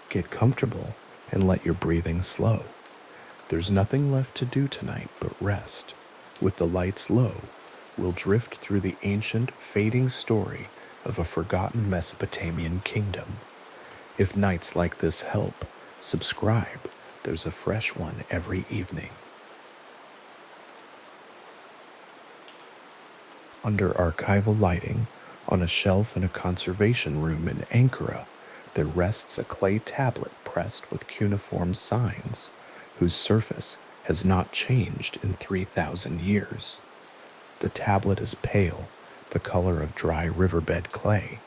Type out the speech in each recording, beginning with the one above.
Get comfortable and let your breathing slow. There's nothing left to do tonight but rest. With the lights low, we'll drift through the ancient, fading story of a forgotten Mesopotamian kingdom. If nights like this help, subscribe. There's a fresh one every evening. Under archival lighting, on a shelf in a conservation room in Ankara, there rests a clay tablet pressed with cuneiform signs, whose surface has not changed in 3,000 years. The tablet is pale, the color of dry riverbed clay,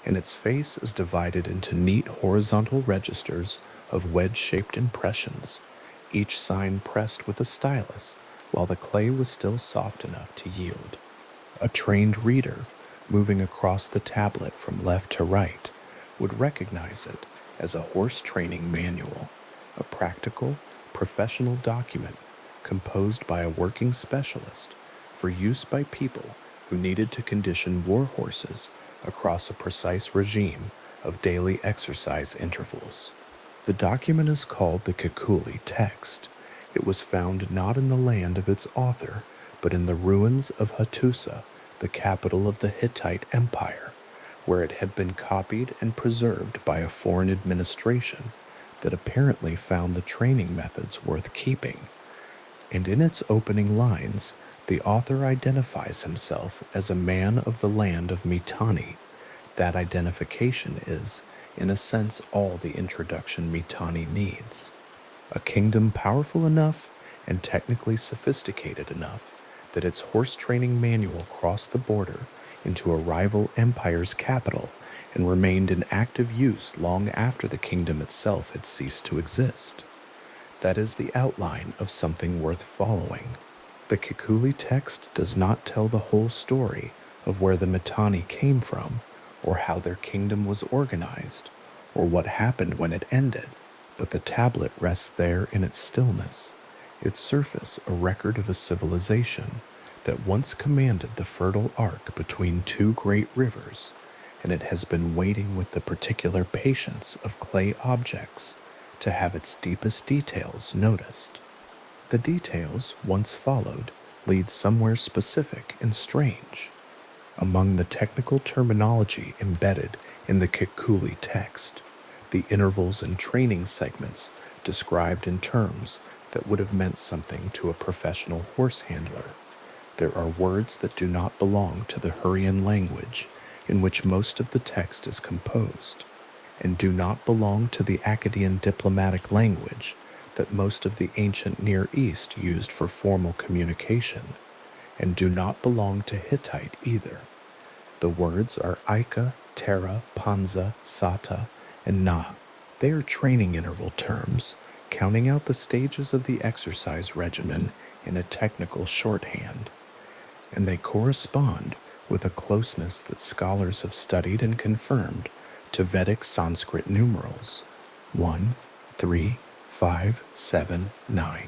and its face is divided into neat horizontal registers of wedge-shaped impressions, each sign pressed with a stylus while the clay was still soft enough to yield. A trained reader, moving across the tablet from left to right, would recognize it as a horse training manual, a practical, professional document composed by a working specialist for use by people who needed to condition war horses across a precise regime of daily exercise intervals. The document is called the Kekuli text. It was found not in the land of its author, but in the ruins of Hattusa, the capital of the Hittite Empire, where it had been copied and preserved by a foreign administration that apparently found the training methods worth keeping. And in its opening lines, the author identifies himself as a man of the land of Mitanni. That identification is, in a sense, all the introduction Mitanni needs. A kingdom powerful enough and technically sophisticated enough that its horse training manual crossed the border into a rival empire's capital and remained in active use long after the kingdom itself had ceased to exist. That is the outline of something worth following. The Kekuli text does not tell the whole story of where the Mitanni came from, or how their kingdom was organized, or what happened when it ended, but the tablet rests there in its stillness, its surface a record of a civilization that once commanded the fertile arc between two great rivers, and it has been waiting with the particular patience of clay objects to have its deepest details noticed. The details, once followed, lead somewhere specific and strange. Among the technical terminology embedded in the Kekuli text, the intervals and training segments described in terms that would have meant something to a professional horse handler. There are words that do not belong to the Hurrian language in which most of the text is composed, and do not belong to the Akkadian diplomatic language that most of the ancient Near East used for formal communication, and do not belong to Hittite either. The words are Aika, Tera, Panza, Sata, and Na. They are training interval terms, counting out the stages of the exercise regimen in a technical shorthand, and they correspond with a closeness that scholars have studied and confirmed to Vedic Sanskrit numerals 1, 3, 5, 7, 9.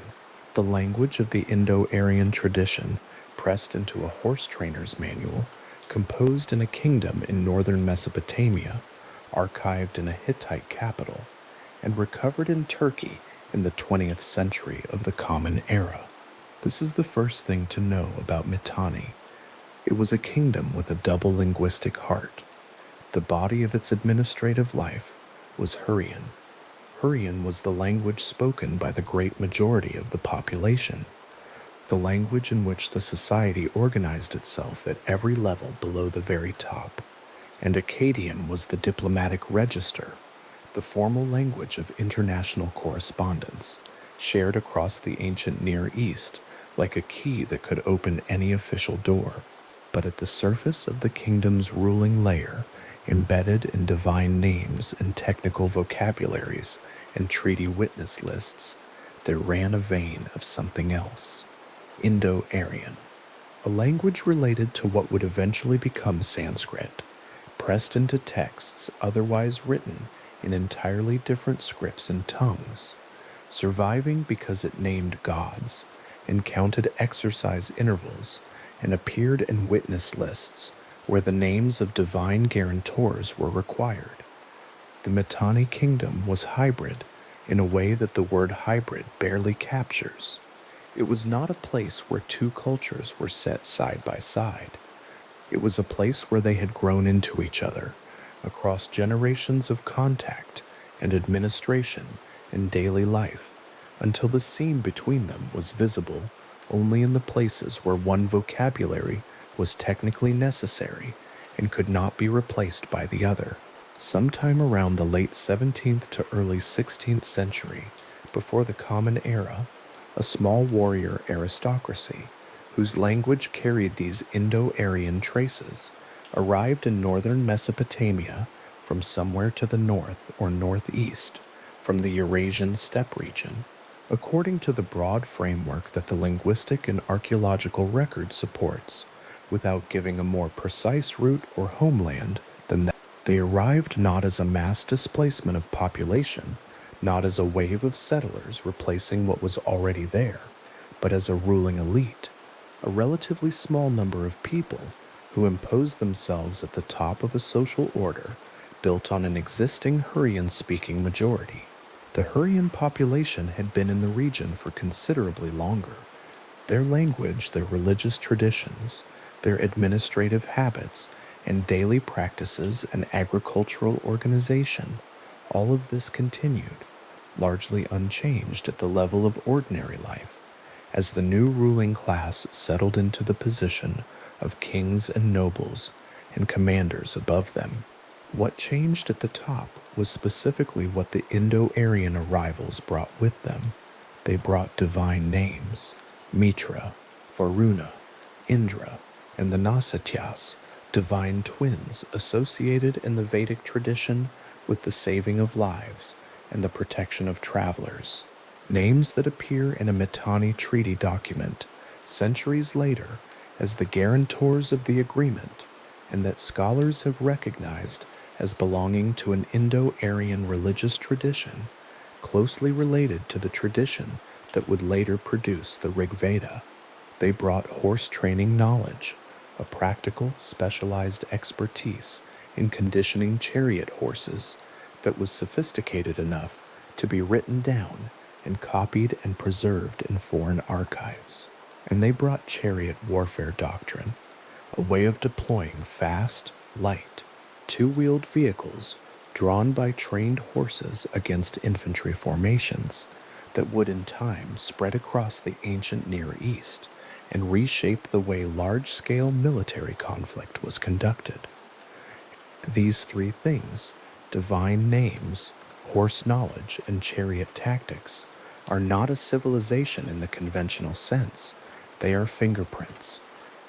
The language of the Indo-Aryan tradition pressed into a horse trainer's manual, composed in a kingdom in northern Mesopotamia, archived in a Hittite capital, and recovered in Turkey in the 20th century of the Common Era. This is the first thing to know about Mitanni. It was a kingdom with a double linguistic heart. The body of its administrative life was Hurrian. Hurrian was the language spoken by the great majority of the population, the language in which the society organized itself at every level below the very top, and Akkadian was the diplomatic register, the formal language of international correspondence, shared across the ancient Near East like a key that could open any official door. But at the surface of the kingdom's ruling layer, embedded in divine names and technical vocabularies and treaty witness lists, there ran a vein of something else. Indo-Aryan, a language related to what would eventually become Sanskrit, pressed into texts otherwise written in entirely different scripts and tongues, surviving because it named gods and counted exercise intervals and appeared in witness lists where the names of divine guarantors were required. The Mitanni kingdom was hybrid in a way that the word hybrid barely captures. It was not a place where two cultures were set side by side. It was a place where they had grown into each other across generations of contact and administration in daily life, until the seam between them was visible only in the places where one vocabulary was technically necessary and could not be replaced by the other. Sometime around the late 17th to early 16th century, before the Common Era, a small warrior aristocracy, whose language carried these Indo-Aryan traces, arrived in northern Mesopotamia from somewhere to the north or northeast from the Eurasian steppe region. According to the broad framework that the linguistic and archaeological record supports, without giving a more precise route or homeland than that, they arrived not as a mass displacement of population, not as a wave of settlers replacing what was already there, but as a ruling elite, a relatively small number of people who imposed themselves at the top of a social order built on an existing Hurrian-speaking majority. The Hurrian population had been in the region for considerably longer. Their language, their religious traditions, their administrative habits, and daily practices and agricultural organization, all of this continued, largely unchanged at the level of ordinary life, as the new ruling class settled into the position of kings and nobles and commanders above them. What changed at the top was specifically what the Indo-Aryan arrivals brought with them. They brought divine names: Mitra, Varuna, Indra, and the Nasatyas, divine twins associated in the Vedic tradition with the saving of lives and the protection of travelers. Names that appear in a Mitanni treaty document centuries later as the guarantors of the agreement, and that scholars have recognized as belonging to an Indo-Aryan religious tradition closely related to the tradition that would later produce the Rig Veda. They brought horse training knowledge, a practical, specialized expertise in conditioning chariot horses that was sophisticated enough to be written down and copied and preserved in foreign archives. And they brought chariot warfare doctrine, a way of deploying fast, light, two-wheeled vehicles drawn by trained horses against infantry formations that would in time spread across the ancient Near East and reshape the way large-scale military conflict was conducted. These three things, divine names, horse knowledge, and chariot tactics, are not a civilization in the conventional sense. They are fingerprints.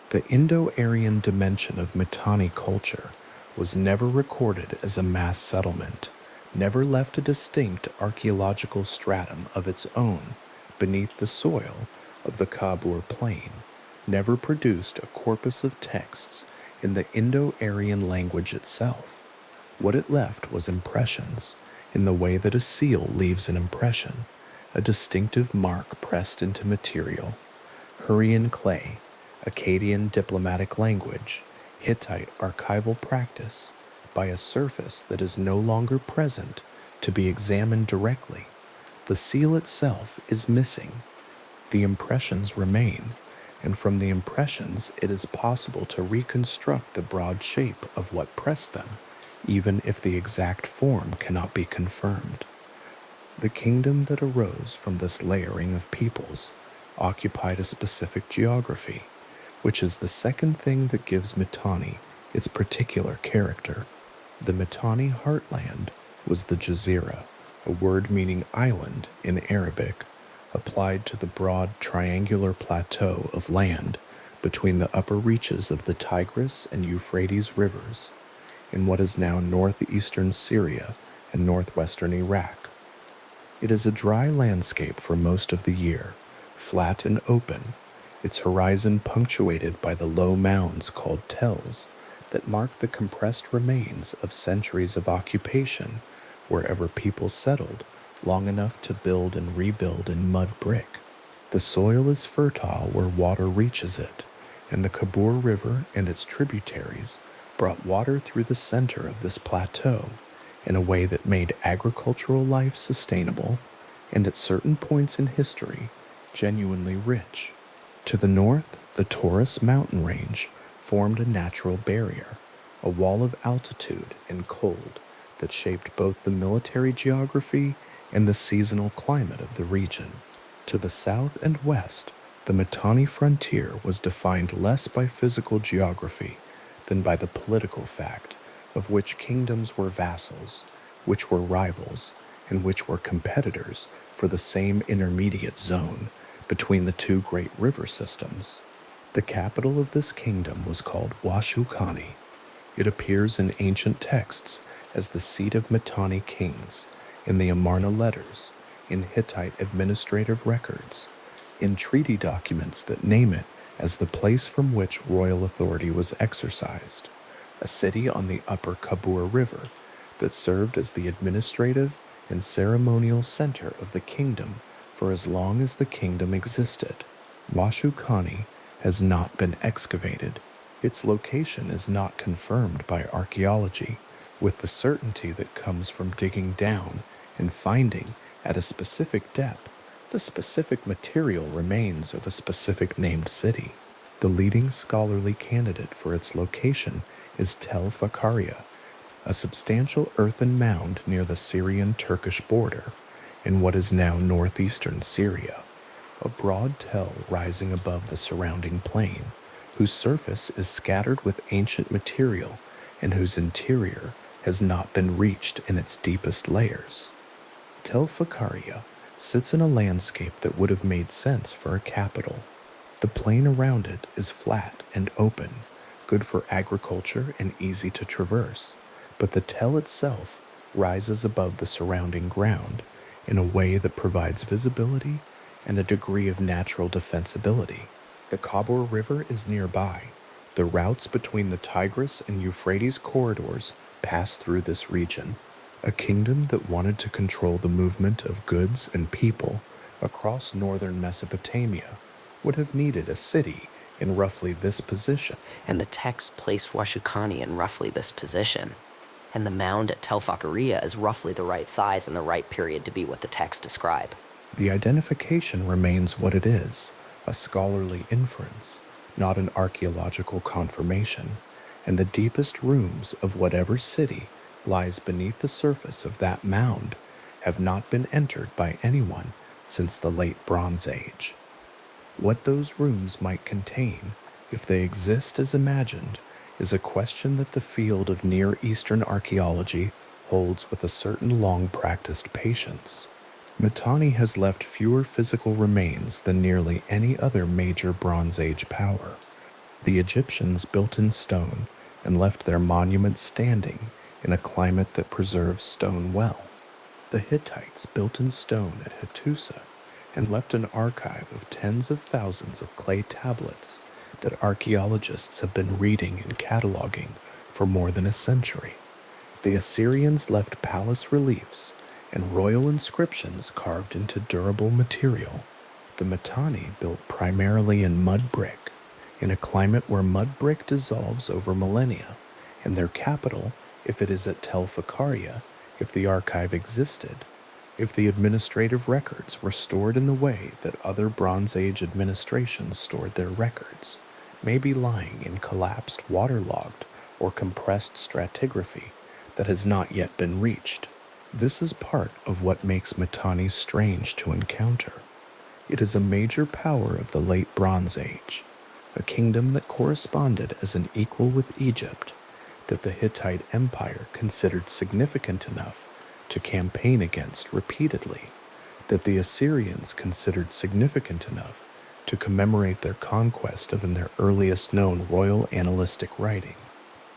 The Indo-Aryan dimension of Mitanni culture was never recorded as a mass settlement, never left a distinct archaeological stratum of its own beneath the soil of the Kabur plain, never produced a corpus of texts in the Indo-Aryan language itself. What it left was impressions, in the way that a seal leaves an impression, a distinctive mark pressed into material. Hurrian clay, Akkadian diplomatic language, Hittite archival practice, by a surface that is no longer present to be examined directly. The seal itself is missing. The impressions remain, and from the impressions it is possible to reconstruct the broad shape of what pressed them, even if the exact form cannot be confirmed. The kingdom that arose from this layering of peoples occupied a specific geography, which is the second thing that gives Mitanni its particular character. The Mitanni heartland was the Jazira, a word meaning island in Arabic, applied to the broad triangular plateau of land between the upper reaches of the Tigris and Euphrates rivers, in what is now northeastern Syria and northwestern Iraq. It is a dry landscape for most of the year, flat and open, its horizon punctuated by the low mounds called tells that mark the compressed remains of centuries of occupation wherever people settled long enough to build and rebuild in mud brick. The soil is fertile where water reaches it, and the Kabur River and its tributaries brought water through the center of this plateau in a way that made agricultural life sustainable, and at certain points in history, genuinely rich. To the north, the Taurus mountain range formed a natural barrier, a wall of altitude and cold that shaped both the military geography and the seasonal climate of the region. To the south and west, the Mitanni frontier was defined less by physical geography than by the political fact of which kingdoms were vassals, which were rivals, and which were competitors for the same intermediate zone between the two great river systems. The capital of this kingdom was called Washukani. It appears in ancient texts as the seat of Mitanni kings, in the Amarna letters, in Hittite administrative records, in treaty documents that name it as the place from which royal authority was exercised, a city on the upper Kabur River that served as the administrative and ceremonial center of the kingdom for as long as the kingdom existed. Washukani has not been excavated. Its location is not confirmed by archaeology with the certainty that comes from digging down and finding at a specific depth the specific material remains of a specific named city. The leading scholarly candidate for its location is Tel Fakaria, a substantial earthen mound near the Syrian-Turkish border in what is now northeastern Syria, a broad tell rising above the surrounding plain, whose surface is scattered with ancient material and whose interior has not been reached in its deepest layers. Tel Fakaria sits in a landscape that would have made sense for a capital. The plain around it is flat and open, good for agriculture and easy to traverse, but the tell itself rises above the surrounding ground in a way that provides visibility and a degree of natural defensibility. The Kabur River is nearby. The routes between the Tigris and Euphrates corridors pass through this region. A kingdom that wanted to control the movement of goods and people across northern Mesopotamia would have needed a city in roughly this position. And the text placed Washukani in roughly this position. And the mound at Tel Fakaria is roughly the right size and the right period to be what the text describe. The identification remains what it is, a scholarly inference, not an archaeological confirmation, and the deepest rooms of whatever city lies beneath the surface of that mound have not been entered by anyone since the late Bronze Age. What those rooms might contain, if they exist as imagined, is a question that the field of Near Eastern archaeology holds with a certain long-practiced patience. Mitanni has left fewer physical remains than nearly any other major Bronze Age power. The Egyptians built in stone and left their monuments standing in a climate that preserves stone well. The Hittites built in stone at Hattusa and left an archive of tens of thousands of clay tablets that archaeologists have been reading and cataloging for more than a century. The Assyrians left palace reliefs and royal inscriptions carved into durable material. The Mitanni built primarily in mud brick, in a climate where mud brick dissolves over millennia, and their capital, if it is at Tel Fakaria, if the archive existed, if the administrative records were stored in the way that other Bronze Age administrations stored their records, may be lying in collapsed waterlogged or compressed stratigraphy that has not yet been reached. This is part of what makes Mitanni strange to encounter. It is a major power of the late Bronze Age, a kingdom that corresponded as an equal with Egypt, that the Hittite Empire considered significant enough to campaign against repeatedly, that the Assyrians considered significant enough to commemorate their conquest of in their earliest known royal annalistic writing.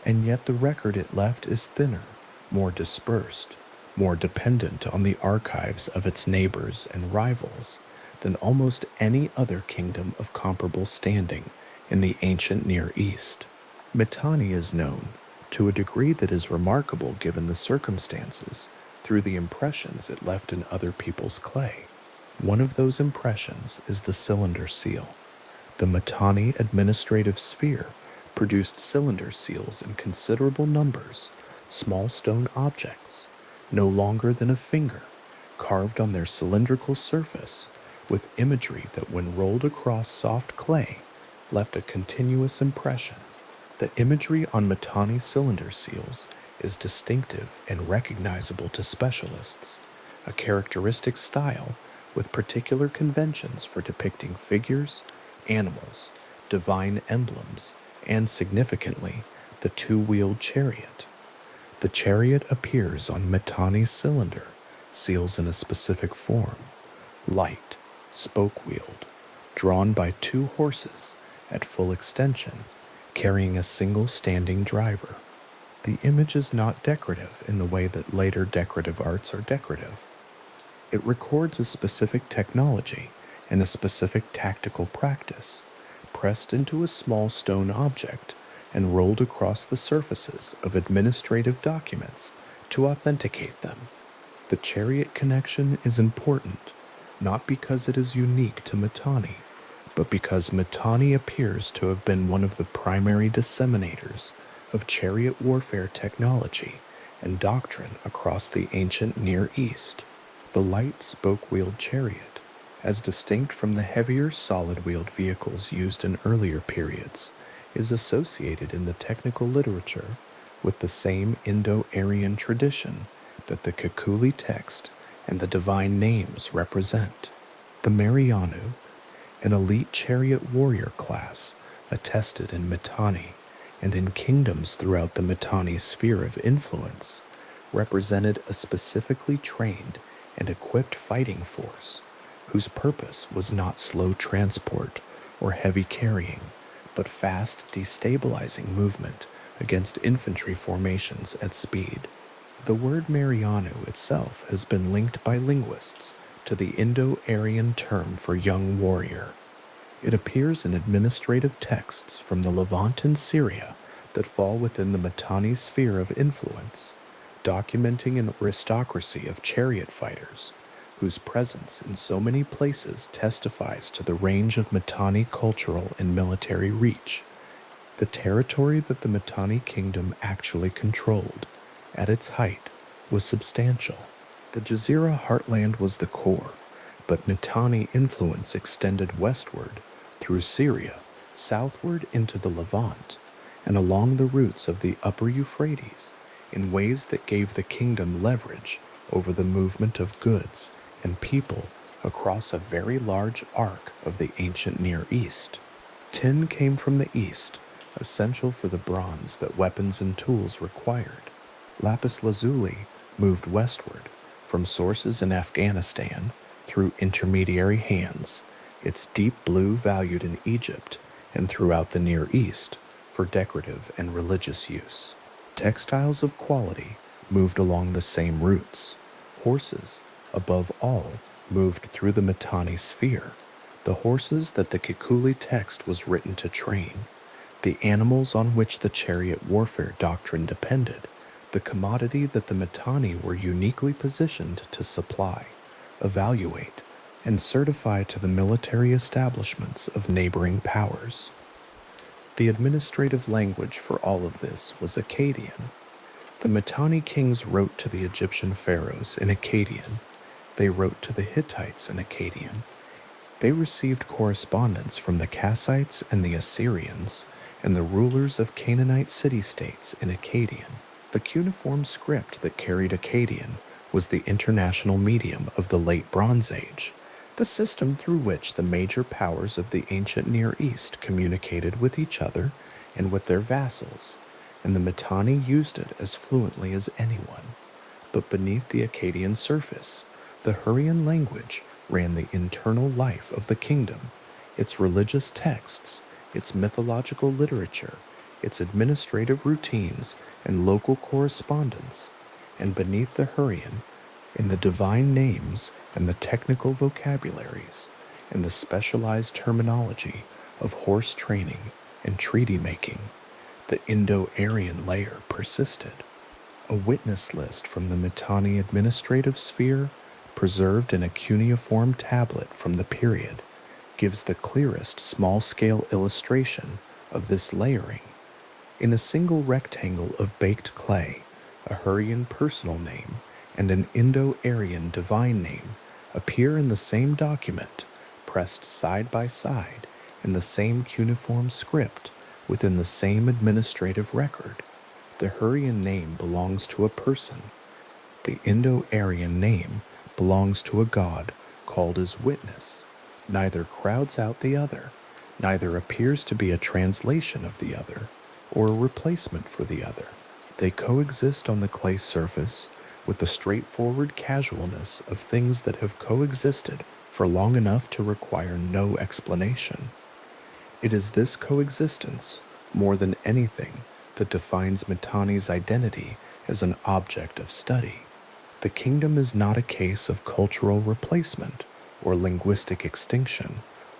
And yet the record it left is thinner, more dispersed, more dependent on the archives of its neighbors and rivals than almost any other kingdom of comparable standing in the ancient Near East. Mitanni is known, to a degree that is remarkable given the circumstances, through the impressions it left in other people's clay. One of those impressions is the cylinder seal. The Mitanni administrative sphere produced cylinder seals in considerable numbers, small stone objects, no longer than a finger, carved on their cylindrical surface, with imagery that, when rolled across soft clay, left a continuous impression. The imagery on Mitanni cylinder seals is distinctive and recognizable to specialists, a characteristic style with particular conventions for depicting figures, animals, divine emblems, and, significantly, the two-wheeled chariot. The chariot appears on Mitanni's cylinder seals in a specific form, light, spoke-wheeled, drawn by two horses at full extension, carrying a single standing driver. The image is not decorative in the way that later decorative arts are decorative. It records a specific technology and a specific tactical practice, pressed into a small stone object and rolled across the surfaces of administrative documents to authenticate them. The chariot connection is important, not because it is unique to Mitanni, but because Mitanni appears to have been one of the primary disseminators of chariot warfare technology and doctrine across the ancient Near East. The light spoke-wheeled chariot, as distinct from the heavier solid-wheeled vehicles used in earlier periods, is associated in the technical literature with the same Indo-Aryan tradition that the Kikuli text and the divine names represent. The Marianu, an elite chariot warrior class attested in Mitanni and in kingdoms throughout the Mitanni sphere of influence, represented a specifically trained and equipped fighting force whose purpose was not slow transport or heavy carrying, but fast, destabilizing movement against infantry formations at speed. The word Marianu itself has been linked by linguists to the Indo-Aryan term for young warrior. It appears in administrative texts from the Levant and Syria that fall within the Mitanni sphere of influence, documenting an aristocracy of chariot fighters whose presence in so many places testifies to the range of Mitanni cultural and military reach. The territory that the Mitanni kingdom actually controlled, at its height, was substantial. The Jazira heartland was the core, but Mitanni influence extended westward through Syria, southward into the Levant, and along the routes of the upper Euphrates in ways that gave the kingdom leverage over the movement of goods and people across a very large arc of the ancient Near East. Tin came from the east, essential for the bronze that weapons and tools required. Lapis lazuli moved westward from sources in Afghanistan through intermediary hands, its deep blue valued in Egypt and throughout the Near East for decorative and religious use. Textiles of quality moved along the same routes. Horses, above all, moved through the Mitanni sphere, the horses that the Kikuli text was written to train, the animals on which the chariot warfare doctrine depended, the commodity that the Mitanni were uniquely positioned to supply, evaluate, and certify to the military establishments of neighboring powers. The administrative language for all of this was Akkadian. The Mitanni kings wrote to the Egyptian pharaohs in Akkadian. They wrote to the Hittites in Akkadian. They received correspondence from the Kassites and the Assyrians and the rulers of Canaanite city-states in Akkadian. The cuneiform script that carried Akkadian was the international medium of the Late Bronze Age, the system through which the major powers of the ancient Near East communicated with each other and with their vassals, and the Mitanni used it as fluently as anyone. But beneath the Akkadian surface, the Hurrian language ran the internal life of the kingdom, its religious texts, its mythological literature, its administrative routines and local correspondence, and beneath the Hurrian, in the divine names and the technical vocabularies and the specialized terminology of horse training and treaty making, the Indo-Aryan layer persisted. A witness list from the Mitanni administrative sphere, preserved in a cuneiform tablet from the period, gives the clearest small-scale illustration of this layering. In a single rectangle of baked clay, a Hurrian personal name and an Indo-Aryan divine name appear in the same document, pressed side by side in the same cuneiform script within the same administrative record. The Hurrian name belongs to a person. The Indo-Aryan name belongs to a god called as Witness. Neither crowds out the other, neither appears to be a translation of the other or a replacement for the other. They coexist on the clay surface with the straightforward casualness of things that have coexisted for long enough to require no explanation. It is this coexistence, more than anything, that defines Mitanni's identity as an object of study. The kingdom is not a case of cultural replacement or linguistic extinction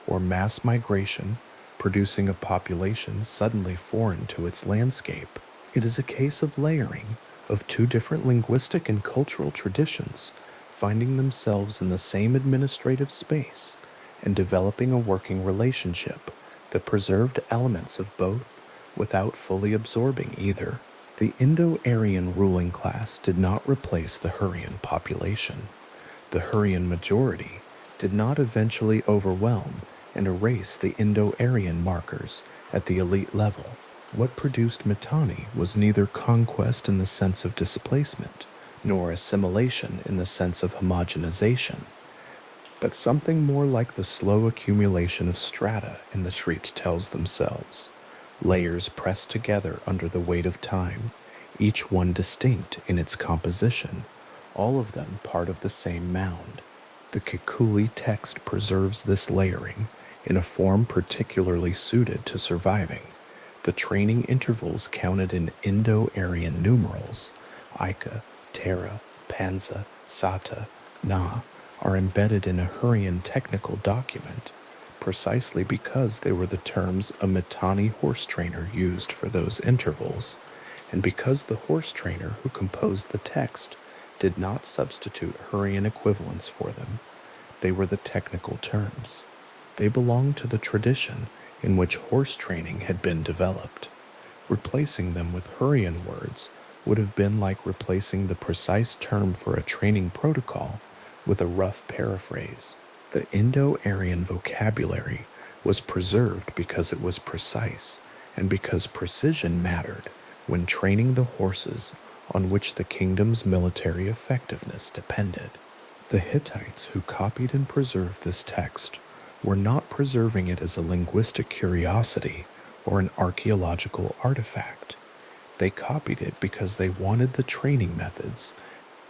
or mass migration producing a population suddenly foreign to its landscape. It is a case of layering of two different linguistic and cultural traditions finding themselves in the same administrative space and developing a working relationship that preserved elements of both without fully absorbing either. The Indo-Aryan ruling class did not replace the Hurrian population. The Hurrian majority did not eventually overwhelm and erase the Indo-Aryan markers at the elite level. What produced Mitanni was neither conquest in the sense of displacement, nor assimilation in the sense of homogenization, but something more like the slow accumulation of strata in the treat tells themselves, layers pressed together under the weight of time, each one distinct in its composition, all of them part of the same mound. The Kikuli text preserves this layering in a form particularly suited to surviving. The training intervals counted in Indo-Aryan numerals, Ika, Tera, Panza, Sata, Na, are embedded in a Hurrian technical document, precisely because they were the terms a Mitanni horse trainer used for those intervals, and because the horse trainer who composed the text did not substitute Hurrian equivalents for them. They were the technical terms. They belonged to the tradition in which horse training had been developed. Replacing them with Hurrian words would have been like replacing the precise term for a training protocol with a rough paraphrase. The Indo-Aryan vocabulary was preserved because it was precise and because precision mattered when training the horses on which the kingdom's military effectiveness depended. The Hittites who copied and preserved this text were not preserving it as a linguistic curiosity or an archaeological artifact. They copied it because they wanted the training methods.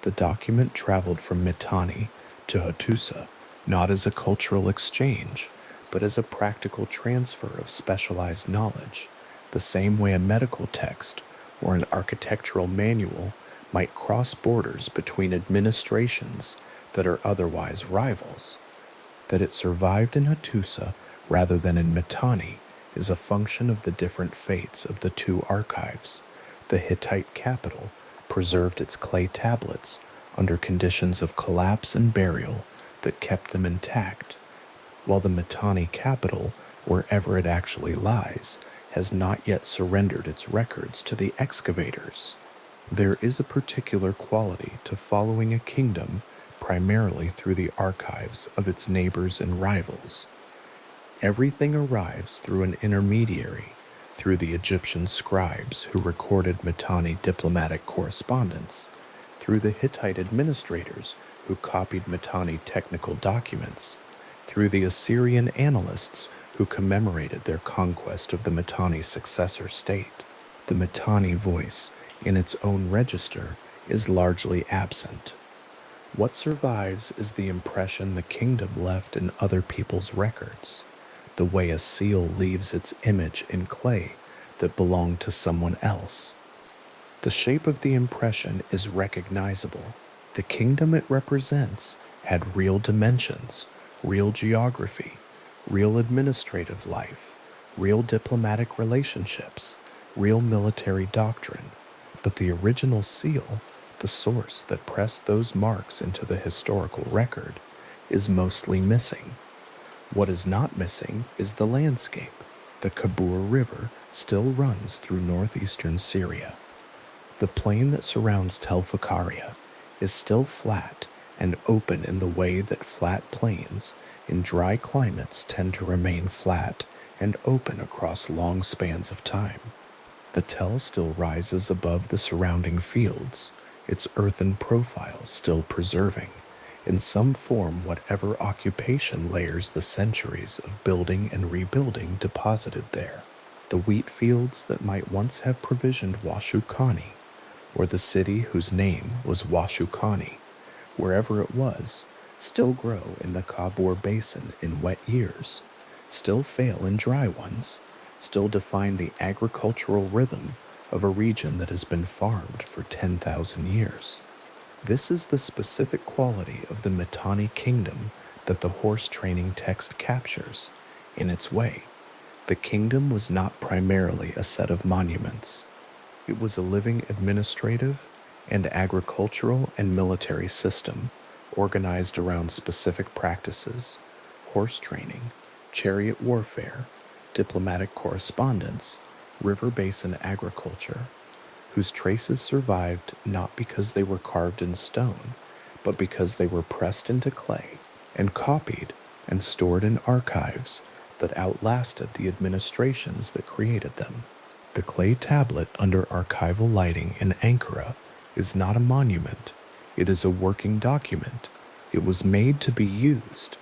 The document traveled from Mitanni to Hattusa not as a cultural exchange, but as a practical transfer of specialized knowledge, the same way a medical text or an architectural manual might cross borders between administrations that are otherwise rivals. That it survived in Hattusa rather than in Mitanni is a function of the different fates of the two archives. The Hittite capital preserved its clay tablets under conditions of collapse and burial that kept them intact, while the Mitanni capital, wherever it actually lies, has not yet surrendered its records to the excavators. There is a particular quality to following a kingdom primarily through the archives of its neighbors and rivals. Everything arrives through an intermediary, through the Egyptian scribes who recorded Mitanni diplomatic correspondence, through the Hittite administrators who copied Mitanni technical documents, through the Assyrian annalists who commemorated their conquest of the Mitanni successor state. The Mitanni voice, in its own register, is largely absent. What survives is the impression the kingdom left in other people's records, the way a seal leaves its image in clay that belonged to someone else. The shape of the impression is recognizable. The kingdom it represents had real dimensions, real geography, real administrative life, real diplomatic relationships, real military doctrine, but the original seal, the source that pressed those marks into the historical record, is mostly missing. What is not missing is the landscape. The Kabur River still runs through northeastern Syria. The plain that surrounds Tel Fakaria is still flat and open in the way that flat plains in dry climates tend to remain flat and open across long spans of time. The tell still rises above the surrounding fields, its earthen profile still preserving, in some form, whatever occupation layers the centuries of building and rebuilding deposited there. The wheat fields that might once have provisioned Washukani, or the city whose name was Washukani, wherever it was, still grow in the Kabur Basin in wet years, still fail in dry ones, still define the agricultural rhythm of a region that has been farmed for 10,000 years. This is the specific quality of the Mitanni kingdom that the horse training text captures. In its way, the kingdom was not primarily a set of monuments. It was a living administrative and agricultural and military system organized around specific practices: horse training, chariot warfare, diplomatic correspondence, river basin agriculture, whose traces survived not because they were carved in stone, but because they were pressed into clay and copied and stored in archives that outlasted the administrations that created them. The clay tablet under archival lighting in Ankara is not a monument, it is a working document. It was made to be used,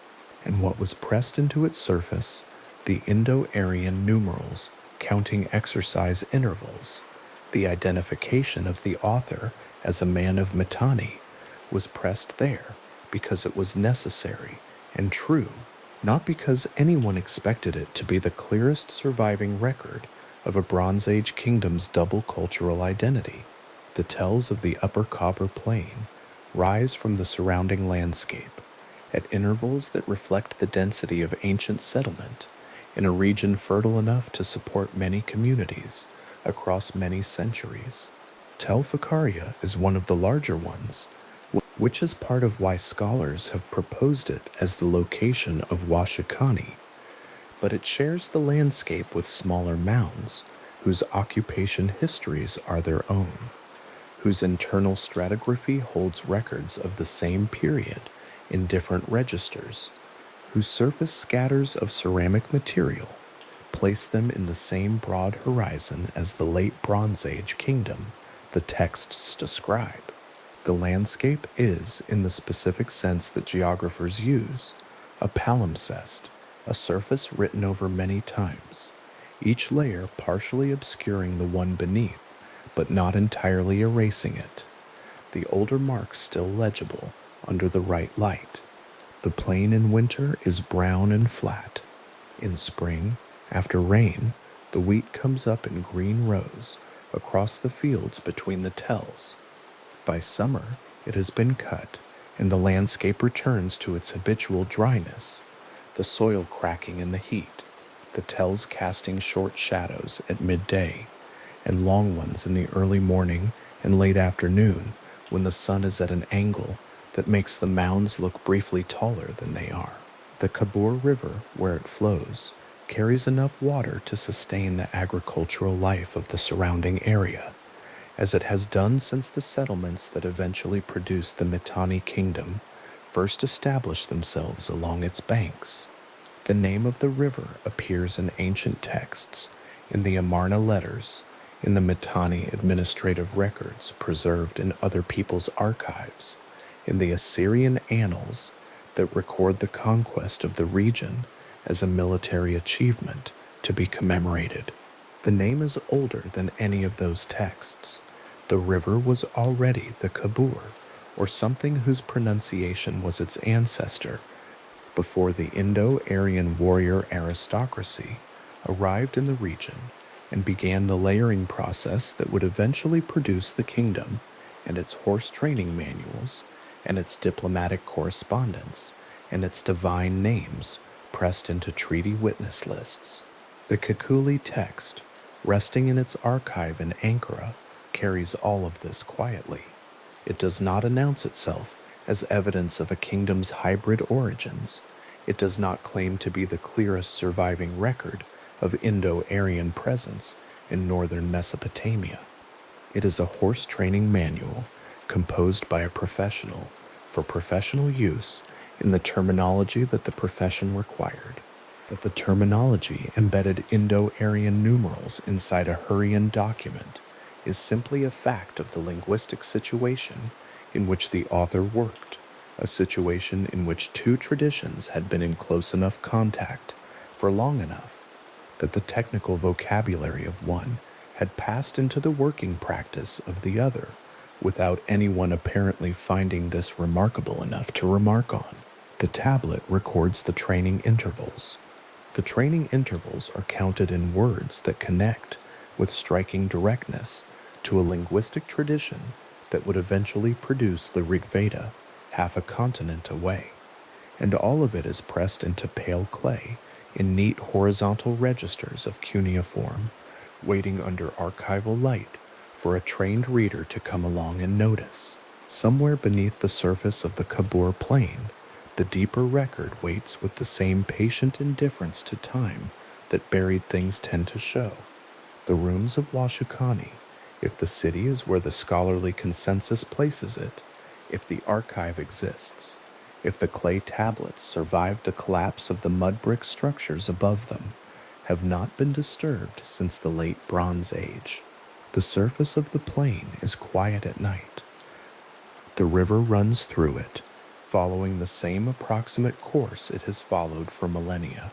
and what was pressed into its surface, the Indo-Aryan numerals counting exercise intervals, the identification of the author as a man of Mitanni, was pressed there because it was necessary and true, not because anyone expected it to be the clearest surviving record of a Bronze Age kingdom's double cultural identity. The tells of the Upper Khabur Plain rise from the surrounding landscape at intervals that reflect the density of ancient settlement in a region fertile enough to support many communities across many centuries. Tel Fakaria is one of the larger ones, which is part of why scholars have proposed it as the location of Washukani, but it shares the landscape with smaller mounds whose occupation histories are their own, whose internal stratigraphy holds records of the same period in different registers, whose surface scatters of ceramic material place them in the same broad horizon as the late Bronze Age kingdom the texts describe. The landscape is, in the specific sense that geographers use, a palimpsest, a surface written over many times, each layer partially obscuring the one beneath, but not entirely erasing it. The older marks still legible under the right light. The plain in winter is brown and flat. In spring, after rain, the wheat comes up in green rows across the fields between the tells. By summer, it has been cut, and the landscape returns to its habitual dryness, the soil cracking in the heat, the tells casting short shadows at midday, and long ones in the early morning and late afternoon when the sun is at an angle that makes the mounds look briefly taller than they are. The Kabur River, where it flows, carries enough water to sustain the agricultural life of the surrounding area, as it has done since the settlements that eventually produced the Mitanni kingdom first established themselves along its banks. The name of the river appears in ancient texts, in the Amarna letters, in the Mitanni administrative records preserved in other people's archives, in the Assyrian annals that record the conquest of the region as a military achievement to be commemorated. The name is older than any of those texts. The river was already the Kabur, or something whose pronunciation was its ancestor, before the Indo-Aryan warrior aristocracy arrived in the region and began the layering process that would eventually produce the kingdom and its horse training manuals and its diplomatic correspondence and its divine names pressed into treaty witness lists. The Kikuli text, resting in its archive in Ankara, carries all of this quietly. It does not announce itself as evidence of a kingdom's hybrid origins. It does not claim to be the clearest surviving record of Indo-Aryan presence in northern Mesopotamia. It is a horse training manual composed by a professional for professional use in the terminology that the profession required, that the terminology embedded Indo-Aryan numerals inside a Hurrian document is simply a fact of the linguistic situation in which the author worked, a situation in which two traditions had been in close enough contact for long enough that the technical vocabulary of one had passed into the working practice of the other without anyone apparently finding this remarkable enough to remark on. The tablet records the training intervals. The training intervals are counted in words that connect with striking directness to a linguistic tradition that would eventually produce the Rig Veda half a continent away, and all of it is pressed into pale clay in neat horizontal registers of cuneiform, waiting under archival light for a trained reader to come along and notice. Somewhere beneath the surface of the Kabur plain, the deeper record waits with the same patient indifference to time that buried things tend to show. The rooms of Washukani, if the city is where the scholarly consensus places it, if the archive exists, if the clay tablets survived the collapse of the mud brick structures above them, have not been disturbed since the late Bronze Age. The surface of the plain is quiet at night. The river runs through it, following the same approximate course it has followed for millennia,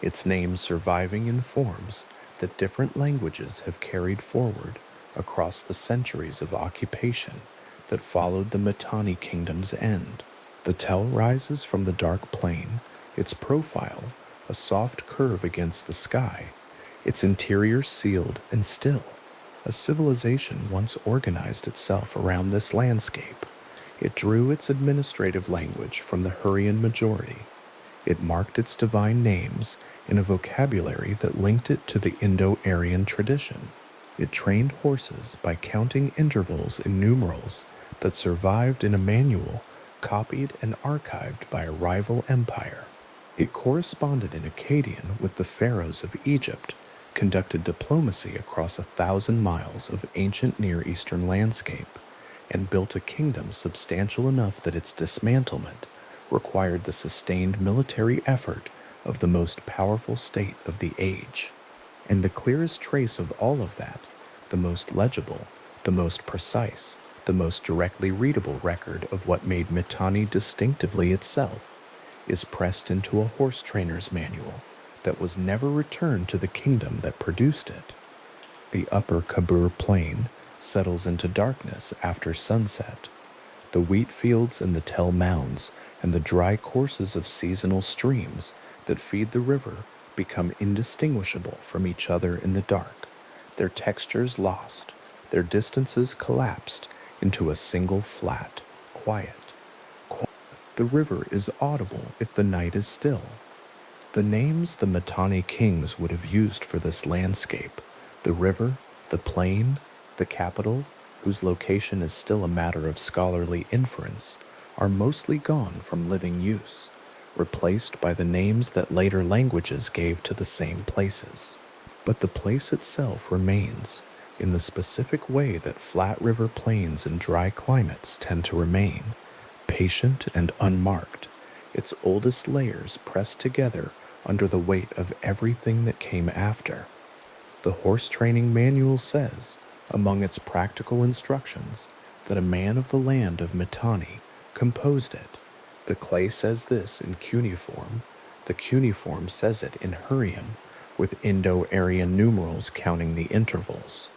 its name surviving in forms that different languages have carried forward across the centuries of occupation that followed the Mitanni kingdom's end. The Tell rises from the dark plain, its profile a soft curve against the sky, its interior sealed and still. A civilization once organized itself around this landscape. It drew its administrative language from the Hurrian majority. It marked its divine names in a vocabulary that linked it to the Indo-Aryan tradition. It trained horses by counting intervals in numerals that survived in a manual copied and archived by a rival empire. It corresponded in Akkadian with the pharaohs of Egypt, conducted diplomacy across 1,000 miles of ancient Near Eastern landscape, and built a kingdom substantial enough that its dismantlement required the sustained military effort of the most powerful state of the age. And the clearest trace of all of that, the most legible, the most precise, the most directly readable record of what made Mitanni distinctively itself, is pressed into a horse trainer's manual that was never returned to the kingdom that produced it. The upper Kabur plain settles into darkness after sunset. The wheat fields and the Tell mounds and the dry courses of seasonal streams that feed the river become indistinguishable from each other in the dark, their textures lost, their distances collapsed into a single flat, quiet. The river is audible if the night is still. The names the Mitanni kings would have used for this landscape, the river, the plain, the capital, whose location is still a matter of scholarly inference, are mostly gone from living use, replaced by the names that later languages gave to the same places. But the place itself remains, in the specific way that flat river plains in dry climates tend to remain, patient and unmarked, its oldest layers pressed together under the weight of everything that came after. The horse training manual says, among its practical instructions, that a man of the land of Mitanni composed it. The clay says this in cuneiform. The cuneiform says it in Hurrian, with Indo-Aryan numerals counting the intervals.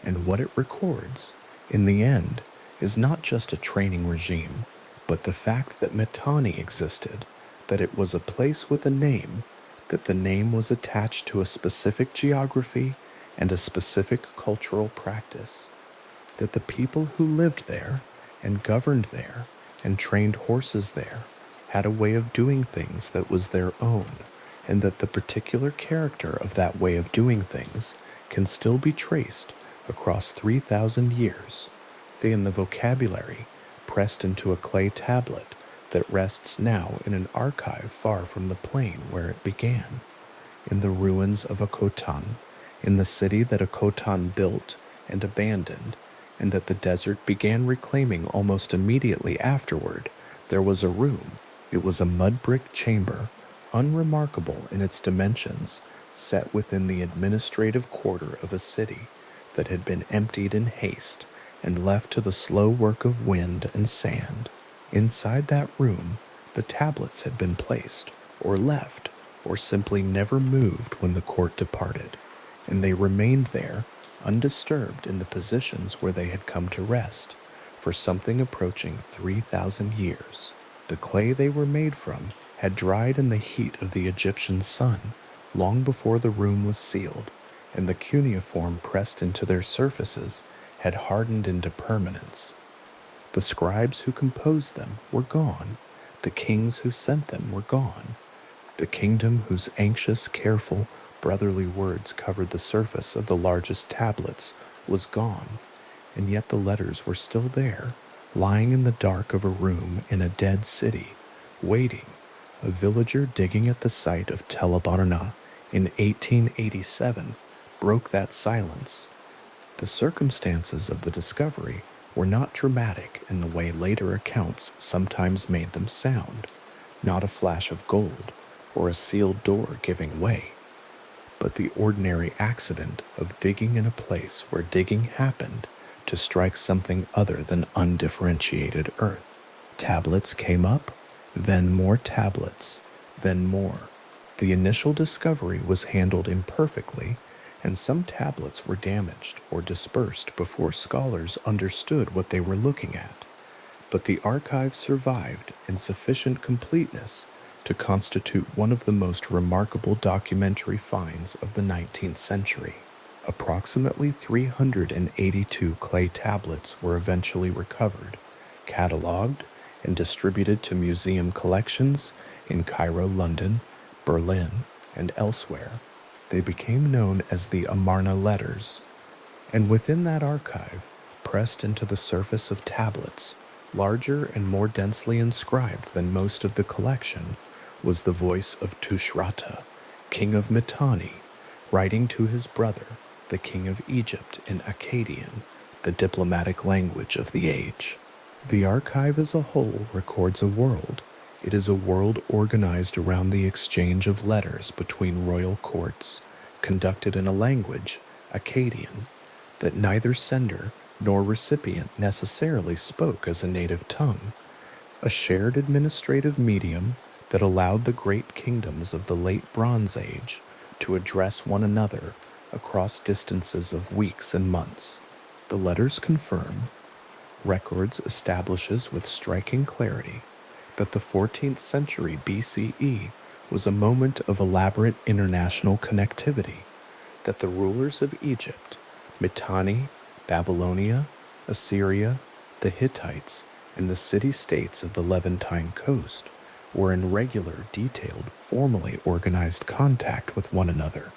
And what it records, in the end, is not just a training regime, but the fact that Mitanni existed, that it was a place with a name, that the name was attached to a specific geography and a specific cultural practice, that the people who lived there and governed there and trained horses there had a way of doing things that was their own, and that the particular character of that way of doing things can still be traced across 3,000 years, in the vocabulary pressed into a clay tablet that rests now in an archive far from the plain where it began, in the ruins of Akotan, in the city that Akotan built and abandoned, and that the desert began reclaiming almost immediately afterward, there was a room. It was a mud brick chamber, unremarkable in its dimensions, set within the administrative quarter of a city that had been emptied in haste and left to the slow work of wind and sand. Inside that room, the tablets had been placed, or left, or simply never moved when the court departed, and they remained there, undisturbed in the positions where they had come to rest, for something approaching 3,000 years. The clay they were made from had dried in the heat of the Egyptian sun long before the room was sealed, and the cuneiform pressed into their surfaces had hardened into permanence. The scribes who composed them were gone. The kings who sent them were gone. The kingdom whose anxious, careful, brotherly words covered the surface of the largest tablets was gone, and yet the letters were still there, lying in the dark of a room in a dead city, waiting. A villager digging at the site of Tel Amarna in 1887 broke that silence. The circumstances of the discovery were not dramatic in the way later accounts sometimes made them sound, not a flash of gold or a sealed door giving way, but the ordinary accident of digging in a place where digging happened to strike something other than undifferentiated earth. Tablets came up, then more tablets, then more. The initial discovery was handled imperfectly, and some tablets were damaged or dispersed before scholars understood what they were looking at. But the archive survived in sufficient completeness to constitute one of the most remarkable documentary finds of the 19th century. Approximately 382 clay tablets were eventually recovered, catalogued, and distributed to museum collections in Cairo, London, Berlin, and elsewhere. They became known as the Amarna letters, and within that archive, pressed into the surface of tablets, larger and more densely inscribed than most of the collection, was the voice of Tushratta, king of Mitanni, writing to his brother, the king of Egypt, in Akkadian, the diplomatic language of the age. The archive as a whole records a world. It is a world organized around the exchange of letters between royal courts, conducted in a language, Akkadian, that neither sender nor recipient necessarily spoke as a native tongue, a shared administrative medium that allowed the great kingdoms of the late Bronze Age to address one another across distances of weeks and months. The letters confirm, records establishes with striking clarity, that the 14th century BCE was a moment of elaborate international connectivity, that the rulers of Egypt, Mitanni, Babylonia, Assyria, the Hittites, and the city-states of the Levantine coast were in regular, detailed, formally organized contact with one another,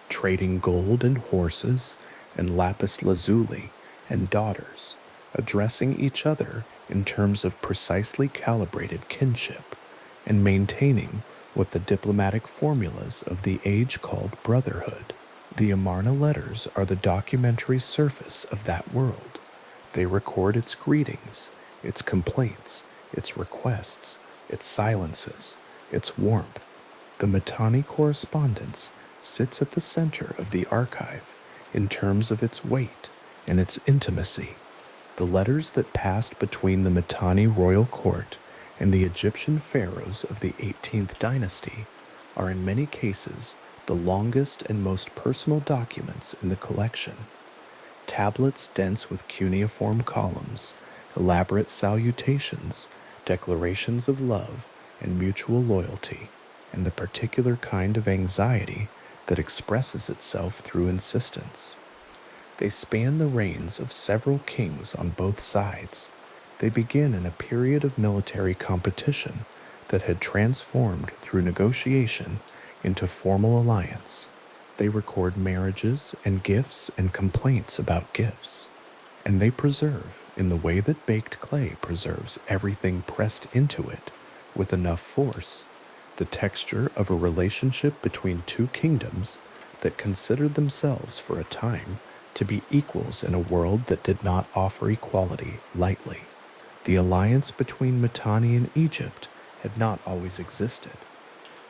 trading gold and horses and lapis lazuli and daughters, addressing each other in terms of precisely calibrated kinship, and maintaining what the diplomatic formulas of the age called brotherhood. The Amarna letters are the documentary surface of that world. They record its greetings, its complaints, its requests, its silences, its warmth. The Mitanni correspondence sits at the center of the archive in terms of its weight and its intimacy. The letters that passed between the Mitanni royal court and the Egyptian pharaohs of the 18th dynasty are in many cases the longest and most personal documents in the collection. Tablets dense with cuneiform columns, elaborate salutations, declarations of love and mutual loyalty, and the particular kind of anxiety that expresses itself through insistence. They span the reigns of several kings on both sides. They begin in a period of military competition that had transformed through negotiation into formal alliance. They record marriages and gifts and complaints about gifts. And they preserve, in the way that baked clay preserves everything pressed into it with enough force, the texture of a relationship between two kingdoms that considered themselves for a time to be equals in a world that did not offer equality lightly. The alliance between Mitanni and Egypt had not always existed.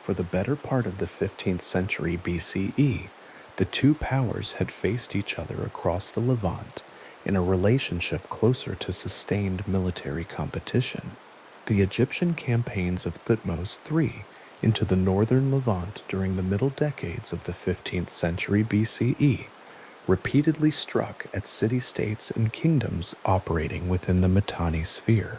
For the better part of the 15th century BCE, the two powers had faced each other across the Levant in a relationship closer to sustained military competition. The Egyptian campaigns of Thutmose III into the northern Levant during the middle decades of the 15th century BCE repeatedly struck at city-states and kingdoms operating within the Mitanni sphere,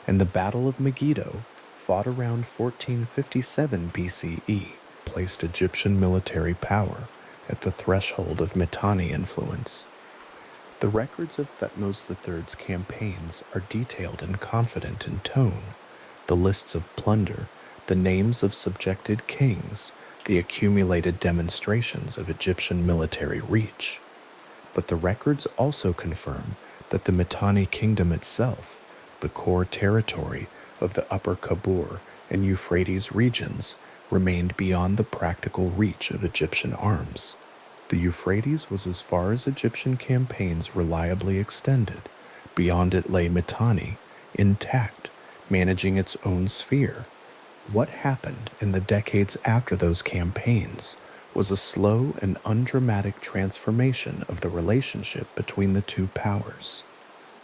and the Battle of Megiddo, fought around 1457 BCE, placed Egyptian military power at the threshold of Mitanni influence. The records of Thutmose III's campaigns are detailed and confident in tone. The lists of plunder, the names of subjected kings, the accumulated demonstrations of Egyptian military reach. But the records also confirm that the Mitanni kingdom itself, the core territory of the Upper Kabul and Euphrates regions, remained beyond the practical reach of Egyptian arms. The Euphrates was as far as Egyptian campaigns reliably extended. Beyond it lay Mitanni, intact, managing its own sphere. What happened in the decades after those campaigns was a slow and undramatic transformation of the relationship between the two powers.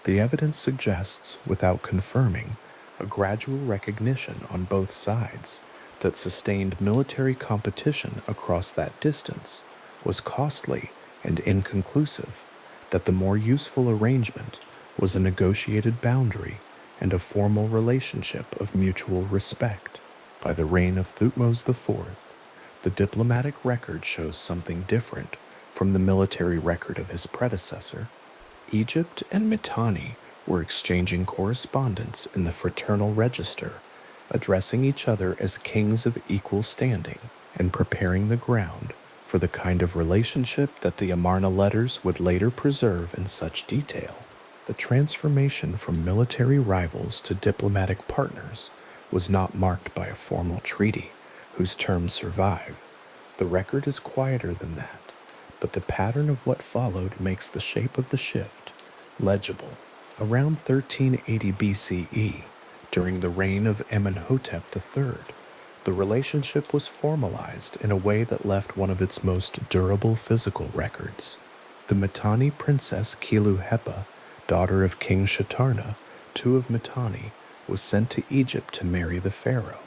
The evidence suggests, without confirming, a gradual recognition on both sides that sustained military competition across that distance was costly and inconclusive, that the more useful arrangement was a negotiated boundary and a formal relationship of mutual respect. By the reign of Thutmose IV, the diplomatic record shows something different from the military record of his predecessor. Egypt and Mitanni were exchanging correspondence in the fraternal register, addressing each other as kings of equal standing and preparing the ground for the kind of relationship that the Amarna letters would later preserve in such detail. The transformation from military rivals to diplomatic partners was not marked by a formal treaty whose terms survive. The record is quieter than that, but the pattern of what followed makes the shape of the shift legible. Around 1380 BCE, during the reign of Amenhotep III, the relationship was formalized in a way that left one of its most durable physical records. The Mitanni princess Kilu-Hepa, daughter of King Shatarna, II of Mitanni, was sent to Egypt to marry the pharaoh.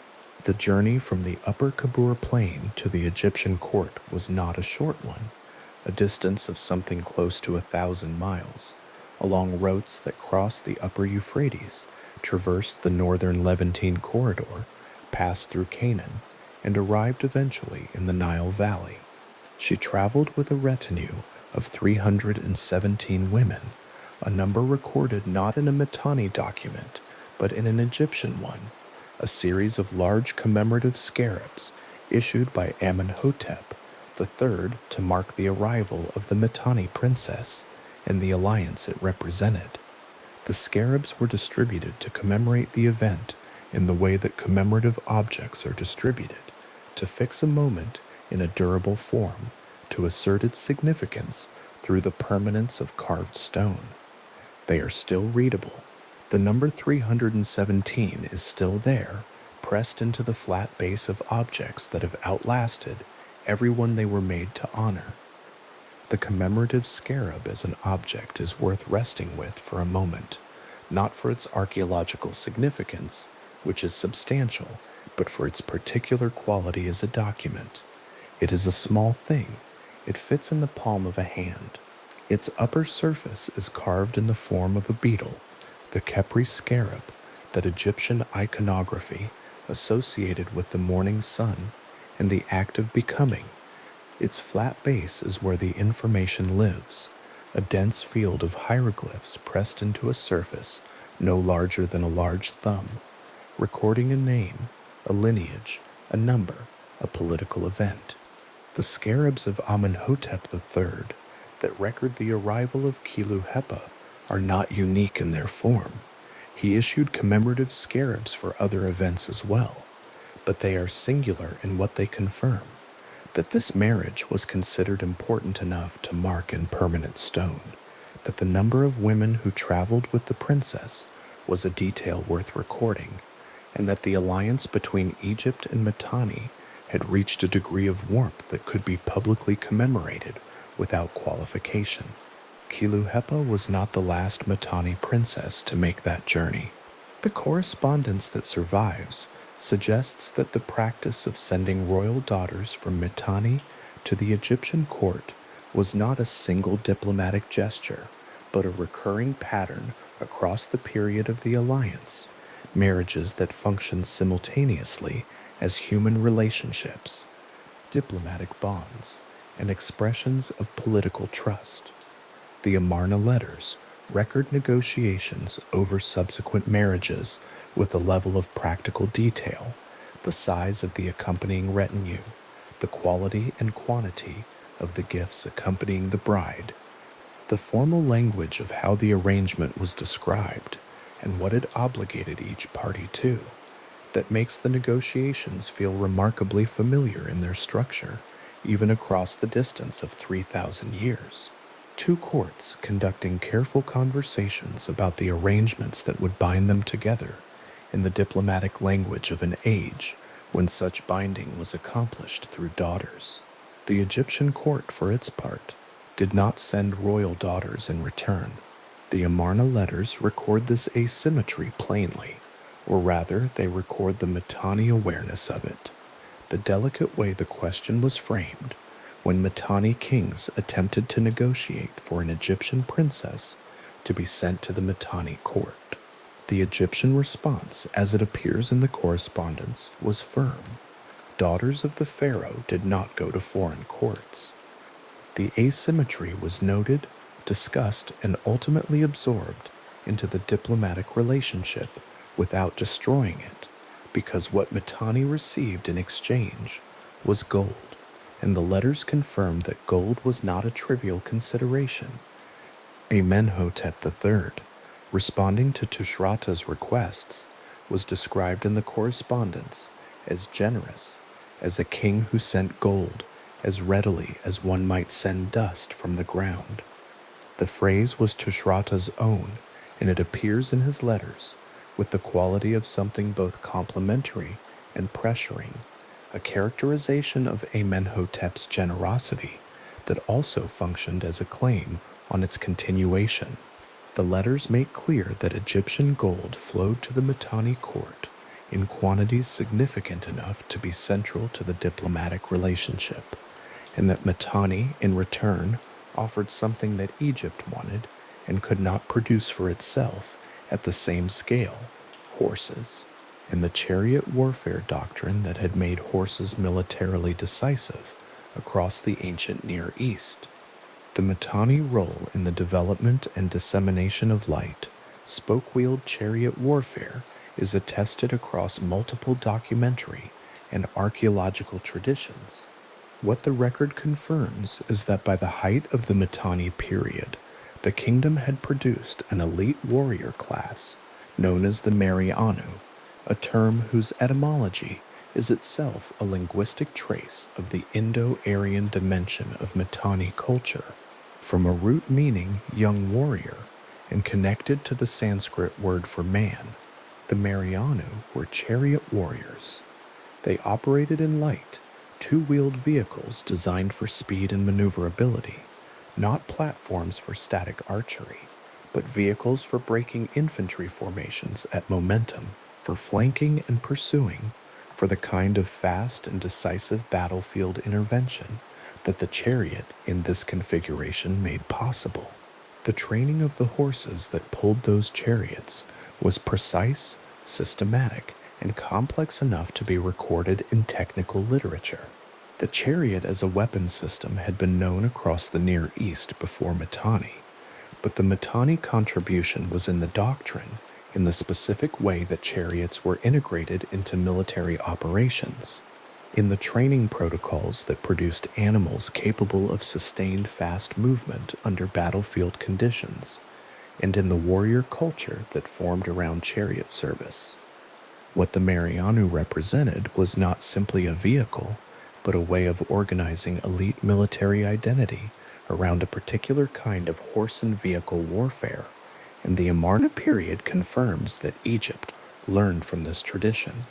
The journey from the Upper Kabul plain to the Egyptian court was not a short one, a distance of something close to 1,000 miles, along routes that crossed the Upper Euphrates, traversed the northern Levantine corridor, passed through Canaan, and arrived eventually in the Nile Valley. She traveled with a retinue of 317 women, a number recorded not in a Mitanni document, but in an Egyptian one, a series of large commemorative scarabs issued by Amenhotep III to mark the arrival of the Mitanni princess and the alliance it represented. The scarabs were distributed to commemorate the event in the way that commemorative objects are distributed, to fix a moment in a durable form, to assert its significance through the permanence of carved stone. They are still readable. The number 317 is still there, pressed into the flat base of objects that have outlasted everyone they were made to honor. The commemorative scarab as an object is worth resting with for a moment, not for its archaeological significance, which is substantial, but for its particular quality as a document. It is a small thing. It fits in the palm of a hand. Its upper surface is carved in the form of a beetle, the Khepri scarab, that Egyptian iconography associated with the morning sun and the act of becoming. Its flat base is where the information lives, a dense field of hieroglyphs pressed into a surface no larger than a large thumb, recording a name, a lineage, a number, a political event. The scarabs of Amenhotep III that record the arrival of Kilu-Hepa are not unique in their form. He issued commemorative scarabs for other events as well, but they are singular in what they confirm. that this marriage was considered important enough to mark in permanent stone, that the number of women who traveled with the princess was a detail worth recording, and that the alliance between Egypt and Mitanni had reached a degree of warmth that could be publicly commemorated without qualification. Kiluhepa was not the last Mitanni princess to make that journey. The correspondence that survives suggests that the practice of sending royal daughters from Mitanni to the Egyptian court was not a single diplomatic gesture, but a recurring pattern across the period of the alliance, marriages that functioned simultaneously as human relationships, diplomatic bonds, and expressions of political trust. The Amarna letters record negotiations over subsequent marriages with a level of practical detail, the size of the accompanying retinue, the quality and quantity of the gifts accompanying the bride, the formal language of how the arrangement was described, and what it obligated each party to, that makes the negotiations feel remarkably familiar in their structure, even across the distance of 3,000 years. Two courts conducting careful conversations about the arrangements that would bind them together in the diplomatic language of an age when such binding was accomplished through daughters. The Egyptian court, for its part, did not send royal daughters in return. The Amarna letters record this asymmetry plainly, or rather, they record the Mitanni awareness of it, the delicate way the question was framed when Mitanni kings attempted to negotiate for an Egyptian princess to be sent to the Mitanni court. The Egyptian response, as it appears in the correspondence, was firm. Daughters of the pharaoh did not go to foreign courts. The asymmetry was noted, discussed, and ultimately absorbed into the diplomatic relationship without destroying it, because what Mitanni received in exchange was gold, and the letters confirmed that gold was not a trivial consideration. Amenhotep III, responding to Tushratta's requests, was described in the correspondence as generous, as a king who sent gold as readily as one might send dust from the ground. The phrase was Tushratta's own, and it appears in his letters with the quality of something both complimentary and pressuring, a characterization of Amenhotep's generosity that also functioned as a claim on its continuation. The letters make clear that Egyptian gold flowed to the Mitanni court in quantities significant enough to be central to the diplomatic relationship, and that Mitanni, in return, offered something that Egypt wanted and could not produce for itself at the same scale: horses, and the chariot warfare doctrine that had made horses militarily decisive across the ancient Near East. The Mitanni role in the development and dissemination of light, spoke-wheeled chariot warfare, is attested across multiple documentary and archaeological traditions. What the record confirms is that by the height of the Mitanni period, the kingdom had produced an elite warrior class known as the Marianu, a term whose etymology is itself a linguistic trace of the Indo-Aryan dimension of Mitanni culture, from a root meaning young warrior and connected to the Sanskrit word for man. The Marianu were chariot warriors. They operated in light, two-wheeled vehicles designed for speed and maneuverability, not platforms for static archery, but vehicles for breaking infantry formations at momentum, for flanking and pursuing, for the kind of fast and decisive battlefield intervention that the chariot in this configuration made possible. The training of the horses that pulled those chariots was precise, systematic, and complex enough to be recorded in technical literature. The chariot as a weapon system had been known across the Near East before Mitanni, but the Mitanni contribution was in the doctrine, in the specific way that chariots were integrated into military operations, in the training protocols that produced animals capable of sustained fast movement under battlefield conditions, and in the warrior culture that formed around chariot service. What the Marianu represented was not simply a vehicle, but a way of organizing elite military identity around a particular kind of horse and vehicle warfare, and the Amarna period confirms that Egypt learned from this tradition.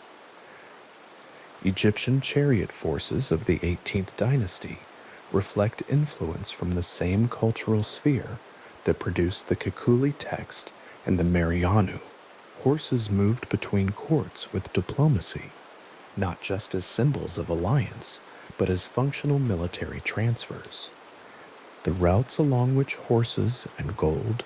Egyptian chariot forces of the 18th dynasty reflect influence from the same cultural sphere that produced the Kikuli text and the Marianu. Horses moved between courts with diplomacy, not just as symbols of alliance, but as functional military transfers. The routes along which horses and gold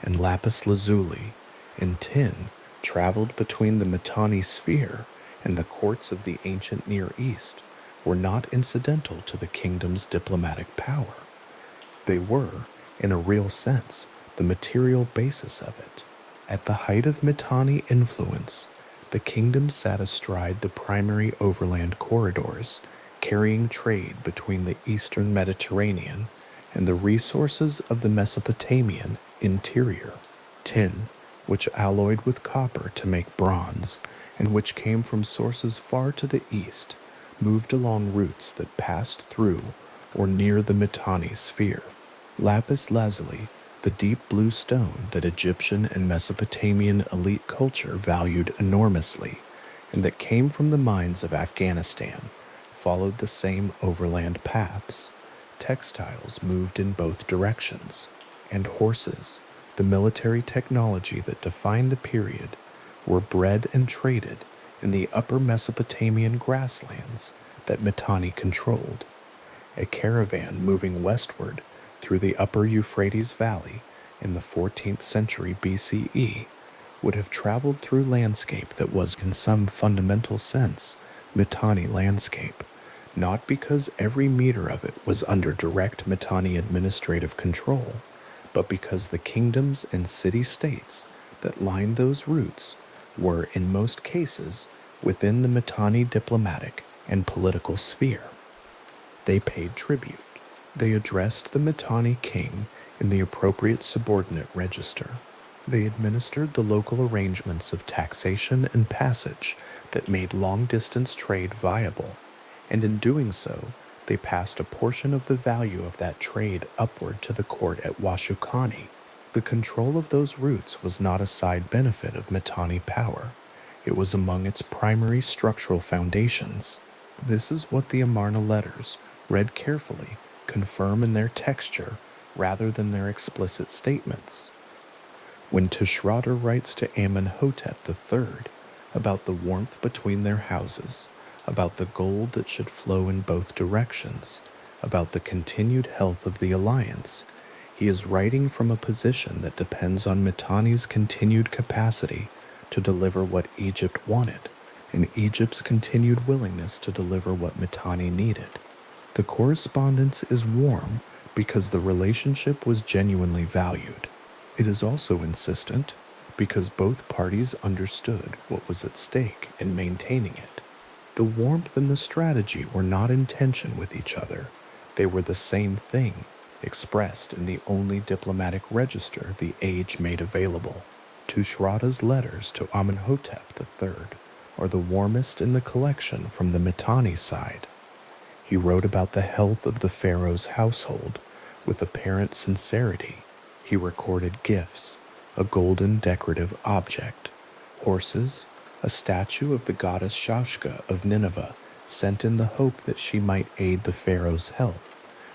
and lapis lazuli and tin traveled between the Mitanni sphere and the courts of the ancient Near East were not incidental to the kingdom's diplomatic power. They were, in a real sense, the material basis of it. At the height of Mitanni influence, the kingdom sat astride the primary overland corridors, carrying trade between the eastern Mediterranean and the resources of the Mesopotamian interior. Tin, which alloyed with copper to make bronze, and which came from sources far to the east, moved along routes that passed through or near the Mitanni sphere. Lapis lazuli, the deep blue stone that Egyptian and Mesopotamian elite culture valued enormously, and that came from the mines of Afghanistan, followed the same overland paths. Textiles moved in both directions, and horses, the military technology that defined the period, were bred and traded in the upper Mesopotamian grasslands that Mitanni controlled. A caravan moving westward through the upper Euphrates Valley in the 14th century BCE would have traveled through landscape that was, in some fundamental sense, Mitanni landscape, not because every meter of it was under direct Mitanni administrative control, but because the kingdoms and city-states that lined those routes were, in most cases, within the Mitanni diplomatic and political sphere. They paid tribute. They addressed the Mitanni king in the appropriate subordinate register. They administered the local arrangements of taxation and passage that made long-distance trade viable, and in doing so, they passed a portion of the value of that trade upward to the court at Washukani. The control of those routes was not a side benefit of Mitanni power. It was among its primary structural foundations. This is what the Amarna letters, read carefully, confirm in their texture rather than their explicit statements. When Tushratta writes to Amenhotep III about the warmth between their houses, about the gold that should flow in both directions, about the continued health of the alliance, he is writing from a position that depends on Mitanni's continued capacity to deliver what Egypt wanted, and Egypt's continued willingness to deliver what Mitanni needed. The correspondence is warm because the relationship was genuinely valued. It is also insistent because both parties understood what was at stake in maintaining it. The warmth and the strategy were not in tension with each other. They were the same thing, expressed in the only diplomatic register the age made available. Tushratta's letters to Amenhotep III are the warmest in the collection from the Mitanni side. He wrote about the health of the pharaoh's household with apparent sincerity. He recorded gifts, a golden decorative object, horses, a statue of the goddess Shaushka of Nineveh, sent in the hope that she might aid the pharaoh's health,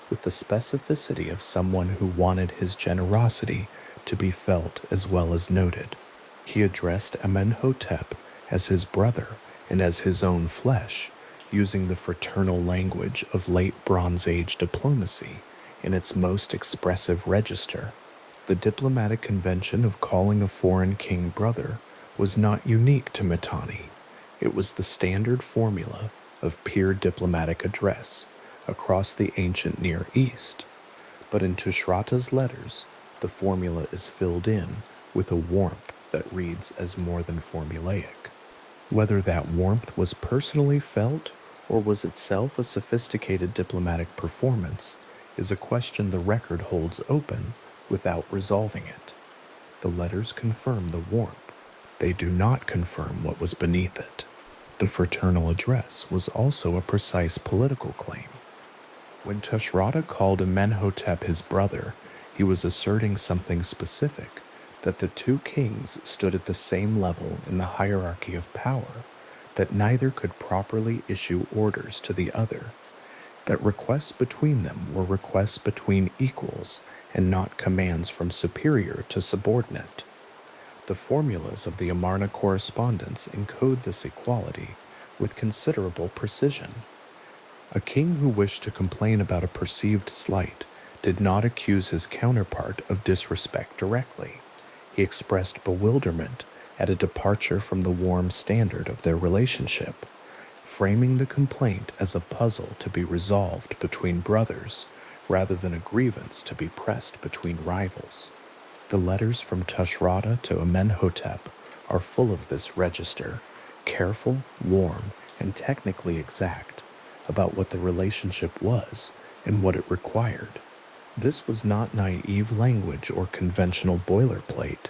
with the specificity of someone who wanted his generosity to be felt as well as noted. He addressed Amenhotep as his brother and as his own flesh, using the fraternal language of late Bronze Age diplomacy in its most expressive register. The diplomatic convention of calling a foreign king brother was not unique to Mitanni. It was the standard formula of peer diplomatic address across the ancient Near East. But in Tushratta's letters, the formula is filled in with a warmth that reads as more than formulaic. Whether that warmth was personally felt or was itself a sophisticated diplomatic performance is a question the record holds open without resolving it. The letters confirm the warmth. They do not confirm what was beneath it. The fraternal address was also a precise political claim. When Tushratta called Amenhotep his brother, he was asserting something specific, that the two kings stood at the same level in the hierarchy of power, that neither could properly issue orders to the other, that requests between them were requests between equals and not commands from superior to subordinate. The formulas of the Amarna correspondence encode this equality with considerable precision. A king who wished to complain about a perceived slight did not accuse his counterpart of disrespect directly. He expressed bewilderment at a departure from the warm standard of their relationship, framing the complaint as a puzzle to be resolved between brothers rather than a grievance to be pressed between rivals. The letters from Tushratta to Amenhotep are full of this register, careful, warm, and technically exact about what the relationship was and what it required. This was not naive language or conventional boilerplate.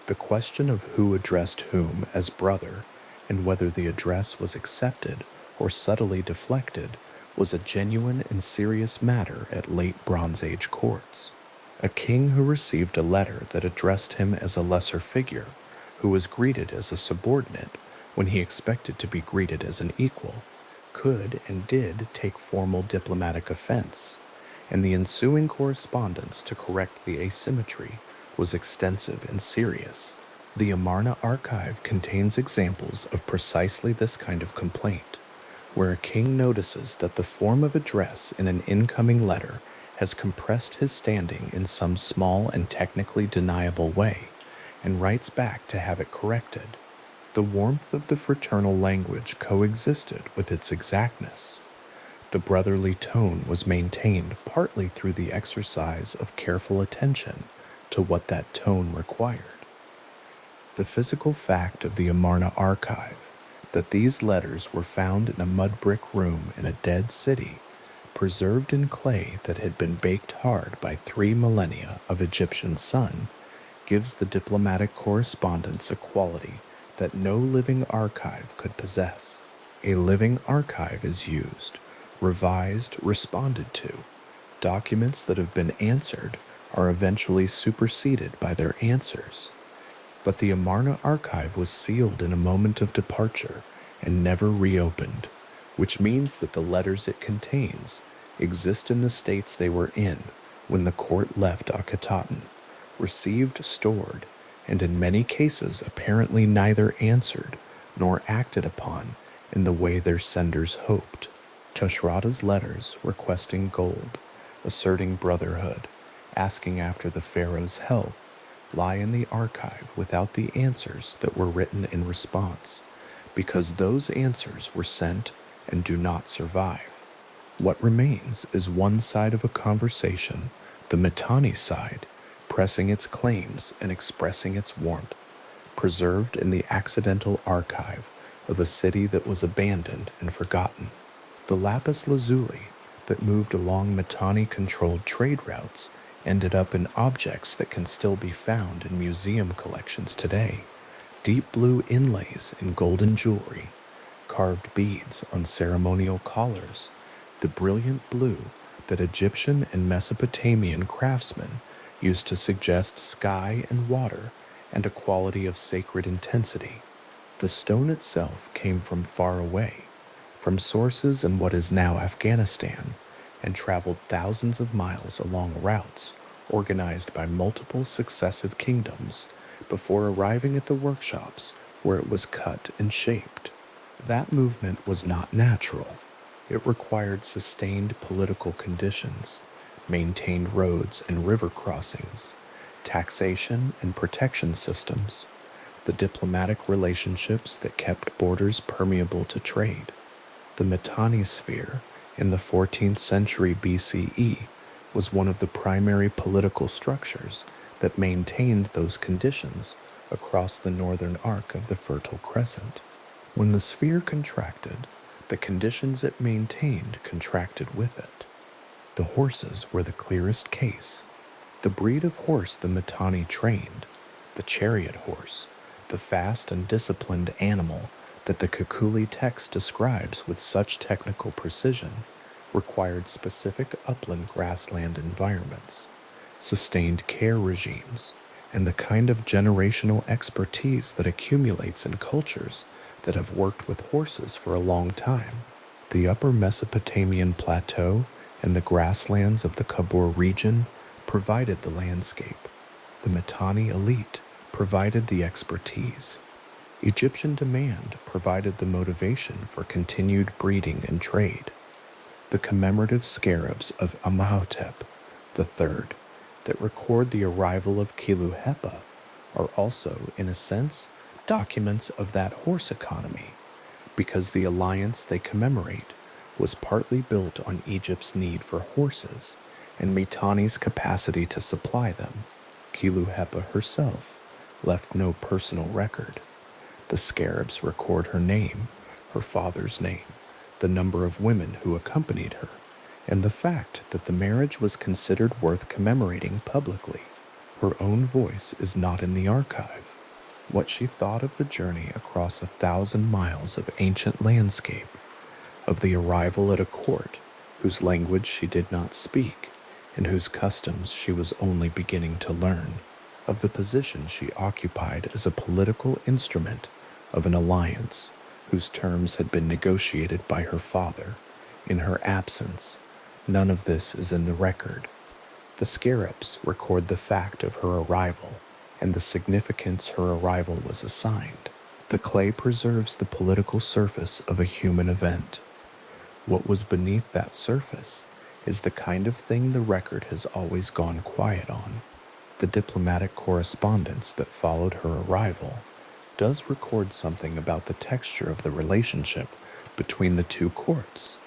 The question of who addressed whom as brother and whether the address was accepted or subtly deflected was a genuine and serious matter at late Bronze Age courts. A king who received a letter that addressed him as a lesser figure, who was greeted as a subordinate when he expected to be greeted as an equal, could and did take formal diplomatic offense, and the ensuing correspondence to correct the asymmetry was extensive and serious. The Amarna archive contains examples of precisely this kind of complaint, where a king notices that the form of address in an incoming letter has compressed his standing in some small and technically deniable way, and writes back to have it corrected. The warmth of the fraternal language coexisted with its exactness. The brotherly tone was maintained partly through the exercise of careful attention to what that tone required. The physical fact of the Amarna archive, that these letters were found in a mud brick room in a dead city, preserved in clay that had been baked hard by 3 millennia of Egyptian sun, gives the diplomatic correspondence a quality that no living archive could possess. A living archive is used, revised, responded to. Documents that have been answered are eventually superseded by their answers. But the Amarna archive was sealed in a moment of departure and never reopened, which means that the letters it contains exist in the states they were in when the court left Akhetaten, received, stored, and in many cases apparently neither answered nor acted upon in the way their senders hoped. Tushratta's letters requesting gold, asserting brotherhood, asking after the pharaoh's health, lie in the archive without the answers that were written in response, because those answers were sent and do not survive. What remains is one side of a conversation, the Mitanni side, pressing its claims and expressing its warmth, preserved in the accidental archive of a city that was abandoned and forgotten. The lapis lazuli that moved along Mitanni-controlled trade routes ended up in objects that can still be found in museum collections today. Deep blue inlays in golden jewelry, carved beads on ceremonial collars, the brilliant blue that Egyptian and Mesopotamian craftsmen used to suggest sky and water and a quality of sacred intensity. The stone itself came from far away, from sources in what is now Afghanistan, and traveled thousands of miles along routes organized by multiple successive kingdoms before arriving at the workshops where it was cut and shaped. That movement was not natural. It required sustained political conditions, maintained roads and river crossings, taxation and protection systems, the diplomatic relationships that kept borders permeable to trade. The Mitanni sphere in the 14th century BCE was one of the primary political structures that maintained those conditions across the northern arc of the Fertile Crescent. When the sphere contracted, the conditions it maintained contracted with it. The horses were the clearest case. The breed of horse the Mitanni trained, the chariot horse, the fast and disciplined animal that the Kukuli text describes with such technical precision required specific upland grassland environments, sustained care regimes, and the kind of generational expertise that accumulates in cultures that have worked with horses for a long time. The upper Mesopotamian plateau and the grasslands of the Kabul region provided the landscape. The Mitanni elite provided the expertise. Egyptian demand provided the motivation for continued breeding and trade. The commemorative scarabs of Amenhotep III that record the arrival of Kilu-Hepa are also, in a sense, documents of that horse economy, because the alliance they commemorate was partly built on Egypt's need for horses and Mitanni's capacity to supply them. Kilu-Hepa herself left no personal record. The scarabs record her name, her father's name, the number of women who accompanied her, and the fact that the marriage was considered worth commemorating publicly. Her own voice is not in the archive. What she thought of the journey across 1,000 miles of ancient landscape, of the arrival at a court whose language she did not speak and whose customs she was only beginning to learn, of the position she occupied as a political instrument of an alliance whose terms had been negotiated by her father in her absence. None of this is in the record. The scarabs record the fact of her arrival and the significance her arrival was assigned. The clay preserves the political surface of a human event. What was beneath that surface is the kind of thing the record has always gone quiet on. The diplomatic correspondence that followed her arrival does record something about the texture of the relationship between the two courts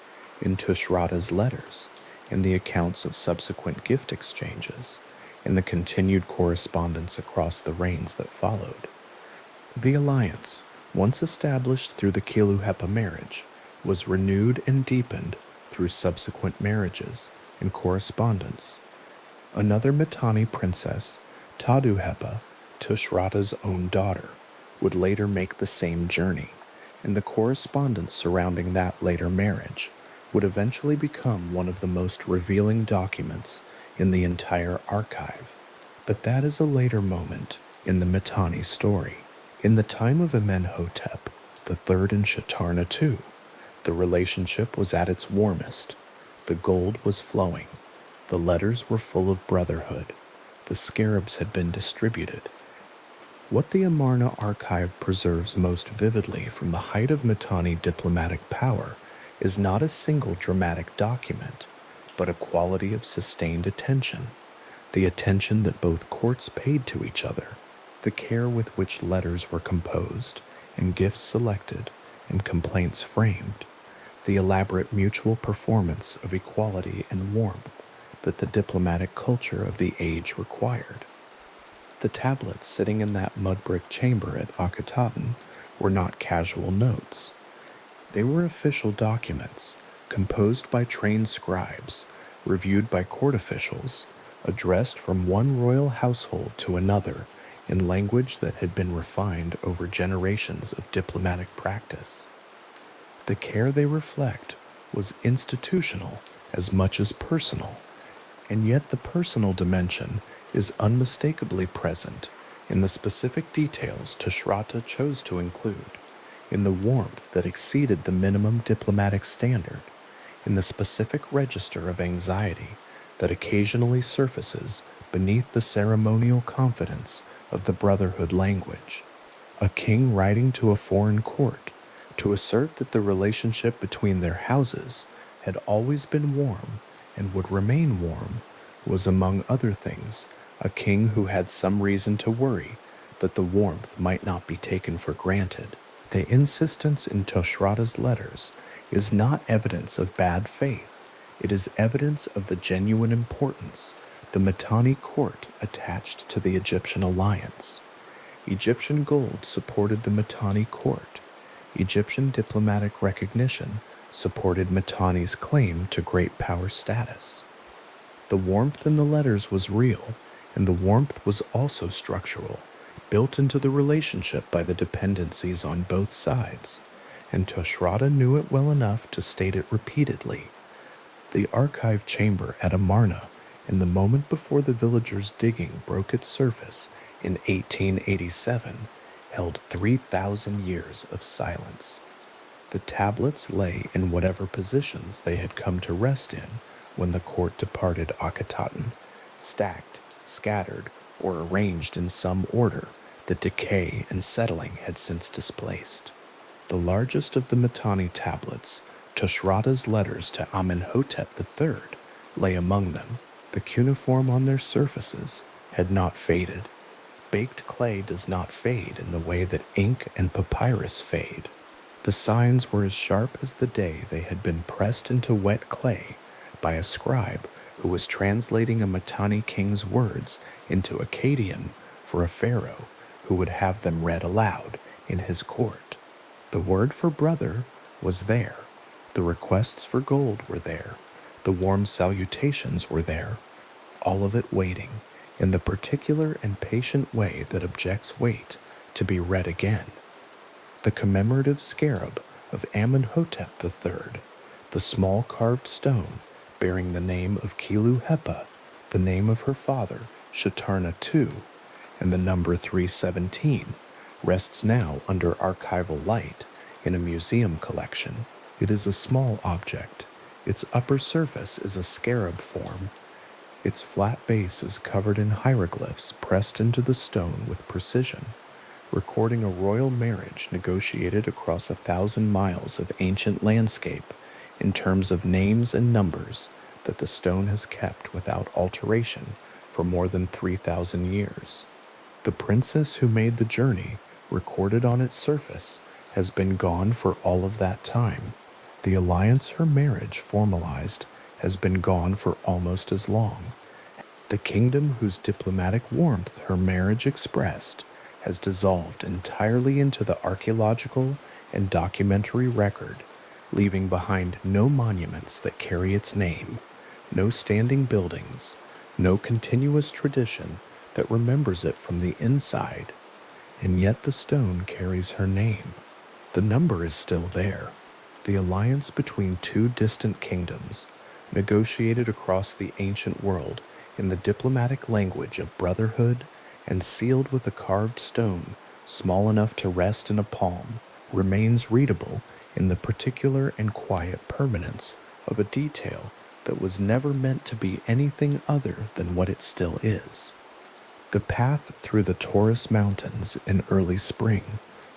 in Tushratta's letters, in the accounts of subsequent gift exchanges, in the continued correspondence across the reigns that followed. The alliance, once established through the Kilu-Hepa marriage, was renewed and deepened through subsequent marriages and correspondence. Another Mitanni princess, Tadu-Hepa, Tushratta's own daughter, would later make the same journey, and the correspondence surrounding that later marriage would eventually become one of the most revealing documents in the entire archive. But that is a later moment in the Mitanni story. In the time of Amenhotep III and Shatarna II, the relationship was at its warmest. The gold was flowing. The letters were full of brotherhood. The scarabs had been distributed. What the Amarna archive preserves most vividly from the height of Mitanni diplomatic power is not a single dramatic document, but a quality of sustained attention, the attention that both courts paid to each other, the care with which letters were composed and gifts selected and complaints framed, the elaborate mutual performance of equality and warmth that the diplomatic culture of the age required. The tablets sitting in that mud-brick chamber at Akhetaten were not casual notes. They were official documents, composed by trained scribes, reviewed by court officials, addressed from one royal household to another in language that had been refined over generations of diplomatic practice. The care they reflect was institutional as much as personal, and yet the personal dimension is unmistakably present in the specific details Tushratta chose to include, in the warmth that exceeded the minimum diplomatic standard, in the specific register of anxiety that occasionally surfaces beneath the ceremonial confidence of the brotherhood language. A king writing to a foreign court to assert that the relationship between their houses had always been warm and would remain warm was, among other things, a king who had some reason to worry that the warmth might not be taken for granted. The insistence in Tushratta's letters is not evidence of bad faith. It is evidence of the genuine importance the Mitanni court attached to the Egyptian alliance. Egyptian gold supported the Mitanni court. Egyptian diplomatic recognition supported Mitanni's claim to great power status. The warmth in the letters was real, and the warmth was also structural, built into the relationship by the dependencies on both sides. and Tushratta knew it well enough to state it repeatedly. The archive chamber at Amarna, in the moment before the villagers' digging broke its surface in 1887, held 3,000 years of silence. The tablets lay in whatever positions they had come to rest in when the court departed Akhetaten, stacked, scattered, or arranged in some order that decay and settling had since displaced. The largest of the Mitanni tablets, Tushratta's letters to Amenhotep III, lay among them. The cuneiform on their surfaces had not faded. Baked clay does not fade in the way that ink and papyrus fade. The signs were as sharp as the day they had been pressed into wet clay by a scribe who was translating a Mitanni king's words into Akkadian for a pharaoh who would have them read aloud in his court. The word for brother was there. The requests for gold were there. The warm salutations were there. All of it waiting, in the particular and patient way that objects wait, to be read again. The commemorative scarab of Amenhotep III, the small carved stone bearing the name of Kilu-Hepa, the name of her father, Shatarna II, and the number 317, rests now under archival light in a museum collection. It is a small object. Its upper surface is a scarab form. Its flat base is covered in hieroglyphs pressed into the stone with precision, recording a royal marriage negotiated across 1,000 miles of ancient landscape in terms of names and numbers that the stone has kept without alteration for more than 3,000 years. The princess who made the journey, recorded on its surface, has been gone for all of that time. The alliance her marriage formalized has been gone for almost as long. The kingdom whose diplomatic warmth her marriage expressed has dissolved entirely into the archaeological and documentary record, leaving behind no monuments that carry its name, no standing buildings, no continuous tradition that remembers it from the inside. And yet the stone carries her name. The number is still there. The alliance between two distant kingdoms, negotiated across the ancient world in the diplomatic language of brotherhood and sealed with a carved stone small enough to rest in a palm, remains readable in the particular and quiet permanence of a detail that was never meant to be anything other than what it still is. The path through the Taurus Mountains in early spring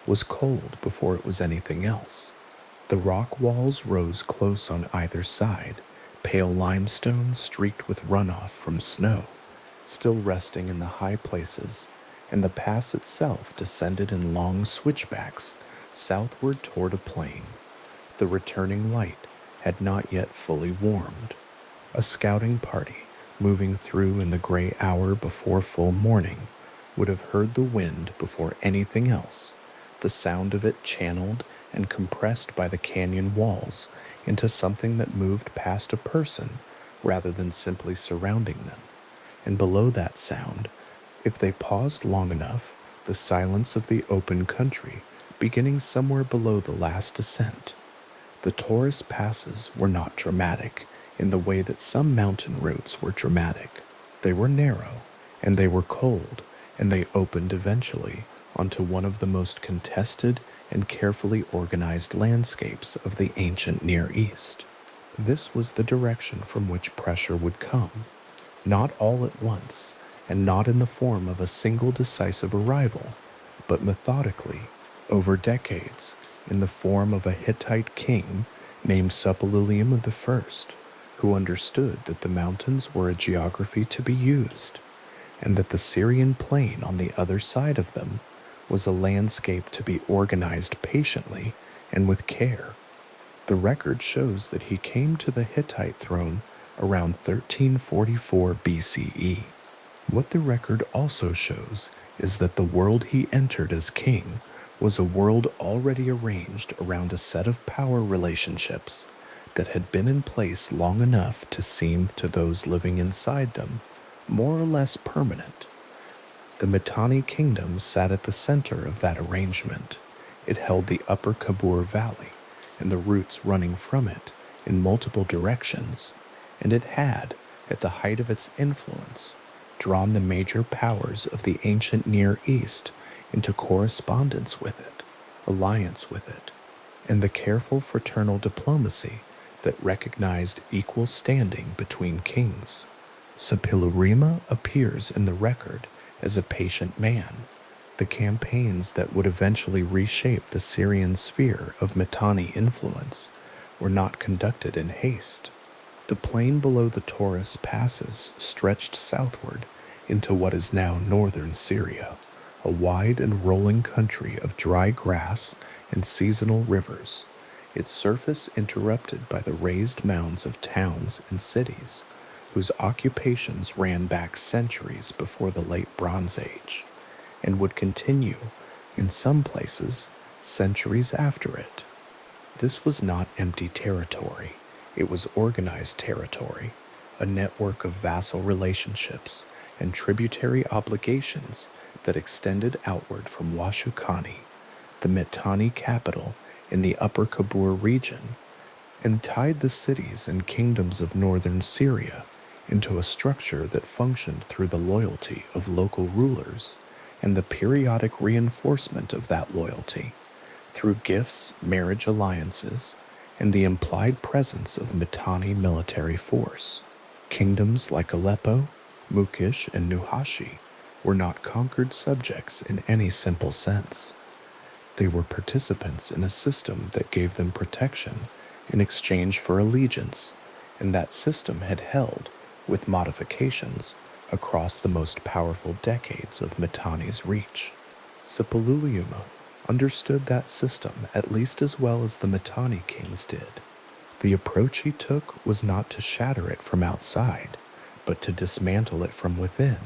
was cold before it was anything else. The rock walls rose close on either side, pale limestone streaked with runoff from snow, still resting in the high places, and the pass itself descended in long switchbacks southward toward a plain. The returning light had not yet fully warmed. A scouting party, moving through in the gray hour before full morning, would have heard the wind before anything else, the sound of it channeled and compressed by the canyon walls into something that moved past a person rather than simply surrounding them. And below that sound, if they paused long enough, the silence of the open country, beginning somewhere below the last descent. The Taurus passes were not dramatic in the way that some mountain routes were dramatic. They were narrow, and they were cold, and they opened eventually onto one of the most contested and carefully organized landscapes of the ancient Near East. This was the direction from which pressure would come, not all at once, and not in the form of a single decisive arrival, but methodically, over decades, in the form of a Hittite king named Suppilulium I, who understood that the mountains were a geography to be used, and that the Syrian plain on the other side of them was a landscape to be organized patiently and with care. The record shows that he came to the Hittite throne around 1344 BCE. What the record also shows is that the world he entered as king was a world already arranged around a set of power relationships that had been in place long enough to seem to those living inside them more or less permanent. The Mitanni kingdom sat at the center of that arrangement, It held the upper Kabur Valley and the routes running from it in multiple directions, and it had, at the height of its influence, drawn the major powers of the ancient Near East into correspondence with it, alliance with it, and the careful fraternal diplomacy that recognized equal standing between kings. Suppiluliuma appears in the record as a patient man. The campaigns that would eventually reshape the Syrian sphere of Mitanni influence were not conducted in haste. The plain below the Taurus passes stretched southward into what is now northern Syria, a wide and rolling country of dry grass and seasonal rivers, its surface interrupted by the raised mounds of towns and cities, whose occupations ran back centuries before the late Bronze Age, and would continue, in some places, centuries after it. This was not empty territory, it was organized territory, a network of vassal relationships and tributary obligations that extended outward from Washukani, the Mitanni capital in the Upper Kabur region, and tied the cities and kingdoms of northern Syria into a structure that functioned through the loyalty of local rulers and the periodic reinforcement of that loyalty through gifts, marriage alliances, and the implied presence of Mitanni military force. Kingdoms like Aleppo, Mukish, and Nuhashi were not conquered subjects in any simple sense. They were participants in a system that gave them protection in exchange for allegiance, and that system had held, with modifications, across the most powerful decades of Mitanni's reach. Suppiluliuma understood that system at least as well as the Mitanni kings did. The approach he took was not to shatter it from outside, but to dismantle it from within,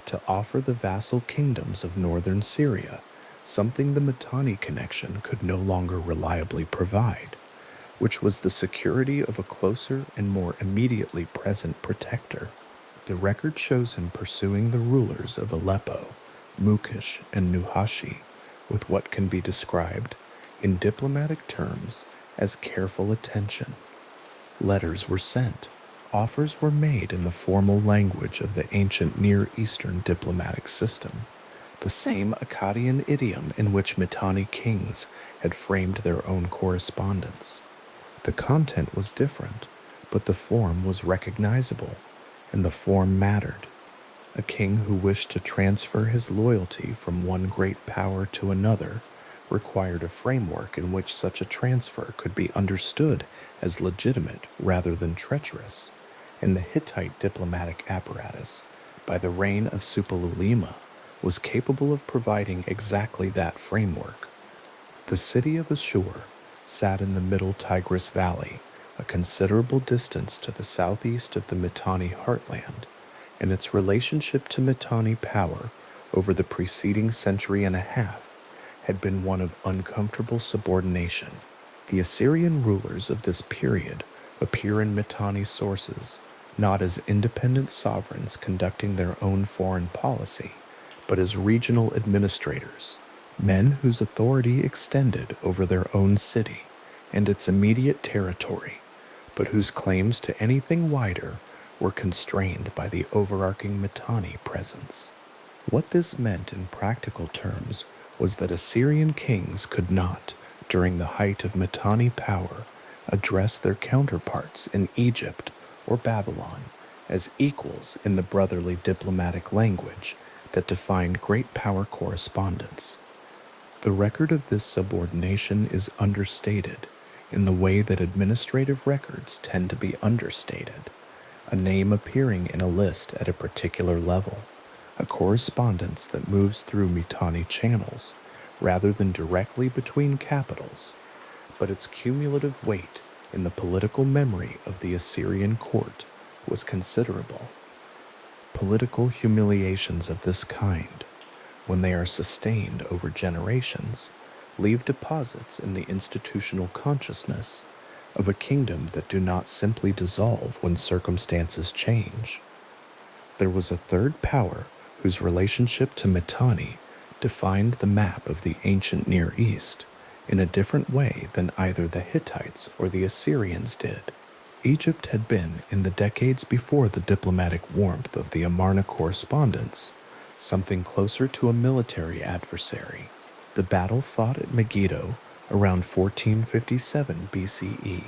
to offer the vassal kingdoms of northern Syria something the Mitanni connection could no longer reliably provide, which was the security of a closer and more immediately present protector. The record shows him pursuing the rulers of Aleppo, Mukish, and Nuhashi with what can be described, in diplomatic terms, as careful attention. Letters were sent, offers were made in the formal language of the ancient Near Eastern diplomatic system, the same Akkadian idiom in which Mitanni kings had framed their own correspondence. The content was different, but the form was recognizable, and the form mattered. A king who wished to transfer his loyalty from one great power to another required a framework in which such a transfer could be understood as legitimate rather than treacherous, and the Hittite diplomatic apparatus, by the reign of Suppiluliuma, was capable of providing exactly that framework. The city of Ashur sat in the middle Tigris Valley, a considerable distance to the southeast of the Mitanni heartland, and its relationship to Mitanni power over the preceding century and a half had been one of uncomfortable subordination. The Assyrian rulers of this period appear in Mitanni sources not as independent sovereigns conducting their own foreign policy, but as regional administrators, men whose authority extended over their own city and its immediate territory, but whose claims to anything wider were constrained by the overarching Mitanni presence. What this meant in practical terms was that Assyrian kings could not, during the height of Mitanni power, address their counterparts in Egypt or Babylon as equals in the brotherly diplomatic language that defined great power correspondence. The record of this subordination is understated in the way that administrative records tend to be understated, a name appearing in a list at a particular level, a correspondence that moves through Mitanni channels rather than directly between capitals, but its cumulative weight in the political memory of the Assyrian court was considerable. Political humiliations of this kind, when they are sustained over generations, leave deposits in the institutional consciousness of a kingdom that do not simply dissolve when circumstances change. There was a third power whose relationship to Mitanni defined the map of the ancient Near East in a different way than either the Hittites or the Assyrians did. Egypt had been, in the decades before the diplomatic warmth of the Amarna correspondence, something closer to a military adversary. The battle fought at Megiddo around 1457 BCE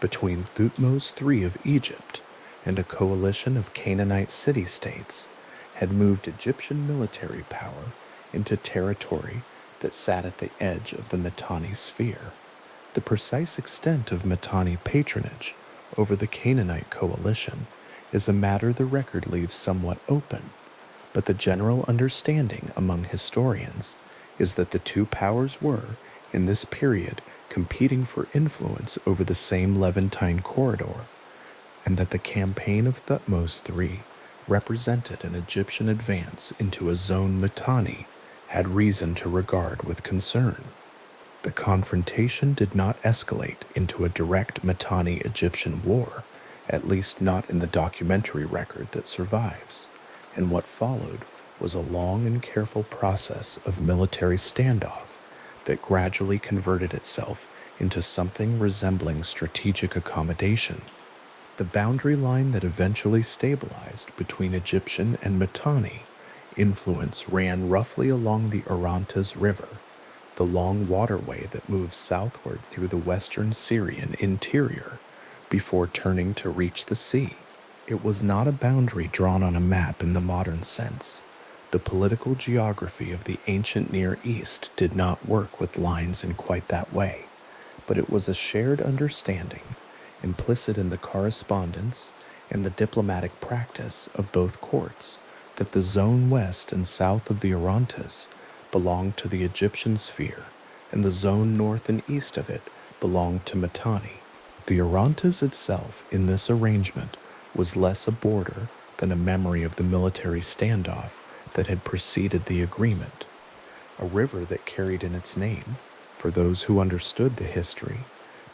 between Thutmose III of Egypt and a coalition of Canaanite city-states had moved Egyptian military power into territory that sat at the edge of the Mitanni sphere. The precise extent of Mitanni patronage over the Canaanite coalition is a matter the record leaves somewhat open, but the general understanding among historians is that the two powers were, in this period, competing for influence over the same Levantine corridor, and that the campaign of Thutmose III represented an Egyptian advance into a zone Mitanni had reason to regard with concern. The confrontation did not escalate into a direct Mitanni-Egyptian war, at least not in the documentary record that survives, and what followed was a long and careful process of military standoff that gradually converted itself into something resembling strategic accommodation. The boundary line that eventually stabilized between Egyptian and Mitanni influence ran roughly along the Orontes River, the long waterway that moves southward through the western Syrian interior before turning to reach the sea. It was not a boundary drawn on a map in the modern sense. The political geography of the ancient Near East did not work with lines in quite that way, but it was a shared understanding, implicit in the correspondence and the diplomatic practice of both courts, that the zone west and south of the Orontes belonged to the Egyptian sphere, and the zone north and east of it belonged to Mitanni. The Orontes itself, in this arrangement, was less a border than a memory of the military standoff that had preceded the agreement. A river that carried in its name, for those who understood the history,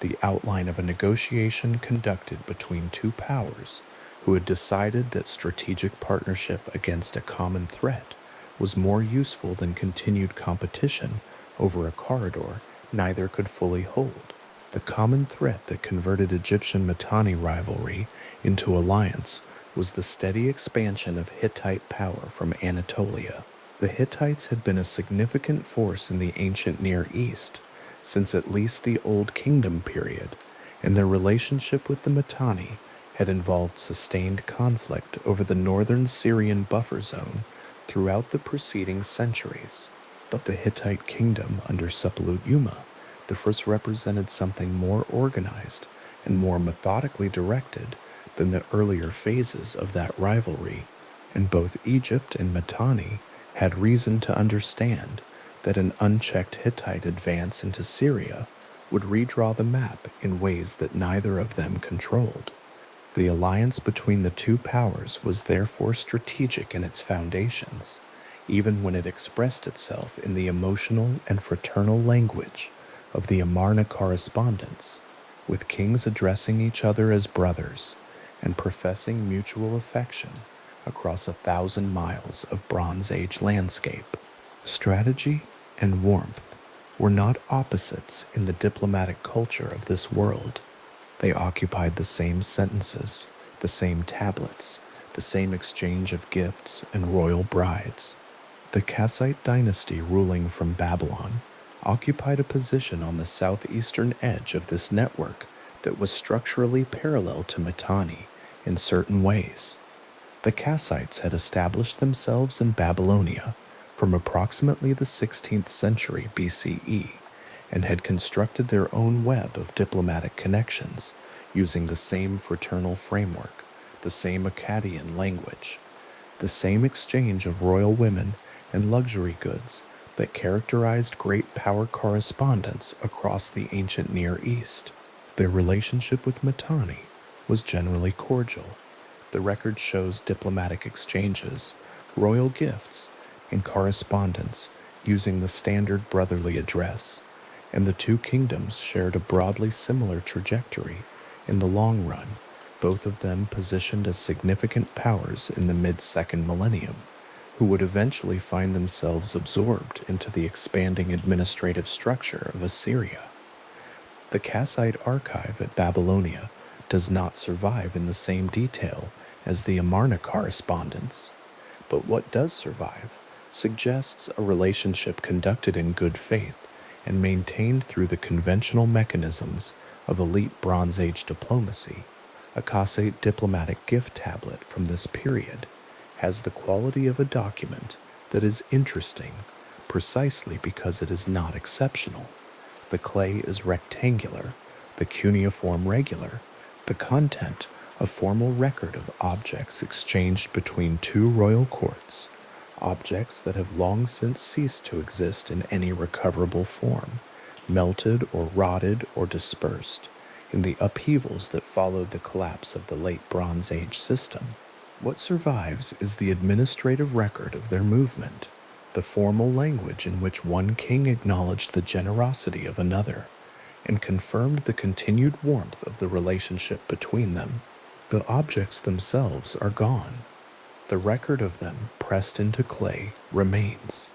the outline of a negotiation conducted between two powers who had decided that strategic partnership against a common threat was more useful than continued competition over a corridor neither could fully hold. The common threat that converted Egyptian-Mitanni rivalry into alliance was the steady expansion of Hittite power from Anatolia. The Hittites had been a significant force in the ancient Near East since at least the Old Kingdom period, and their relationship with the Mitanni had involved sustained conflict over the northern Syrian buffer zone throughout the preceding centuries. But the Hittite kingdom under Suppiluliuma the first represented something more organized and more methodically directed than the earlier phases of that rivalry, and both Egypt and Mitanni had reason to understand that an unchecked Hittite advance into Syria would redraw the map in ways that neither of them controlled. The alliance between the two powers was therefore strategic in its foundations, even when it expressed itself in the emotional and fraternal language of the Amarna correspondence, with kings addressing each other as brothers and professing mutual affection across 1,000 miles of Bronze Age landscape. Strategy and warmth were not opposites in the diplomatic culture of this world. They occupied the same sentences, the same tablets, the same exchange of gifts and royal brides. The Kassite dynasty ruling from Babylon occupied a position on the southeastern edge of this network that was structurally parallel to Mitanni in certain ways. The Kassites had established themselves in Babylonia from approximately the 16th century BCE and had constructed their own web of diplomatic connections using the same fraternal framework, the same Akkadian language, the same exchange of royal women and luxury goods that characterized great power correspondence across the ancient Near East. Their relationship with Mitanni was generally cordial. The record shows diplomatic exchanges, royal gifts, and correspondence using the standard brotherly address, and the two kingdoms shared a broadly similar trajectory in the long run, both of them positioned as significant powers in the mid-second millennium, who would eventually find themselves absorbed into the expanding administrative structure of Assyria. The Kassite archive at Babylonia does not survive in the same detail as the Amarna correspondence, but what does survive suggests a relationship conducted in good faith and maintained through the conventional mechanisms of elite Bronze Age diplomacy. A Kassite diplomatic gift tablet from this period has the quality of a document that is interesting precisely because it is not exceptional. The clay is rectangular, the cuneiform regular, the content a formal record of objects exchanged between two royal courts, objects that have long since ceased to exist in any recoverable form, melted or rotted or dispersed in the upheavals that followed the collapse of the late Bronze Age system. What survives is the administrative record of their movement, the formal language in which one king acknowledged the generosity of another and confirmed the continued warmth of the relationship between them. The objects themselves are gone. The record of them, pressed into clay, remains.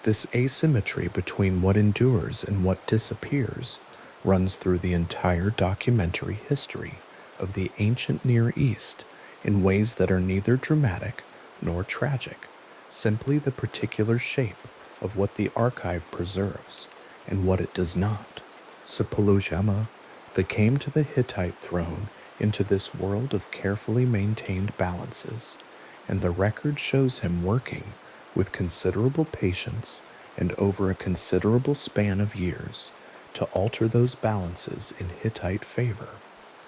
This asymmetry between what endures and what disappears runs through the entire documentary history of the ancient Near East in ways that are neither dramatic nor tragic, simply the particular shape of what the archive preserves and what it does not. Sepulujama, that came to the Hittite throne into this world of carefully maintained balances, and the record shows him working with considerable patience and over a considerable span of years to alter those balances in Hittite favor.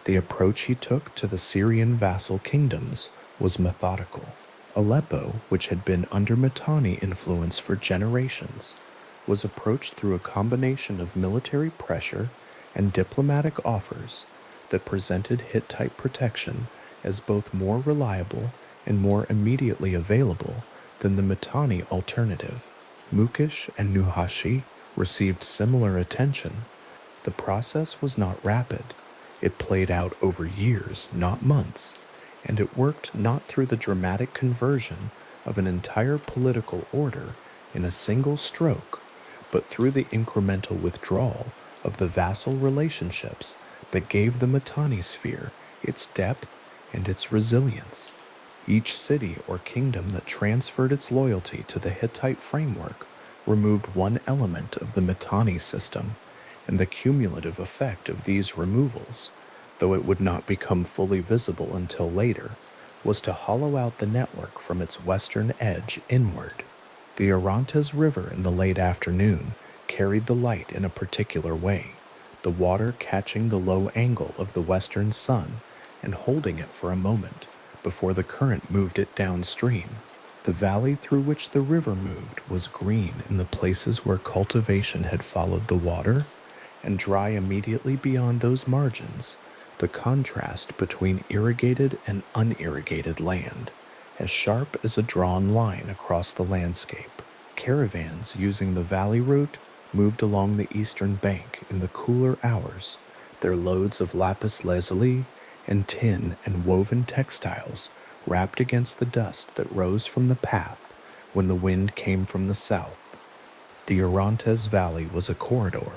The approach he took to the Syrian vassal kingdoms was methodical. Aleppo, which had been under Mitanni influence for generations, was approached through a combination of military pressure and diplomatic offers that presented Hittite protection as both more reliable and more immediately available than the Mitanni alternative. Mukesh and Nuhashi received similar attention. The process was not rapid. It played out over years, not months, and it worked not through the dramatic conversion of an entire political order in a single stroke, but through the incremental withdrawal of the vassal relationships that gave the Mitanni sphere its depth and its resilience. Each city or kingdom that transferred its loyalty to the Hittite framework removed one element of the Mitanni system, and the cumulative effect of these removals, though it would not become fully visible until later, was to hollow out the network from its western edge inward. The Orontes River in the late afternoon carried the light in a particular way, the water catching the low angle of the western sun and holding it for a moment before the current moved it downstream. The valley through which the river moved was green in the places where cultivation had followed the water, and dry immediately beyond those margins, the contrast between irrigated and unirrigated land, as sharp as a drawn line across the landscape. Caravans using the valley route moved along the eastern bank in the cooler hours, their loads of lapis lazuli and tin and woven textiles wrapped against the dust that rose from the path when the wind came from the south. The Orontes Valley was a corridor,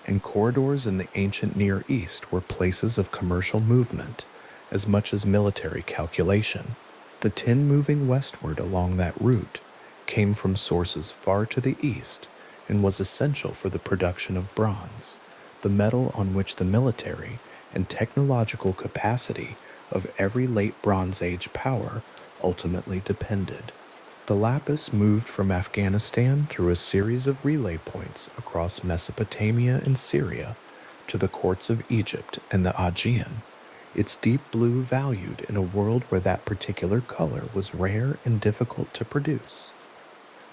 and corridors in the ancient Near East were places of commercial movement as much as military calculation. The tin moving westward along that route came from sources far to the east and was essential for the production of bronze, the metal on which the military and technological capacity of every late Bronze Age power ultimately depended. The lapis moved from Afghanistan through a series of relay points across Mesopotamia and Syria to the courts of Egypt and the Aegean, its deep blue valued in a world where that particular color was rare and difficult to produce.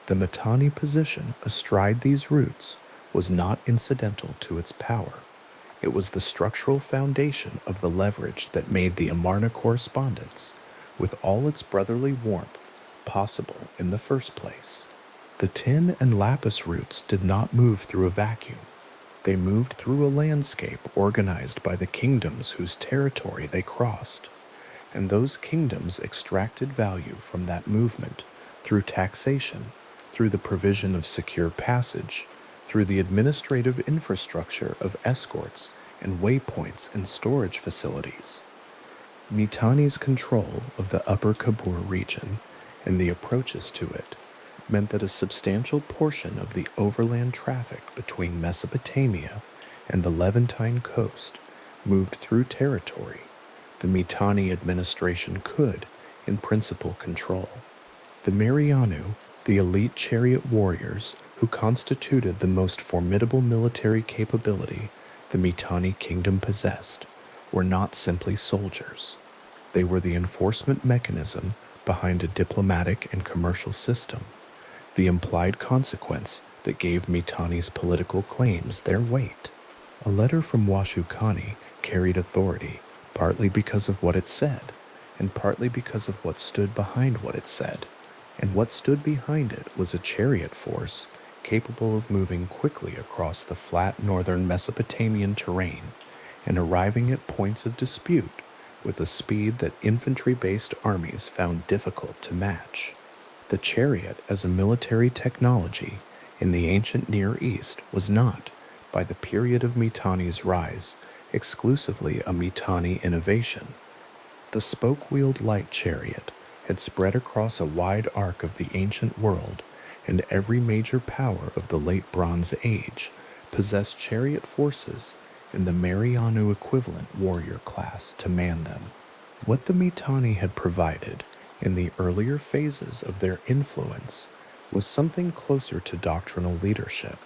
The Mitanni position astride these routes was not incidental to its power. It was the structural foundation of the leverage that made the Amarna correspondence, with all its brotherly warmth, possible in the first place. The tin and lapis routes did not move through a vacuum. They moved through a landscape organized by the kingdoms whose territory they crossed, and those kingdoms extracted value from that movement through taxation, through the provision of secure passage, through the administrative infrastructure of escorts and waypoints and storage facilities. Mitanni's control of the Upper Kabul region and the approaches to it meant that a substantial portion of the overland traffic between Mesopotamia and the Levantine coast moved through territory the Mitanni administration could, in principle, control. The Marianu, the elite chariot warriors who constituted the most formidable military capability the Mitanni kingdom possessed, were not simply soldiers. They were the enforcement mechanism behind a diplomatic and commercial system, the implied consequence that gave Mitanni's political claims their weight. A letter from Washu Khani carried authority, partly because of what it said, and partly because of what stood behind what it said. And what stood behind it was a chariot force capable of moving quickly across the flat northern Mesopotamian terrain and arriving at points of dispute with a speed that infantry-based armies found difficult to match. The chariot as a military technology in the ancient Near East was not, by the period of Mitanni's rise, exclusively a Mitanni innovation. The spoke-wheeled light chariot had spread across a wide arc of the ancient world, and every major power of the late Bronze Age possessed chariot forces in the Marianu equivalent warrior class to man them. What the Mitanni had provided in the earlier phases of their influence was something closer to doctrinal leadership,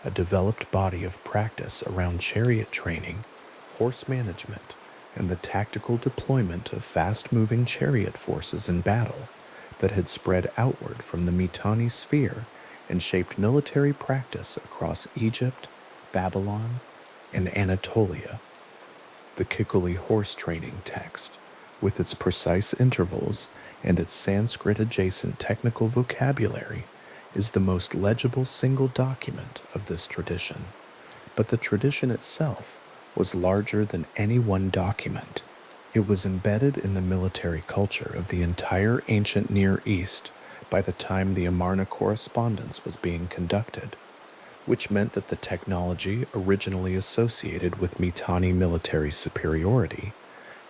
a developed body of practice around chariot training, horse management, and the tactical deployment of fast-moving chariot forces in battle that had spread outward from the Mitanni sphere and shaped military practice across Egypt, Babylon, and Anatolia. The Kikuli horse training text, with its precise intervals and its Sanskrit-adjacent technical vocabulary, is the most legible single document of this tradition. But the tradition itself was larger than any one document. It was embedded in the military culture of the entire ancient Near East by the time the Amarna correspondence was being conducted, which meant that the technology originally associated with Mitanni military superiority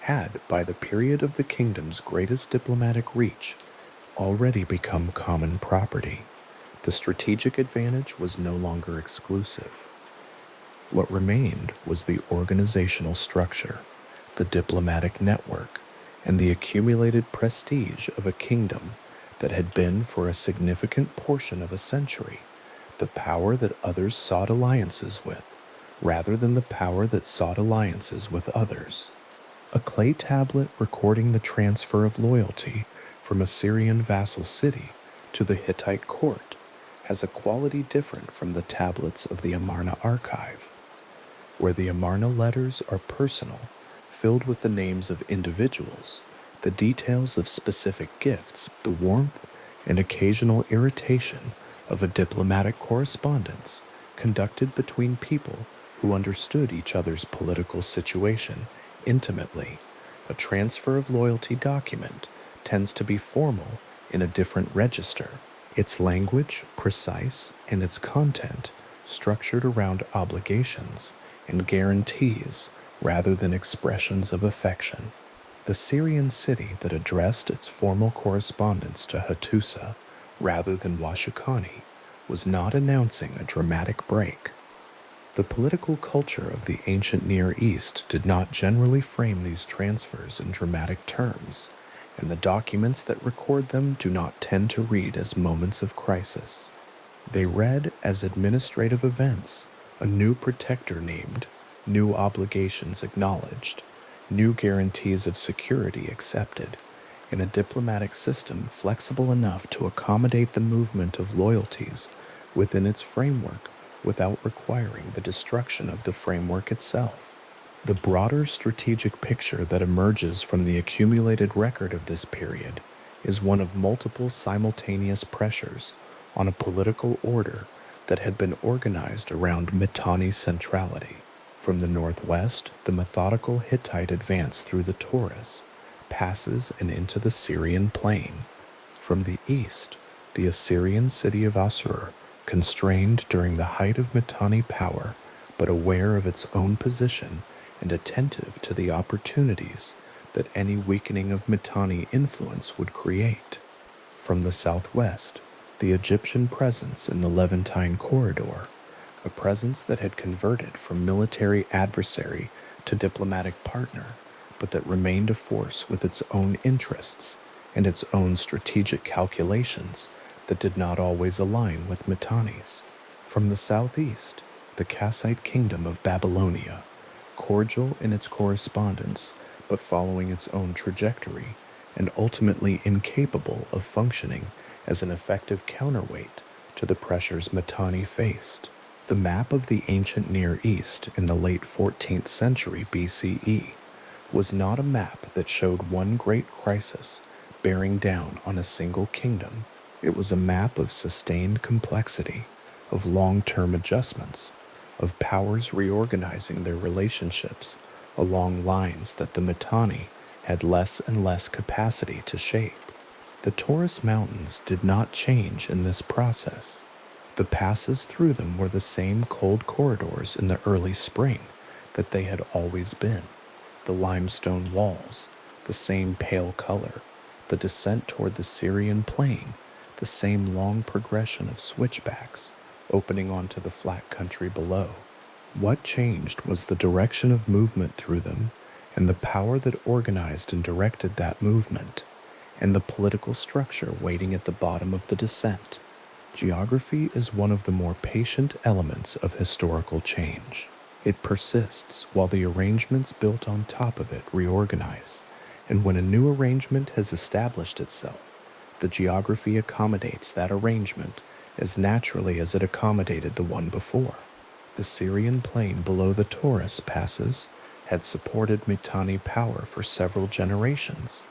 had, by the period of the kingdom's greatest diplomatic reach, already become common property. The strategic advantage was no longer exclusive. What remained was the organizational structure, the diplomatic network, and the accumulated prestige of a kingdom that had been for a significant portion of a century the power that others sought alliances with, rather than the power that sought alliances with others. A clay tablet recording the transfer of loyalty from a Syrian vassal city to the Hittite court has a quality different from the tablets of the Amarna archive, where the Amarna letters are personal, filled with the names of individuals, the details of specific gifts, the warmth and occasional irritation of a diplomatic correspondence conducted between people who understood each other's political situation intimately. A transfer of loyalty document tends to be formal in a different register, its language precise and its content structured around obligations and guarantees rather than expressions of affection. The Syrian city that addressed its formal correspondence to Hattusa rather than Washu Khani was not announcing a dramatic break. The political culture of the ancient Near East did not generally frame these transfers in dramatic terms, and the documents that record them do not tend to read as moments of crisis. They read as administrative events, a new protector named, new obligations acknowledged, new guarantees of security accepted, in a diplomatic system flexible enough to accommodate the movement of loyalties within its framework without requiring the destruction of the framework itself. The broader strategic picture that emerges from the accumulated record of this period is one of multiple simultaneous pressures on a political order that had been organized around Mitanni centrality. From the northwest, the methodical Hittite advance through the Taurus passes and into the Syrian plain. From the east, The Assyrian city of Assur, constrained during the height of Mitanni power, but aware of its own position and attentive to the opportunities that any weakening of Mitanni influence would create. From the southwest, the Egyptian presence in the Levantine corridor, a presence that had converted from military adversary to diplomatic partner, but that remained a force with its own interests and its own strategic calculations that did not always align with Mitanni's. From the southeast, the Kassite kingdom of Babylonia, cordial in its correspondence, but following its own trajectory, and ultimately incapable of functioning as an effective counterweight to the pressures Mitanni faced. The map of the ancient Near East in the late 14th century BCE was not a map that showed one great crisis bearing down on a single kingdom. It was a map of sustained complexity, of long-term adjustments, of powers reorganizing their relationships along lines that the Mitanni had less and less capacity to shape. The Taurus Mountains did not change in this process. The passes through them were the same cold corridors in the early spring that they had always been. The limestone walls, the same pale color, the descent toward the Syrian plain, the same long progression of switchbacks, opening onto the flat country below. What changed was the direction of movement through them, and the power that organized and directed that movement, and the political structure waiting at the bottom of the descent. Geography is one of the more patient elements of historical change. It persists while the arrangements built on top of it reorganize, and when a new arrangement has established itself, the geography accommodates that arrangement as naturally as it accommodated the one before. The Syrian plain below the Taurus passes had supported Mitanni power for several generations.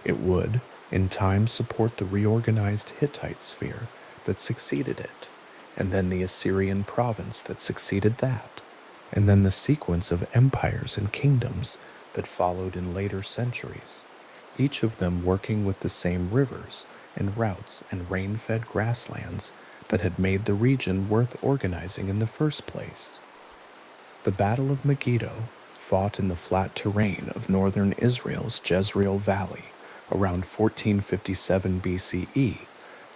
It would, in time, support the reorganized Hittite sphere that succeeded it, and then the Assyrian province that succeeded that, and then the sequence of empires and kingdoms that followed in later centuries, each of them working with the same rivers and routes and rain-fed grasslands that had made the region worth organizing in the first place. The Battle of Megiddo, fought in the flat terrain of northern Israel's Jezreel Valley around 1457 BCE,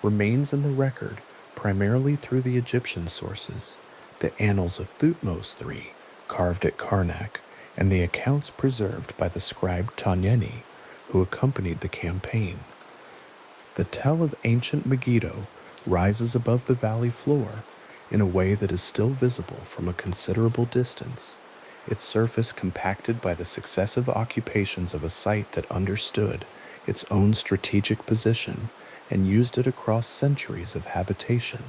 remains in the record primarily through the Egyptian sources, the Annals of Thutmose III, carved at Karnak, and the accounts preserved by the scribe Tanyeni, who accompanied the campaign. The tell of ancient Megiddo rises above the valley floor in a way that is still visible from a considerable distance, its surface compacted by the successive occupations of a site that understood its own strategic position and used it across centuries of habitation.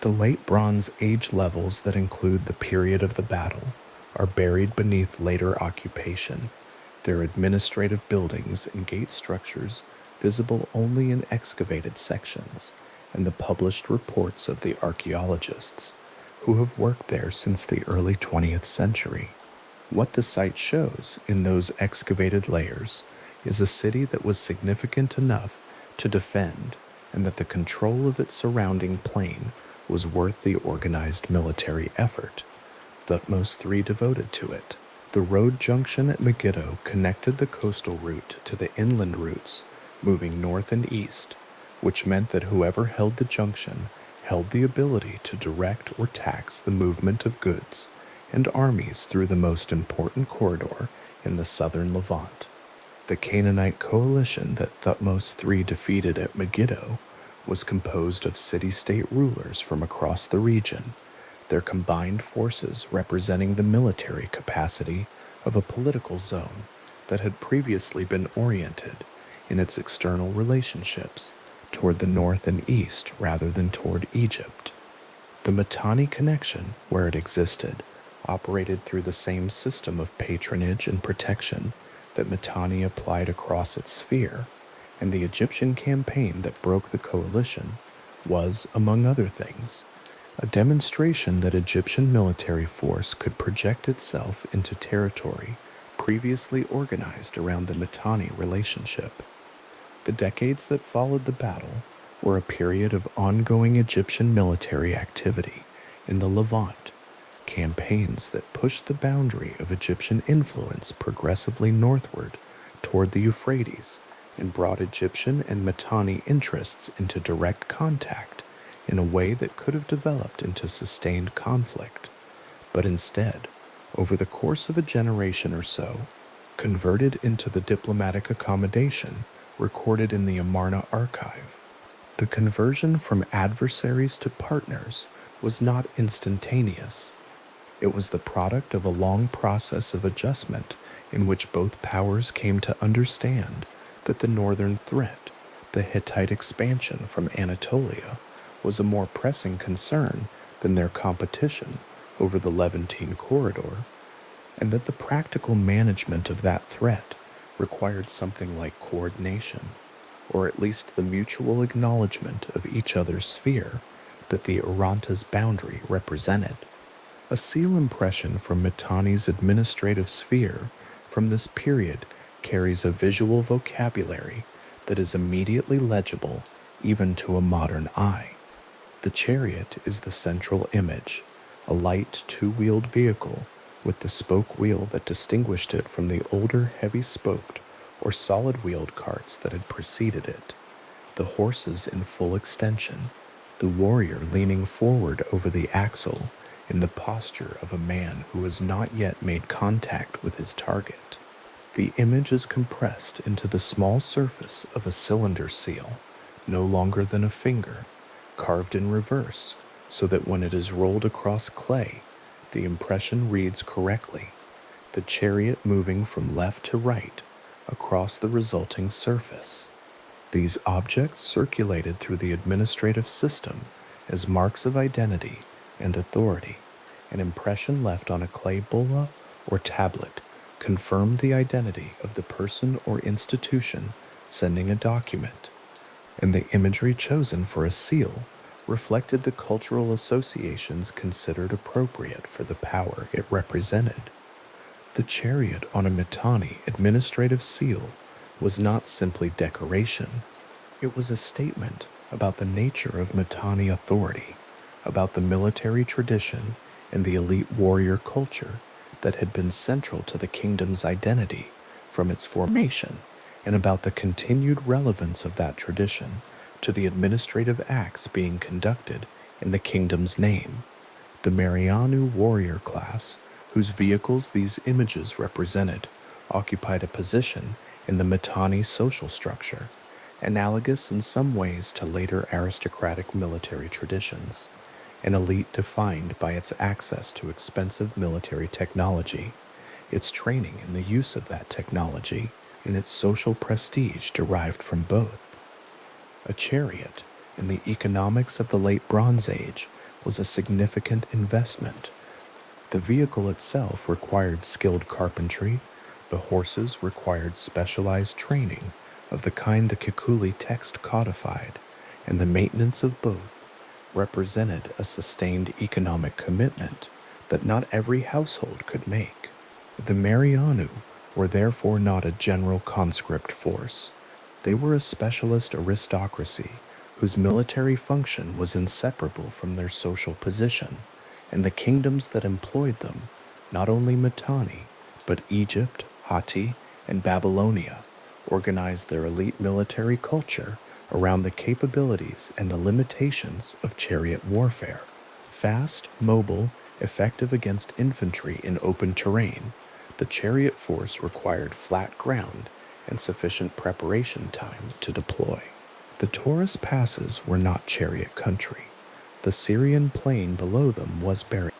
The late Bronze Age levels that include the period of the battle are buried beneath later occupation, their administrative buildings and gate structures visible only in excavated sections, and the published reports of the archaeologists who have worked there since the early 20th century. What the site shows in those excavated layers is a city that was significant enough to defend, and that the control of its surrounding plain was worth the organized military effort Thutmose III devoted to it. The road junction at Megiddo connected the coastal route to the inland routes moving north and east, which meant that whoever held the junction held the ability to direct or tax the movement of goods and armies through the most important corridor in the southern Levant. The Canaanite coalition that Thutmose III defeated at Megiddo was composed of city-state rulers from across the region, their combined forces representing the military capacity of a political zone that had previously been oriented in its external relationships toward the north and east rather than toward Egypt. The Mitanni connection, where it existed, operated through the same system of patronage and protection that Mitanni applied across its sphere, and the Egyptian campaign that broke the coalition was, among other things, a demonstration that Egyptian military force could project itself into territory previously organized around the Mitanni relationship. The decades that followed the battle were a period of ongoing Egyptian military activity in the Levant, campaigns that pushed the boundary of Egyptian influence progressively northward toward the Euphrates and brought Egyptian and Mitanni interests into direct contact in a way that could have developed into sustained conflict, but instead, over the course of a generation or so, converted into the diplomatic accommodation recorded in the Amarna archive. The conversion from adversaries to partners was not instantaneous. It was the product of a long process of adjustment in which both powers came to understand that the northern threat, the Hittite expansion from Anatolia, was a more pressing concern than their competition over the Levantine corridor, and that the practical management of that threat required something like coordination, or at least the mutual acknowledgement of each other's sphere that the Oronta's boundary represented. A seal impression from Mitanni's administrative sphere from this period carries a visual vocabulary that is immediately legible even to a modern eye. The chariot is the central image, a light two-wheeled vehicle with the spoke wheel that distinguished it from the older heavy-spoked or solid-wheeled carts that had preceded it, the horses in full extension, the warrior leaning forward over the axle in the posture of a man who has not yet made contact with his target. The image is compressed into the small surface of a cylinder seal, no longer than a finger, carved in reverse, so that when it is rolled across clay, the impression reads correctly, the chariot moving from left to right across the resulting surface. These objects circulated through the administrative system as marks of identity and authority. An impression left on a clay bulla or tablet confirmed the identity of the person or institution sending a document, and the imagery chosen for a seal reflected the cultural associations considered appropriate for the power it represented. The chariot on a Mitanni administrative seal was not simply decoration. It was a statement about the nature of Mitanni authority, about the military tradition and the elite warrior culture that had been central to the kingdom's identity from its formation, and about the continued relevance of that tradition to the administrative acts being conducted in the kingdom's name. The Marianu warrior class, whose vehicles these images represented, occupied a position in the Mitanni social structure, analogous in some ways to later aristocratic military traditions, an elite defined by its access to expensive military technology, its training in the use of that technology, and its social prestige derived from both. A chariot, in the economics of the late Bronze Age, was a significant investment. The vehicle itself required skilled carpentry, the horses required specialized training of the kind the Kikuli text codified, and the maintenance of both represented a sustained economic commitment that not every household could make. The Marianu were therefore not a general conscript force. They were a specialist aristocracy whose military function was inseparable from their social position, and the kingdoms that employed them, not only Mitanni, but Egypt, Hatti, and Babylonia, organized their elite military culture around the capabilities and the limitations of chariot warfare. Fast, mobile, effective against infantry in open terrain, the chariot force required flat ground and sufficient preparation time to deploy. The Taurus passes were not chariot country. The Syrian plain below them was barren.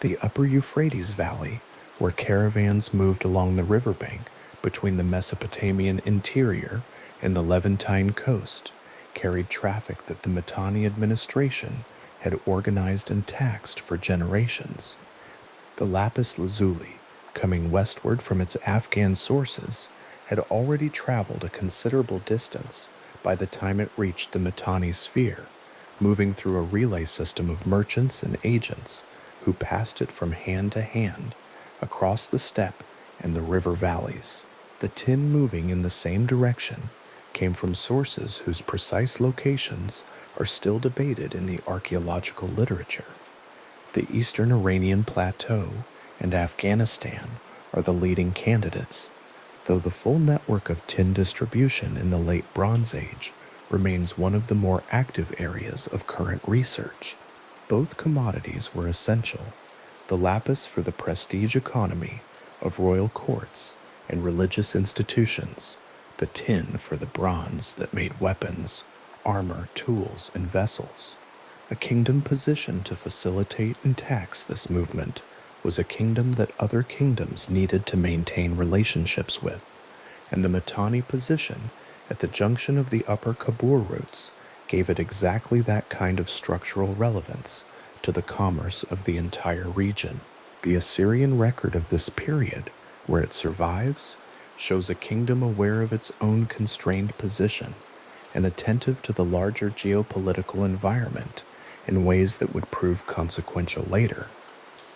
The upper Euphrates valley, where caravans moved along the riverbank between the Mesopotamian interior and the Levantine coast, carried traffic that the Mitanni administration had organized and taxed for generations. The lapis lazuli, coming westward from its Afghan sources, had already traveled a considerable distance by the time it reached the Mitanni sphere, moving through a relay system of merchants and agents who passed it from hand to hand across the steppe and the river valleys. The tin moving in the same direction came from sources whose precise locations are still debated in the archaeological literature. The eastern Iranian plateau and Afghanistan are the leading candidates, though the full network of tin distribution in the late Bronze Age remains one of the more active areas of current research. Both commodities were essential, the lapis for the prestige economy of royal courts and religious institutions, the tin for the bronze that made weapons, armor, tools, and vessels. A kingdom positioned to facilitate and tax this movement was a kingdom that other kingdoms needed to maintain relationships with, and the Mitanni position at the junction of the upper Kabur routes gave it exactly that kind of structural relevance to the commerce of the entire region. The Assyrian record of this period, where it survives, shows a kingdom aware of its own constrained position and attentive to the larger geopolitical environment in ways that would prove consequential later.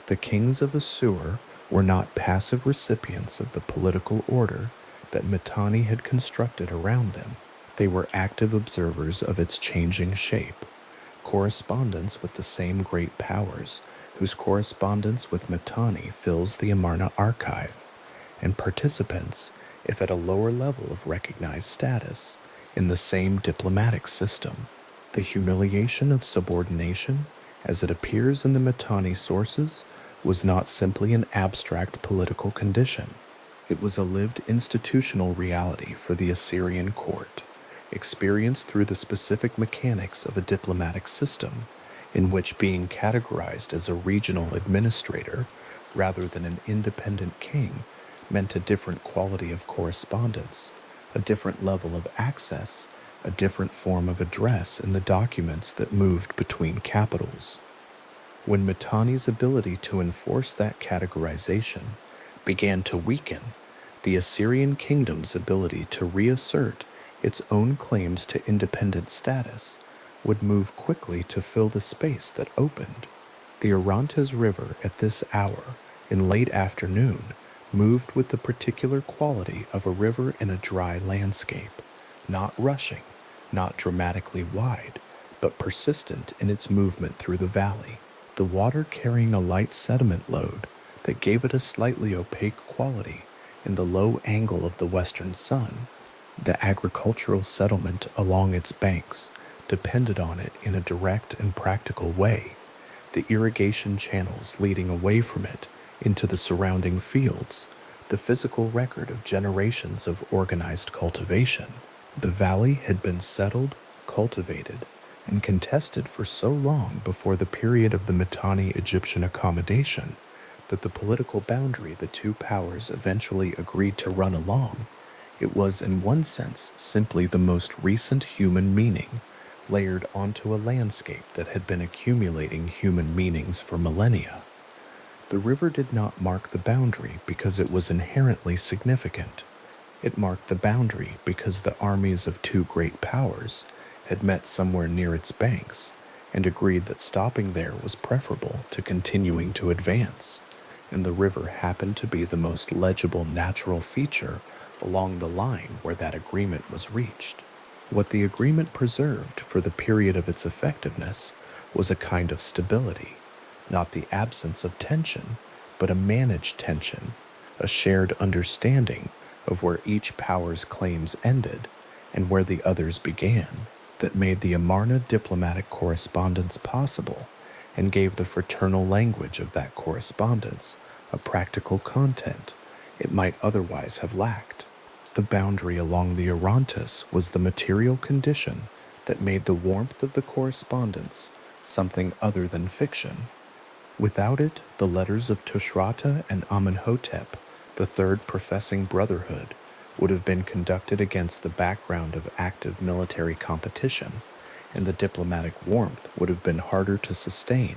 The kings of Assur were not passive recipients of the political order that Mitanni had constructed around them. They were active observers of its changing shape, correspondents with the same great powers whose correspondence with Mitanni fills the Amarna archive, and participants, if at a lower level of recognized status, in the same diplomatic system. The humiliation of subordination, as it appears in the Mitanni sources, was not simply an abstract political condition. It was a lived institutional reality for the Assyrian court, experienced through the specific mechanics of a diplomatic system, in which being categorized as a regional administrator rather than an independent king meant a different quality of correspondence, a different level of access, a different form of address in the documents that moved between capitals. When Mitanni's ability to enforce that categorization began to weaken, the Assyrian kingdom's ability to reassert its own claims to independent status would move quickly to fill the space that opened. The Orontes River at this hour, in late afternoon, moved with the particular quality of a river in a dry landscape, not rushing, not dramatically wide, but persistent in its movement through the valley, the water carrying a light sediment load that gave it a slightly opaque quality in the low angle of the western sun. The agricultural settlement along its banks depended on it in a direct and practical way. The irrigation channels leading away from it into the surrounding fields, the physical record of generations of organized cultivation. The valley had been settled, cultivated, and contested for so long before the period of the Mitanni Egyptian accommodation that the political boundary the two powers eventually agreed to run along, it was in one sense simply the most recent human meaning layered onto a landscape that had been accumulating human meanings for millennia. The river did not mark the boundary because it was inherently significant. It marked the boundary because the armies of two great powers had met somewhere near its banks and agreed that stopping there was preferable to continuing to advance, and the river happened to be the most legible natural feature along the line where that agreement was reached. What the agreement preserved for the period of its effectiveness was a kind of stability, not the absence of tension, but a managed tension, a shared understanding of where each power's claims ended and where the others began, that made the Amarna diplomatic correspondence possible and gave the fraternal language of that correspondence a practical content it might otherwise have lacked. The boundary along the Orontes was the material condition that made the warmth of the correspondence something other than fiction. Without it, the letters of Tushratta and Amenhotep, the third professing brotherhood, would have been conducted against the background of active military competition, and the diplomatic warmth would have been harder to sustain.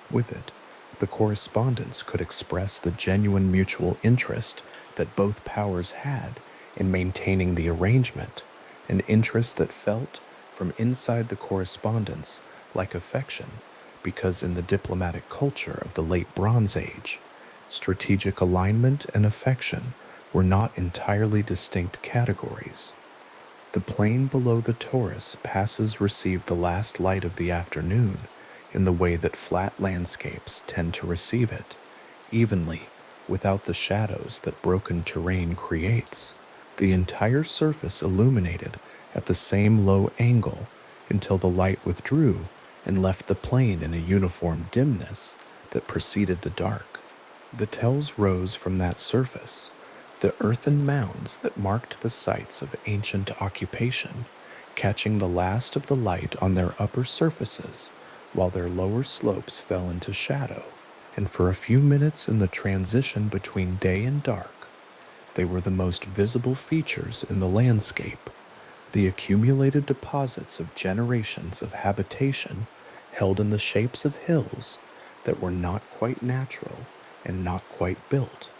With it, the correspondence could express the genuine mutual interest that both powers had in maintaining the arrangement, an interest that felt, from inside the correspondence, like affection, because in the diplomatic culture of the late Bronze Age, strategic alignment and affection were not entirely distinct categories. The plain below the Taurus passes receive the last light of the afternoon in the way that flat landscapes tend to receive it, evenly, without the shadows that broken terrain creates, the entire surface illuminated at the same low angle until the light withdrew and left the plain in a uniform dimness that preceded the dark. The tells rose from that surface, the earthen mounds that marked the sites of ancient occupation, catching the last of the light on their upper surfaces while their lower slopes fell into shadow, and for a few minutes in the transition between day and dark, they were the most visible features in the landscape, the accumulated deposits of generations of habitation held in the shapes of hills that were not quite natural and not quite built.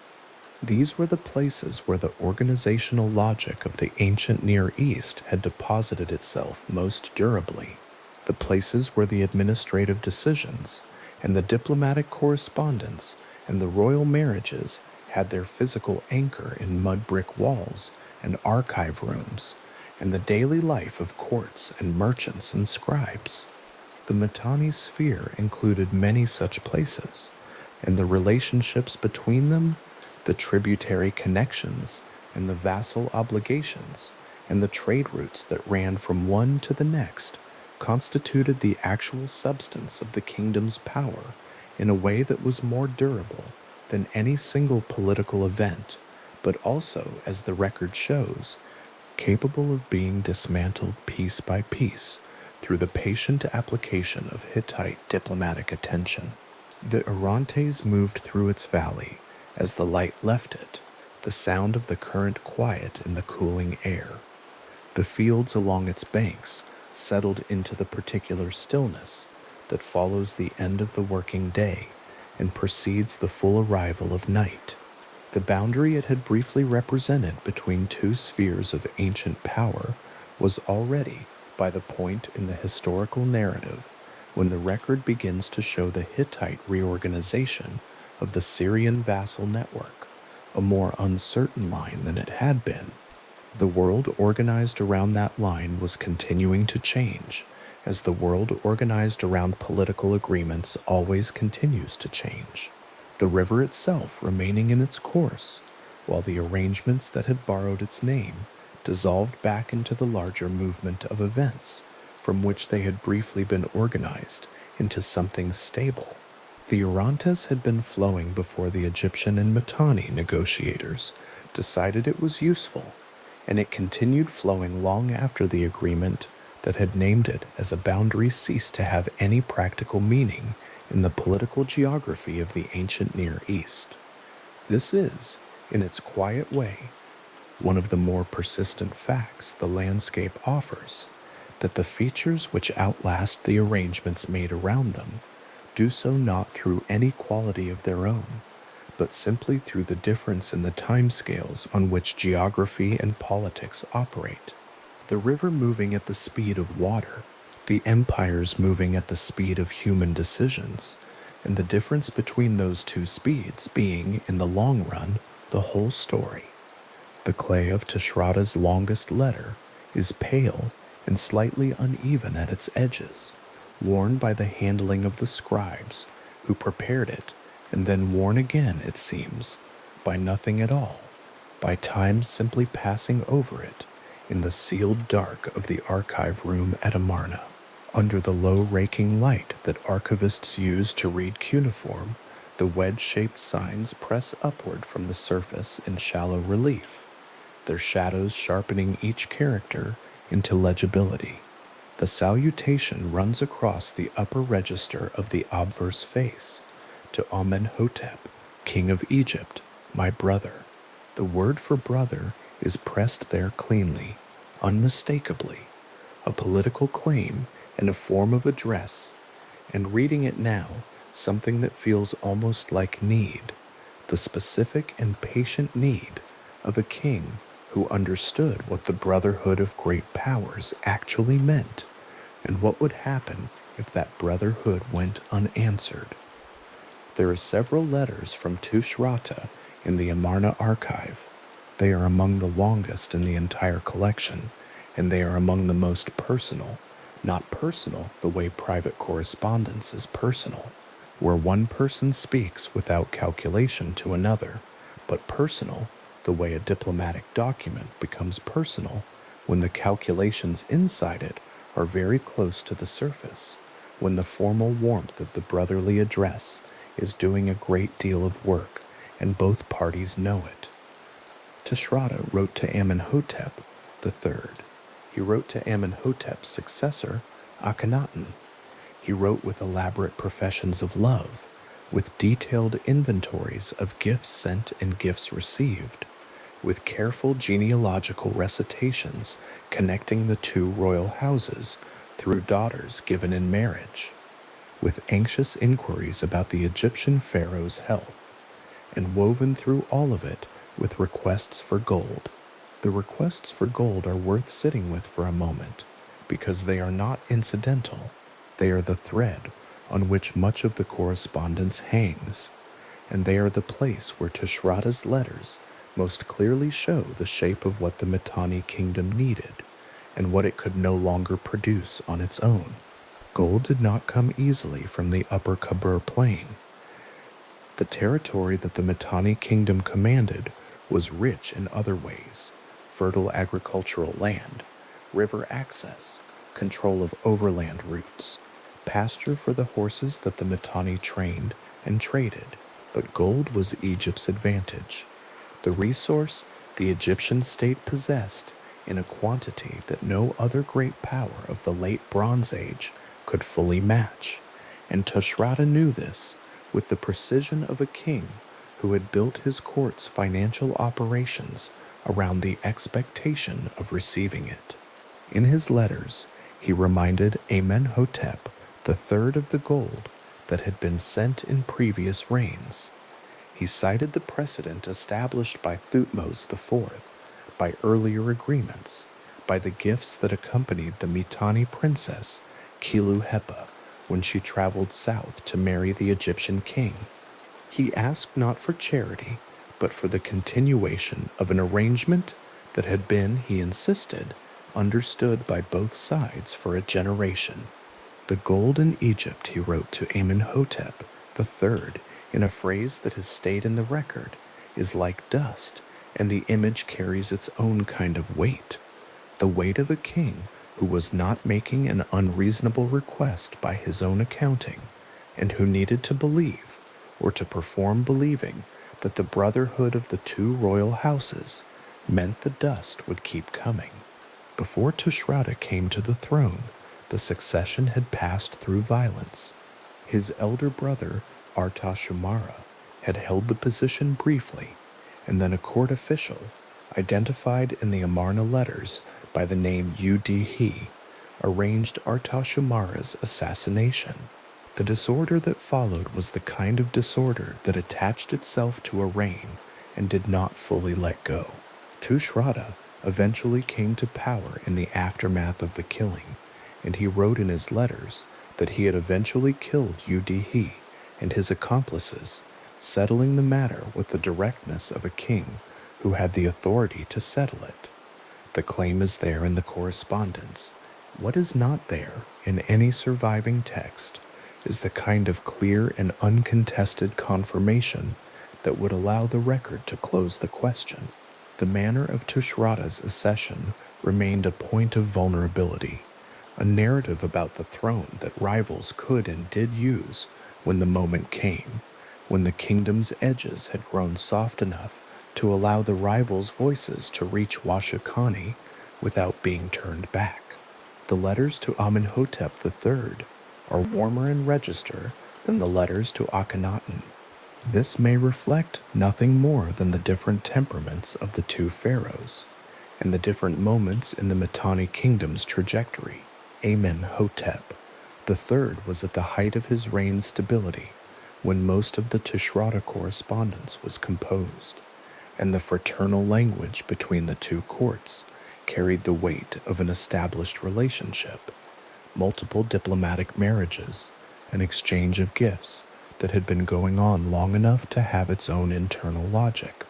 These were the places where the organizational logic of the ancient Near East had deposited itself most durably, the places where the administrative decisions and the diplomatic correspondence and the royal marriages had their physical anchor in mud brick walls and archive rooms, and the daily life of courts and merchants and scribes. The Mitanni sphere included many such places, and the relationships between them, the tributary connections, and the vassal obligations, and the trade routes that ran from one to the next, constituted the actual substance of the kingdom's power in a way that was more durable than any single political event, but also, as the record shows, capable of being dismantled piece by piece through the patient application of Hittite diplomatic attention. The Orontes moved through its valley as the light left it, the sound of the current quiet in the cooling air. The fields along its banks settled into the particular stillness that follows the end of the working day and precedes the full arrival of night. The boundary it had briefly represented between two spheres of ancient power was already by the point in the historical narrative when the record begins to show the Hittite reorganization of the Syrian vassal network, a more uncertain line than it had been. The world organized around that line was continuing to change, as the world organized around political agreements always continues to change, the river itself remaining in its course, while the arrangements that had borrowed its name dissolved back into the larger movement of events from which they had briefly been organized into something stable. The Orontes had been flowing before the Egyptian and Mitanni negotiators decided it was useful, and it continued flowing long after the agreement that had named it as a boundary ceased to have any practical meaning in the political geography of the ancient Near East. This is, in its quiet way, one of the more persistent facts the landscape offers, that the features which outlast the arrangements made around them do so not through any quality of their own, but simply through the difference in the timescales on which geography and politics operate. The river moving at the speed of water, the empires moving at the speed of human decisions, and the difference between those two speeds being, in the long run, the whole story. The clay of Tishrata's longest letter is pale and slightly uneven at its edges, worn by the handling of the scribes who prepared it, and then worn again, it seems, by nothing at all, by time simply passing over it in the sealed dark of the archive room at Amarna. Under the low raking light that archivists use to read cuneiform, the wedge-shaped signs press upward from the surface in shallow relief, their shadows sharpening each character into legibility. The salutation runs across the upper register of the obverse face, to Amenhotep, King of Egypt, my brother. The word for brother is pressed there cleanly, unmistakably, a political claim and a form of address, and reading it now, something that feels almost like need, the specific and patient need of a king who understood what the brotherhood of great powers actually meant, and what would happen if that brotherhood went unanswered. There are several letters from Tushrata in the Amarna archive. They are among the longest in the entire collection, and they are among the most personal, not personal the way private correspondence is personal, where one person speaks without calculation to another, but personal the way a diplomatic document becomes personal when the calculations inside it are very close to the surface, when the formal warmth of the brotherly address is doing a great deal of work and both parties know it. Tushratta wrote to Amenhotep III. He wrote to Amenhotep's successor, Akhenaten. He wrote with elaborate professions of love, with detailed inventories of gifts sent and gifts received, with careful genealogical recitations connecting the two royal houses through daughters given in marriage, with anxious inquiries about the Egyptian pharaoh's health, and woven through all of it with requests for gold. The requests for gold are worth sitting with for a moment, because they are not incidental. They are the thread on which much of the correspondence hangs, and they are the place where Tushratta's letters most clearly show the shape of what the Mitanni kingdom needed, and what it could no longer produce on its own. Gold did not come easily from the upper Khabur plain. The territory that the Mitanni kingdom commanded was rich in other ways: fertile agricultural land, river access, control of overland routes, pasture for the horses that the Mitanni trained and traded. But gold was Egypt's advantage, the resource the Egyptian state possessed in a quantity that no other great power of the late Bronze Age could fully match, and Tushratta knew this with the precision of a king who had built his court's financial operations around the expectation of receiving it. In his letters, he reminded Amenhotep III of the gold that had been sent in previous reigns. He cited the precedent established by Thutmose IV, by earlier agreements, by the gifts that accompanied the Mitanni princess Kilu-Hepa when she traveled south to marry the Egyptian king. He asked not for charity, but for the continuation of an arrangement that had been, he insisted, understood by both sides for a generation. The gold in Egypt, he wrote to Amenhotep III, in a phrase that has stayed in the record, is like dust, and the image carries its own kind of weight, the weight of a king who was not making an unreasonable request by his own accounting, and who needed to believe, or to perform believing, that the brotherhood of the two royal houses meant the dust would keep coming. Before Tushratta came to the throne, the succession had passed through violence. His elder brother, Artashumara, had held the position briefly, and then a court official, identified in the Amarna letters by the name Udhi, arranged Artashumara's assassination. The disorder that followed was the kind of disorder that attached itself to a reign and did not fully let go. Tushratta eventually came to power in the aftermath of the killing, and he wrote in his letters that he had eventually killed Udhi and his accomplices, settling the matter with the directness of a king who had the authority to settle it. The claim is there in the correspondence. What is not there in any surviving text is the kind of clear and uncontested confirmation that would allow the record to close the question. The manner of Tushratta's accession remained a point of vulnerability, a narrative about the throne that rivals could and did use when the moment came, when the kingdom's edges had grown soft enough to allow the rivals' voices to reach Washukani without being turned back. The letters to Amenhotep III are warmer in register than the letters to Akhenaten. This may reflect nothing more than the different temperaments of the two pharaohs, and the different moments in the Mitanni kingdom's trajectory. Amenhotep III was at the height of his reign's stability when most of the Tushratta correspondence was composed, and the fraternal language between the two courts carried the weight of an established relationship, multiple diplomatic marriages, an exchange of gifts that had been going on long enough to have its own internal logic.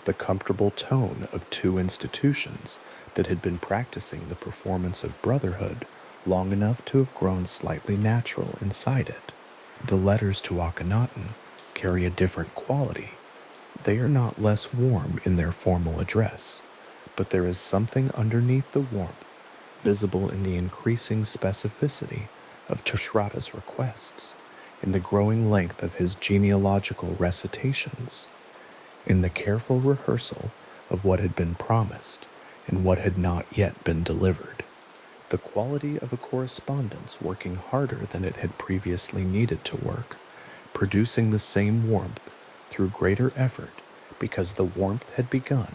the comfortable tone of two institutions that had been practicing the performance of brotherhood long enough to have grown slightly natural inside it. The letters to Akhenaten carry a different quality. They are not less warm in their formal address, but there is something underneath the warmth, visible in the increasing specificity of Tushratta's requests, in the growing length of his genealogical recitations, in the careful rehearsal of what had been promised and what had not yet been delivered. The quality of a correspondence working harder than it had previously needed to work, producing the same warmth through greater effort because the warmth had begun,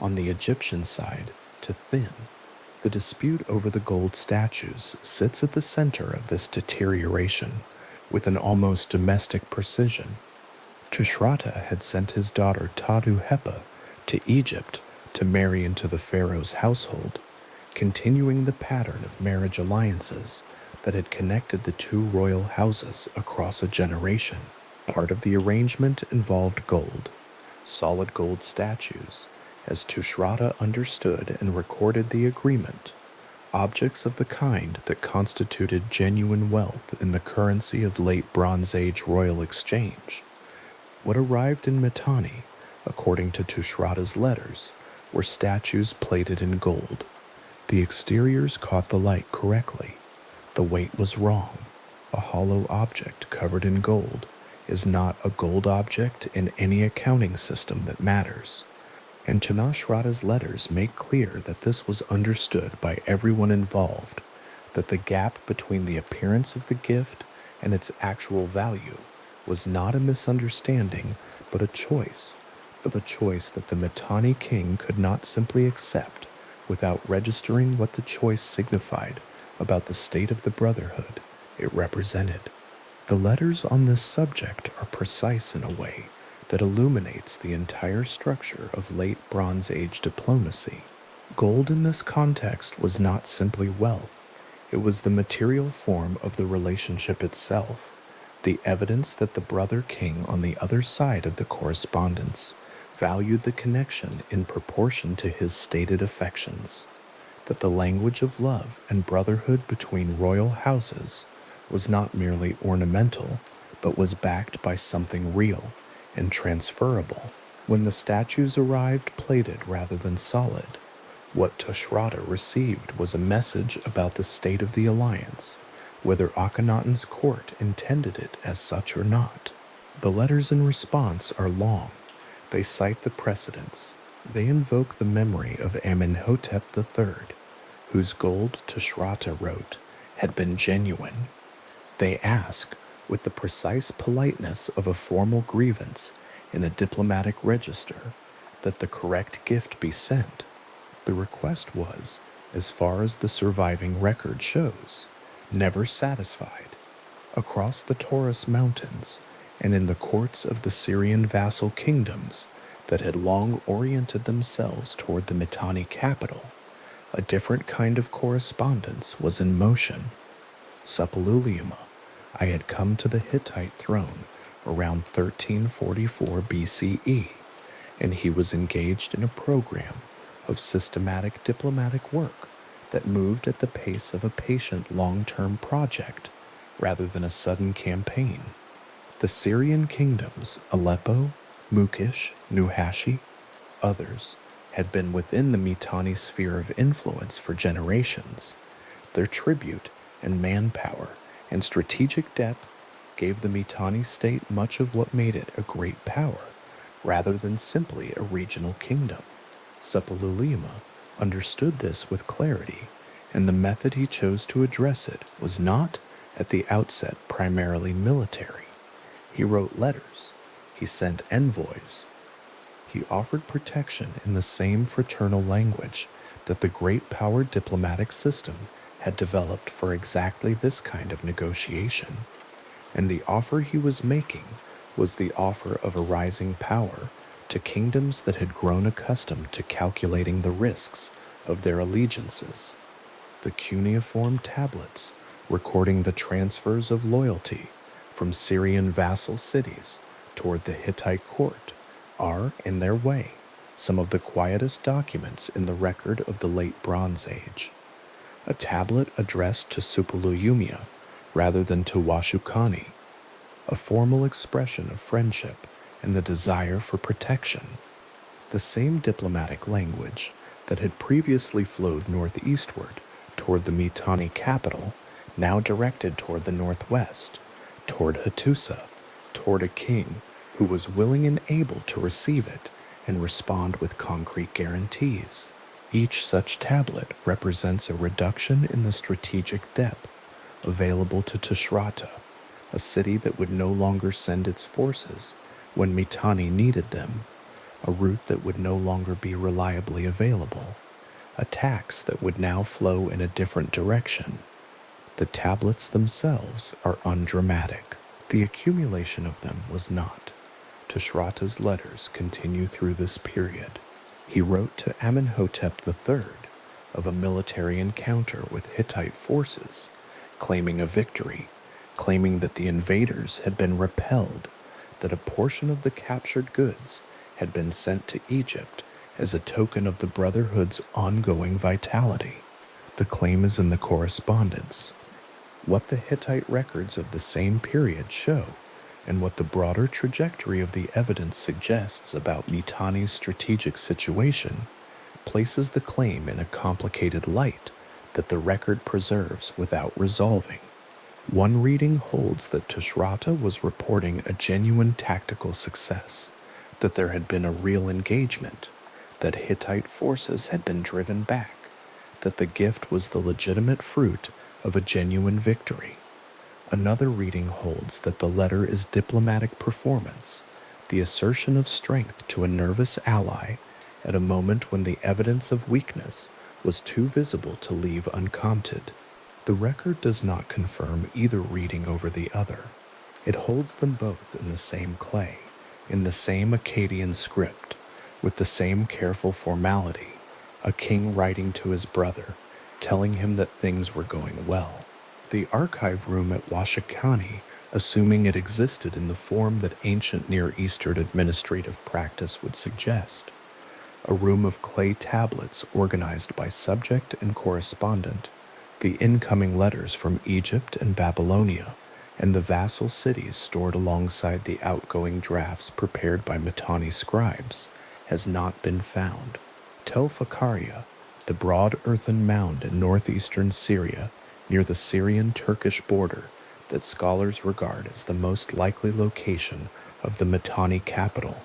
on the Egyptian side, to thin. The dispute over the gold statues sits at the center of this deterioration with an almost domestic precision. Tushratta had sent his daughter Tadu Hepa to Egypt to marry into the pharaoh's household, continuing the pattern of marriage alliances that had connected the two royal houses across a generation. Part of the arrangement involved gold, solid gold statues, as Tushratta understood and recorded the agreement, objects of the kind that constituted genuine wealth in the currency of late Bronze Age royal exchange. What arrived in Mitanni, according to Tushratta's letters, were statues plated in gold. The exteriors caught the light correctly. The weight was wrong. A hollow object covered in gold is not a gold object in any accounting system that matters. And Tushratta's letters make clear that this was understood by everyone involved, that the gap between the appearance of the gift and its actual value was not a misunderstanding, but a choice that the Mitanni king could not simply accept without registering what the choice signified about the state of the brotherhood it represented. The letters on this subject are precise in a way that illuminates the entire structure of late Bronze Age diplomacy. Gold in this context was not simply wealth, it was the material form of the relationship itself, the evidence that the brother king on the other side of the correspondence valued the connection in proportion to his stated affections, that the language of love and brotherhood between royal houses was not merely ornamental, but was backed by something real and transferable. When the statues arrived plated rather than solid, what Tushratta received was a message about the state of the alliance, whether Akhenaten's court intended it as such or not. The letters in response are long. They cite the precedents. They invoke the memory of Amenhotep III, whose gold Tushratta wrote had been genuine. They ask, with the precise politeness of a formal grievance in a diplomatic register, that the correct gift be sent. The request was, as far as the surviving record shows, never satisfied. Across the Taurus Mountains and in the courts of the Syrian vassal kingdoms that had long oriented themselves toward the Mitanni capital, a different kind of correspondence was in motion. Suppiluliuma, I had come to the Hittite throne around 1344 BCE, and he was engaged in a program of systematic diplomatic work that moved at the pace of a patient long-term project rather than a sudden campaign. The Syrian kingdoms, Aleppo, Mukish, Nuhashi, others, had been within the Mitanni sphere of influence for generations. Their tribute and manpower and strategic depth gave the Mitanni state much of what made it a great power, rather than simply a regional kingdom. Suppiluliuma understood this with clarity, and the method he chose to address it was not, at the outset, primarily military. He wrote letters. He sent envoys. He offered protection in the same fraternal language that the great power diplomatic system had developed for exactly this kind of negotiation. And the offer he was making was the offer of a rising power to kingdoms that had grown accustomed to calculating the risks of their allegiances. The cuneiform tablets recording the transfers of loyalty from Syrian vassal cities toward the Hittite court are, in their way, some of the quietest documents in the record of the Late Bronze Age. A tablet addressed to Suppiluliuma rather than to Washukani, a formal expression of friendship and the desire for protection. The same diplomatic language that had previously flowed northeastward toward the Mitanni capital, now directed toward the northwest, toward Hattusa, toward a king who was willing and able to receive it and respond with concrete guarantees. Each such tablet represents a reduction in the strategic depth available to Tushratta, a city that would no longer send its forces when Mitanni needed them, a route that would no longer be reliably available, a tax that would now flow in a different direction. The tablets themselves are undramatic. The accumulation of them was not. Tushratta's letters continue through this period. He wrote to Amenhotep III of a military encounter with Hittite forces, claiming a victory, claiming that the invaders had been repelled, that a portion of the captured goods had been sent to Egypt as a token of the Brotherhood's ongoing vitality. The claim is in the correspondence. What the Hittite records of the same period show, and what the broader trajectory of the evidence suggests about Mitanni's strategic situation, places the claim in a complicated light that the record preserves without resolving. One reading holds that Tushratta was reporting a genuine tactical success, that there had been a real engagement, that Hittite forces had been driven back, that the gift was the legitimate fruit of a genuine victory. Another reading holds that the letter is diplomatic performance, the assertion of strength to a nervous ally at a moment when the evidence of weakness was too visible to leave uncounted. The record does not confirm either reading over the other. It holds them both in the same clay, in the same Akkadian script, with the same careful formality, a king writing to his brother, telling him that things were going well. The archive room at Washukani, assuming it existed in the form that ancient Near Eastern administrative practice would suggest, a room of clay tablets organized by subject and correspondent, the incoming letters from Egypt and Babylonia, and the vassal cities stored alongside the outgoing drafts prepared by Mitanni scribes, has not been found. Tel Fakhariya, the broad earthen mound in northeastern Syria, near the Syrian-Turkish border, that scholars regard as the most likely location of the Mitanni capital,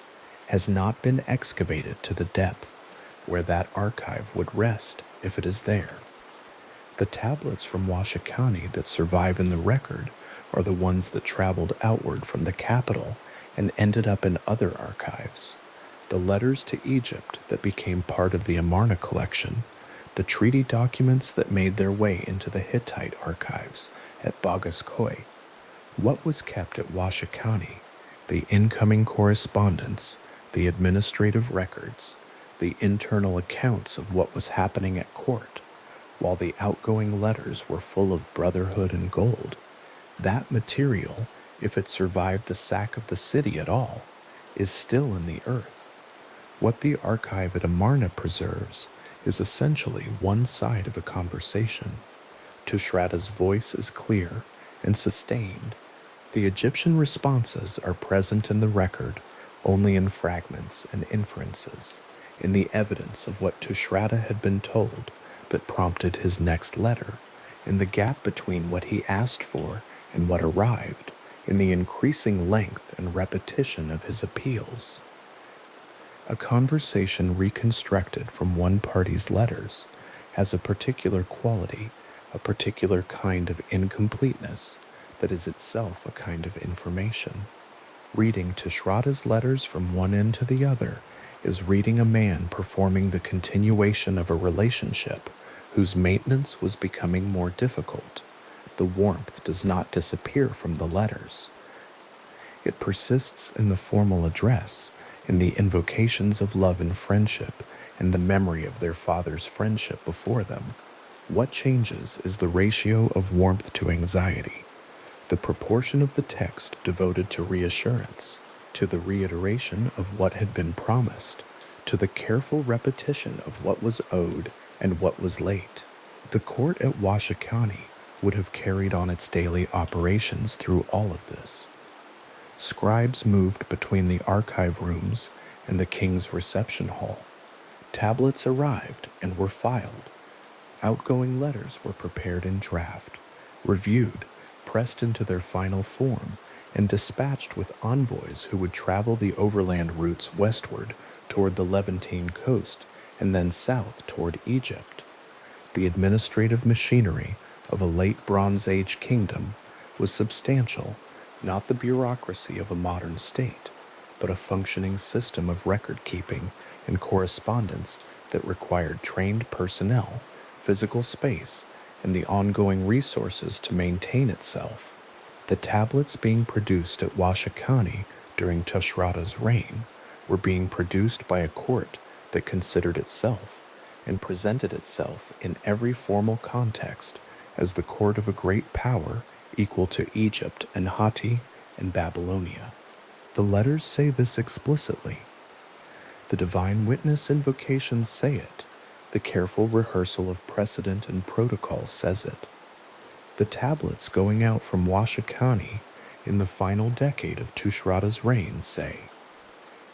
has not been excavated to the depth where that archive would rest if it is there. The tablets from Washukani that survive in the record are the ones that traveled outward from the capital and ended up in other archives. The letters to Egypt that became part of the Amarna collection, the treaty documents that made their way into the Hittite archives at Bagaskoi. What was kept at Washukani, the incoming correspondence, the administrative records, the internal accounts of what was happening at court, while the outgoing letters were full of brotherhood and gold. That material, if it survived the sack of the city at all, is still in the earth. What the archive at Amarna preserves is essentially one side of a conversation. Tushratta's voice is clear and sustained. The Egyptian responses are present in the record only in fragments and inferences, in the evidence of what Tushratta had been told that prompted his next letter, in the gap between what he asked for and what arrived, in the increasing length and repetition of his appeals. A conversation reconstructed from one party's letters has a particular quality, a particular kind of incompleteness that is itself a kind of information. Reading Tushratta's letters from one end to the other is reading a man performing the continuation of a relationship whose maintenance was becoming more difficult. The warmth does not disappear from the letters. It persists in the formal address, in the invocations of love and friendship, and the memory of their father's friendship before them. What changes is the ratio of warmth to anxiety, the proportion of the text devoted to reassurance, to the reiteration of what had been promised, to the careful repetition of what was owed and what was late. The court at Washakani would have carried on its daily operations through all of this. Scribes moved between the archive rooms and the king's reception hall. Tablets arrived and were filed. Outgoing letters were prepared in draft, reviewed, pressed into their final form, and dispatched with envoys who would travel the overland routes westward toward the Levantine coast and then south toward Egypt. The administrative machinery of a late Bronze Age kingdom was substantial, not the bureaucracy of a modern state, but a functioning system of record-keeping and correspondence that required trained personnel, physical space, and the ongoing resources to maintain itself. The tablets being produced at Washakani during Tushrata's reign were being produced by a court that considered itself and presented itself in every formal context as the court of a great power equal to Egypt and Hatti and Babylonia. The letters say this explicitly. The divine witness invocations say it. The careful rehearsal of precedent and protocol says it. The tablets going out from Washakani in the final decade of Tushrata's reign say,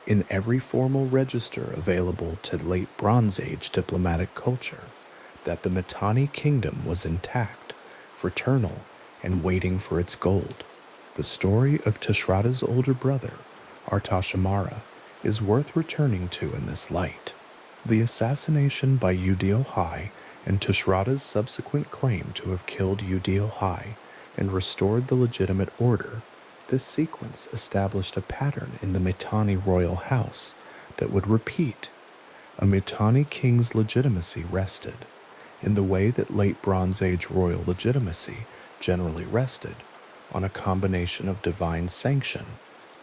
in every formal register available to late Bronze Age diplomatic culture, that the Mitanni kingdom was intact, fraternal, and waiting for its gold. The story of Tushrata's older brother, Artashamara, is worth returning to in this light. The assassination by Udil-hai and Tushrata's subsequent claim to have killed Udil-hai and restored the legitimate order, this sequence established a pattern in the Mitanni royal house that would repeat. A Mitanni king's legitimacy rested, in the way that late Bronze Age royal legitimacy generally rested, on a combination of divine sanction,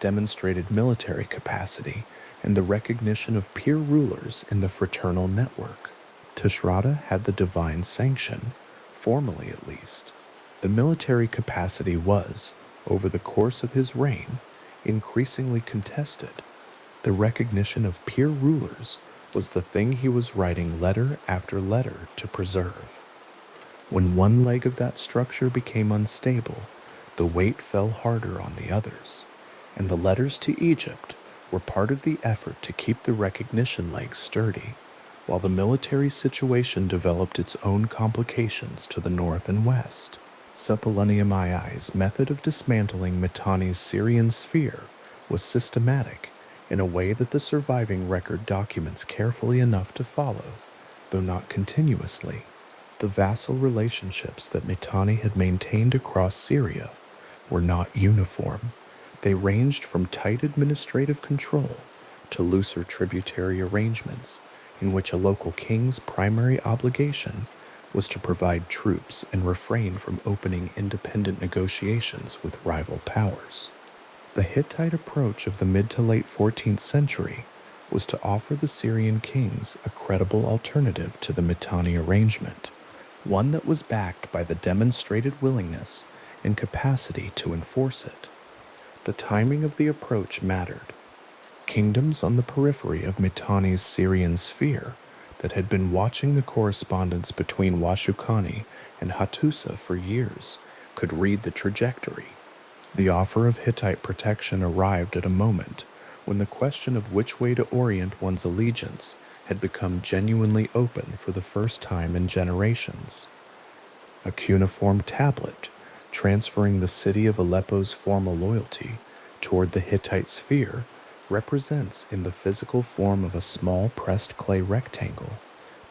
demonstrated military capacity, and the recognition of peer rulers in the fraternal network. Tushrata had the divine sanction, formally at least. The military capacity was, over the course of his reign, increasingly contested. The recognition of peer rulers was the thing he was writing letter after letter to preserve. When one leg of that structure became unstable, the weight fell harder on the others, and the letters to Egypt were part of the effort to keep the recognition leg sturdy, while the military situation developed its own complications to the north and west. Suppiluliumai's method of dismantling Mitanni's Syrian sphere was systematic in a way that the surviving record documents carefully enough to follow, though not continuously. The vassal relationships that Mitanni had maintained across Syria were not uniform. They ranged from tight administrative control to looser tributary arrangements in which a local king's primary obligation was to provide troops and refrain from opening independent negotiations with rival powers. The Hittite approach of the mid to late 14th century was to offer the Syrian kings a credible alternative to the Mitanni arrangement, one that was backed by the demonstrated willingness and capacity to enforce it. The timing of the approach mattered. Kingdoms on the periphery of Mitanni's Syrian sphere that had been watching the correspondence between Washukani and Hattusa for years could read the trajectory. The offer of Hittite protection arrived at a moment when the question of which way to orient one's allegiance had become genuinely open for the first time in generations. A cuneiform tablet transferring the city of Aleppo's formal loyalty toward the Hittite sphere represents in the physical form of a small pressed clay rectangle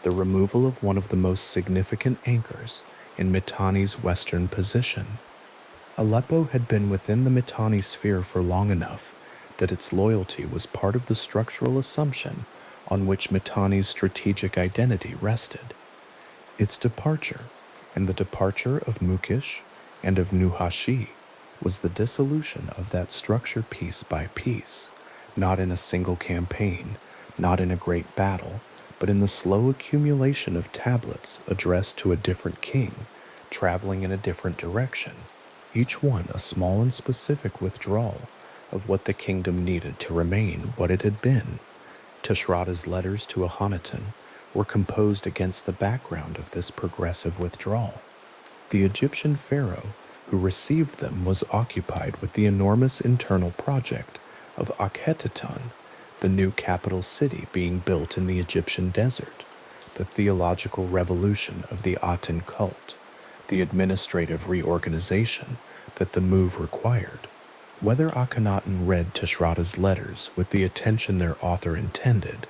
the removal of one of the most significant anchors in Mitanni's western position. Aleppo had been within the Mitanni sphere for long enough that its loyalty was part of the structural assumption on which Mitanni's strategic identity rested. Its departure, and the departure of Mukish and of Nuhashi, was the dissolution of that structure piece by piece, not in a single campaign, not in a great battle, but in the slow accumulation of tablets addressed to a different king, traveling in a different direction, each one a small and specific withdrawal of what the kingdom needed to remain what it had been, Tushratta's letters to Akhenaten were composed against the background of this progressive withdrawal. The Egyptian pharaoh who received them was occupied with the enormous internal project of Akhenaten, the new capital city being built in the Egyptian desert, the theological revolution of the Aten cult, the administrative reorganization that the move required. Whether Akhenaten read Tushratta's letters with the attention their author intended,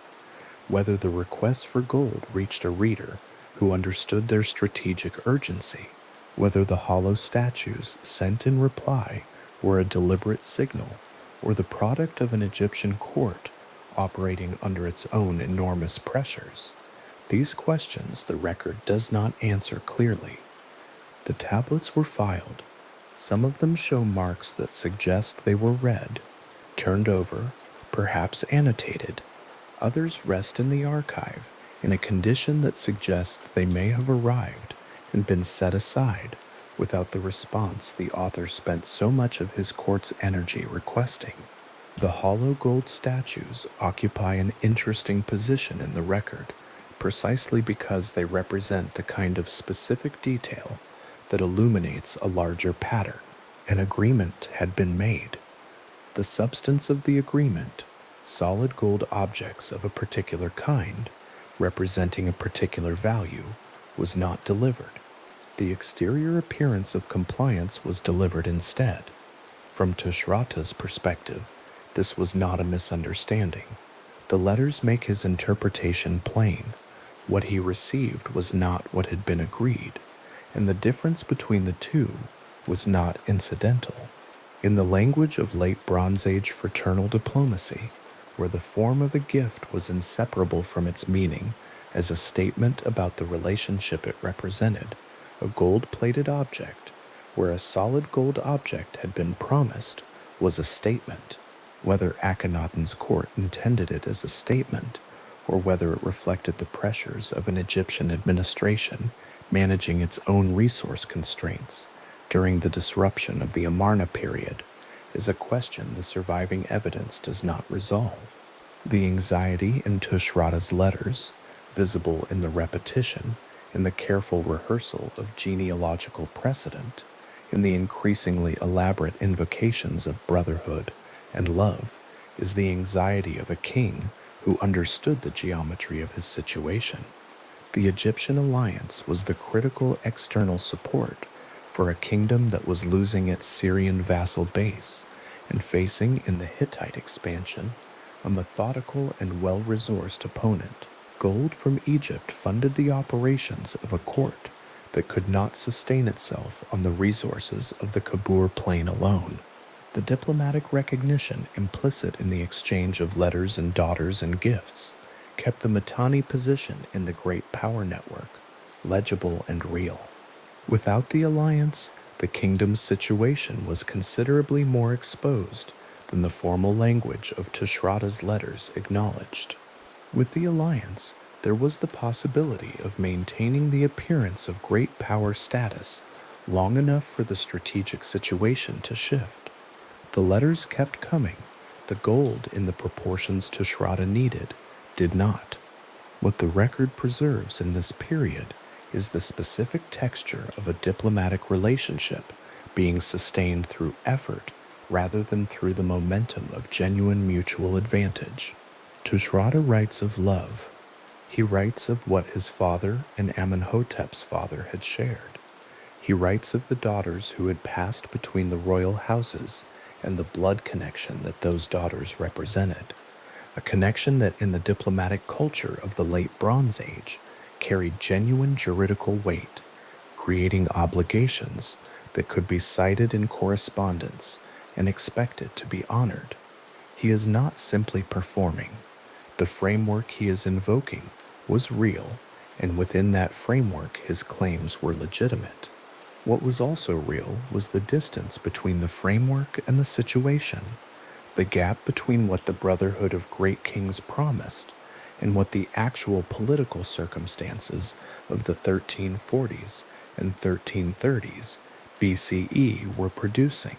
whether the request for gold reached a reader who understood their strategic urgency, whether the hollow statues sent in reply were a deliberate signal or the product of an Egyptian court operating under its own enormous pressures, these questions the record does not answer clearly. The tablets were filed. Some of them show marks that suggest they were read, turned over, perhaps annotated. Others rest in the archive in a condition that suggests they may have arrived and been set aside without the response the author spent so much of his court's energy requesting. The hollow gold statues occupy an interesting position in the record, precisely because they represent the kind of specific detail that illuminates a larger pattern. An agreement had been made. The substance of the agreement, solid gold objects of a particular kind, representing a particular value, was not delivered. The exterior appearance of compliance was delivered instead. From Tushratta's perspective, this was not a misunderstanding. The letters make his interpretation plain. What he received was not what had been agreed, and the difference between the two was not incidental. In the language of late Bronze Age fraternal diplomacy, where the form of a gift was inseparable from its meaning as a statement about the relationship it represented, a gold-plated object, where a solid gold object had been promised, was a statement. Whether Akhenaten's court intended it as a statement, or whether it reflected the pressures of an Egyptian administration managing its own resource constraints during the disruption of the Amarna period, is a question the surviving evidence does not resolve. The anxiety in Tushratta's letters, visible in the repetition, in the careful rehearsal of genealogical precedent, in the increasingly elaborate invocations of brotherhood and love, is the anxiety of a king who understood the geometry of his situation. The Egyptian alliance was the critical external support for a kingdom that was losing its Syrian vassal base and facing in the Hittite expansion a methodical and well-resourced opponent. Gold from Egypt funded the operations of a court that could not sustain itself on the resources of the Kabur plain alone. The diplomatic recognition implicit in the exchange of letters and daughters and gifts kept the Mitanni position in the great power network legible and real. Without the alliance, the kingdom's situation was considerably more exposed than the formal language of Tushratta's letters acknowledged. With the alliance, there was the possibility of maintaining the appearance of great power status long enough for the strategic situation to shift. The letters kept coming. The gold in the proportions Tushratta needed did not. What the record preserves in this period is the specific texture of a diplomatic relationship being sustained through effort rather than through the momentum of genuine mutual advantage. Tushratta writes of love. He writes of what his father and Amenhotep's father had shared. He writes of the daughters who had passed between the royal houses and the blood connection that those daughters represented, a connection that in the diplomatic culture of the late Bronze Age carried genuine juridical weight, creating obligations that could be cited in correspondence and expected to be honored. He is not simply performing. The framework he is invoking was real, and within that framework his claims were legitimate. What was also real was the distance between the framework and the situation, the gap between what the Brotherhood of Great Kings promised and what the actual political circumstances of the 1340s and 1330s BCE were producing.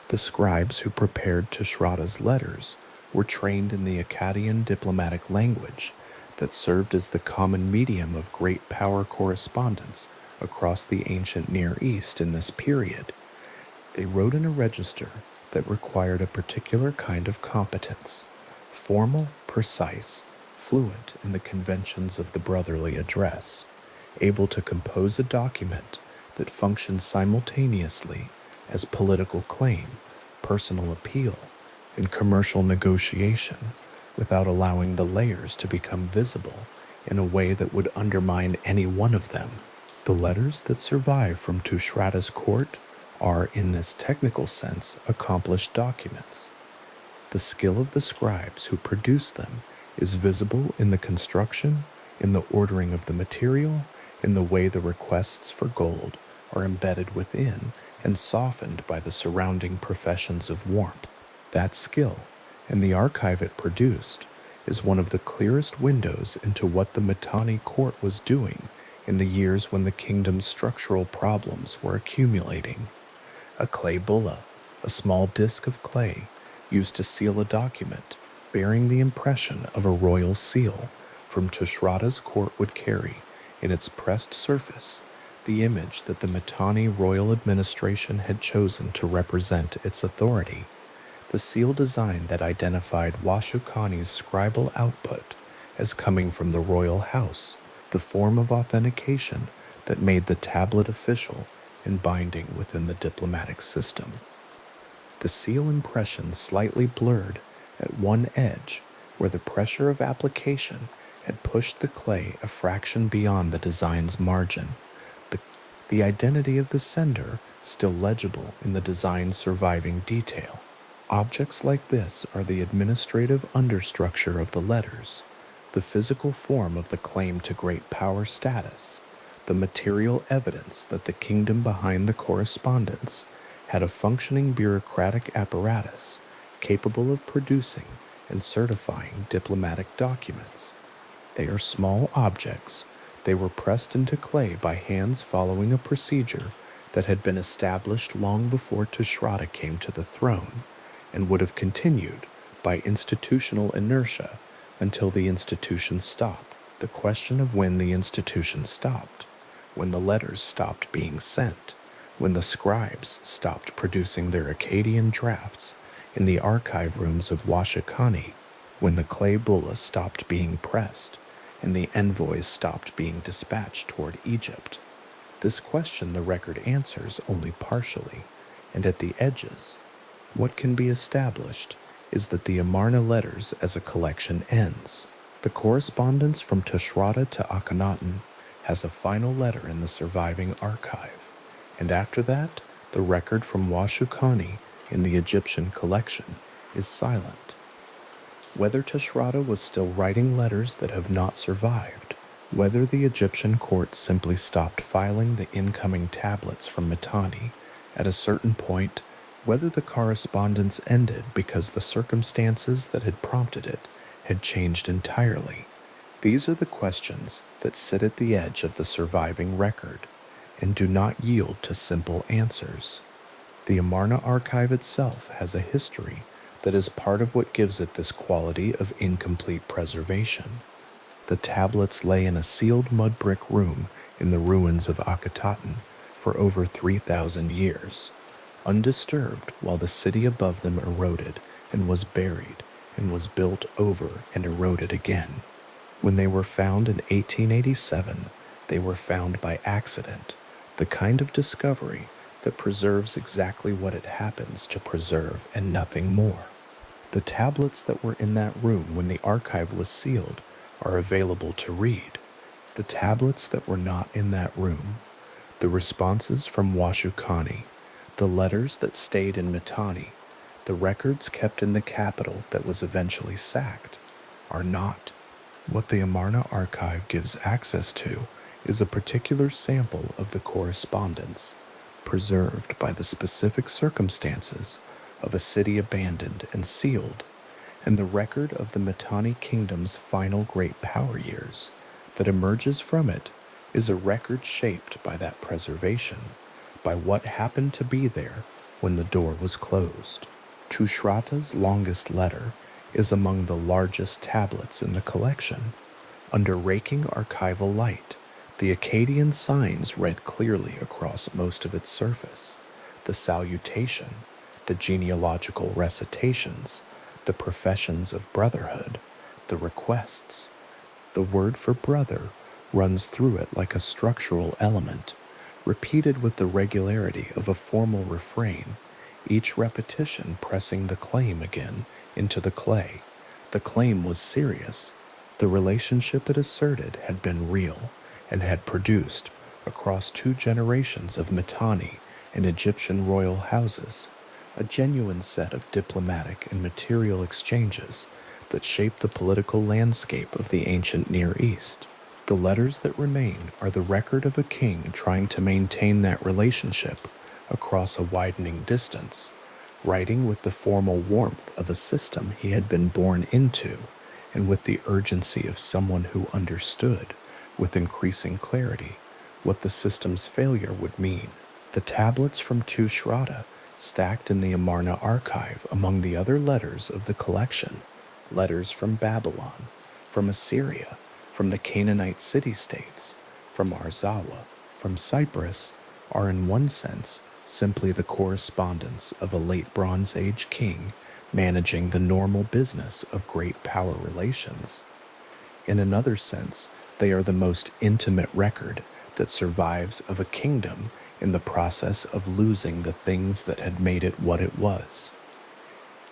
The scribes who prepared Tushratta's letters were trained in the Akkadian diplomatic language that served as the common medium of great power correspondence across the ancient Near East in this period. They wrote in a register that required a particular kind of competence, formal, precise, fluent in the conventions of the brotherly address, able to compose a document that functioned simultaneously as political claim, personal appeal, and commercial negotiation without allowing the layers to become visible in a way that would undermine any one of them. The letters that survive from Tushratta's court are, in this technical sense, accomplished documents. The skill of the scribes who produce them is visible in the construction, in the ordering of the material, in the way the requests for gold are embedded within and softened by the surrounding professions of warmth. That skill, and the archive it produced, is one of the clearest windows into what the Mitanni court was doing in the years when the kingdom's structural problems were accumulating. A clay bulla, a small disk of clay, used to seal a document bearing the impression of a royal seal from Tushratta's court would carry in its pressed surface the image that the Mitanni royal administration had chosen to represent its authority, the seal design that identified Washukani's scribal output as coming from the royal house, the form of authentication that made the tablet official and binding within the diplomatic system. The seal impression slightly blurred at one edge where the pressure of application had pushed the clay a fraction beyond the design's margin, the identity of the sender still legible in the design's surviving detail. Objects like this are the administrative understructure of the letters, the physical form of the claim to great power status, the material evidence that the kingdom behind the correspondence had a functioning bureaucratic apparatus capable of producing and certifying diplomatic documents. They are small objects. They were pressed into clay by hands following a procedure that had been established long before Tushratta came to the throne, and would have continued by institutional inertia until the institution stopped. The question of when the institution stopped, when the letters stopped being sent, when the scribes stopped producing their Akkadian drafts in the archive rooms of Washukani, when the clay bulla stopped being pressed, and the envoys stopped being dispatched toward Egypt. This question the record answers only partially, and at the edges. What can be established is that the Amarna letters as a collection ends. The correspondence from Tushratta to Akhenaten has a final letter in the surviving archive, and after that, the record from Washukani in the Egyptian collection is silent. Whether Tushratta was still writing letters that have not survived, whether the Egyptian court simply stopped filing the incoming tablets from Mitanni at a certain point, whether the correspondence ended because the circumstances that had prompted it had changed entirely, these are the questions that sit at the edge of the surviving record and do not yield to simple answers. The Amarna archive itself has a history that is part of what gives it this quality of incomplete preservation. The tablets lay in a sealed mud brick room in the ruins of Akhenaten for over 3,000 years, undisturbed while the city above them eroded and was buried and was built over and eroded again. When they were found in 1887, they were found by accident, the kind of discovery that preserves exactly what it happens to preserve and nothing more. The tablets that were in that room when the archive was sealed are available to read. The tablets that were not in that room, the responses from Washukani, the letters that stayed in Mitanni, the records kept in the capital that was eventually sacked, are not. What the Amarna archive gives access to is a particular sample of the correspondence, preserved by the specific circumstances of a city abandoned and sealed, and the record of the Mitanni kingdom's final great power years that emerges from it is a record shaped by that preservation, by what happened to be there when the door was closed. Tushratta's longest letter is among the largest tablets in the collection. Under raking archival light, the Akkadian signs read clearly across most of its surface: the salutation, the genealogical recitations, the professions of brotherhood, the requests. The word for brother runs through it like a structural element, repeated with the regularity of a formal refrain, each repetition pressing the claim again into the clay. The claim was serious. The relationship it asserted had been real and had produced, across 2 generations of Mitanni and Egyptian royal houses, a genuine set of diplomatic and material exchanges that shaped the political landscape of the ancient Near East. The letters that remain are the record of a king trying to maintain that relationship across a widening distance, writing with the formal warmth of a system he had been born into, and with the urgency of someone who understood, with increasing clarity, what the system's failure would mean. The tablets from Tushratta, stacked in the Amarna archive among the other letters of the collection, letters from Babylon, from Assyria, from the Canaanite city-states, from Arzawa, from Cyprus, are in one sense simply the correspondence of a late Bronze Age king managing the normal business of great power relations. In another sense, they are the most intimate record that survives of a kingdom in the process of losing the things that had made it what it was.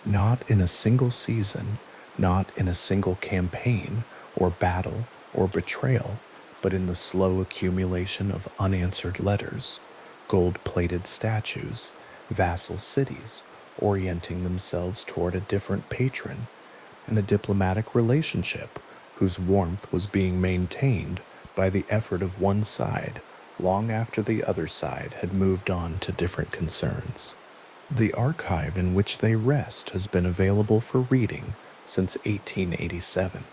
Not in a single season, not in a single campaign or battle or betrayal, but in the slow accumulation of unanswered letters, gold-plated statues, vassal cities orienting themselves toward a different patron, and a diplomatic relationship whose warmth was being maintained by the effort of one side long after the other side had moved on to different concerns. The archive in which they rest has been available for reading since 1887.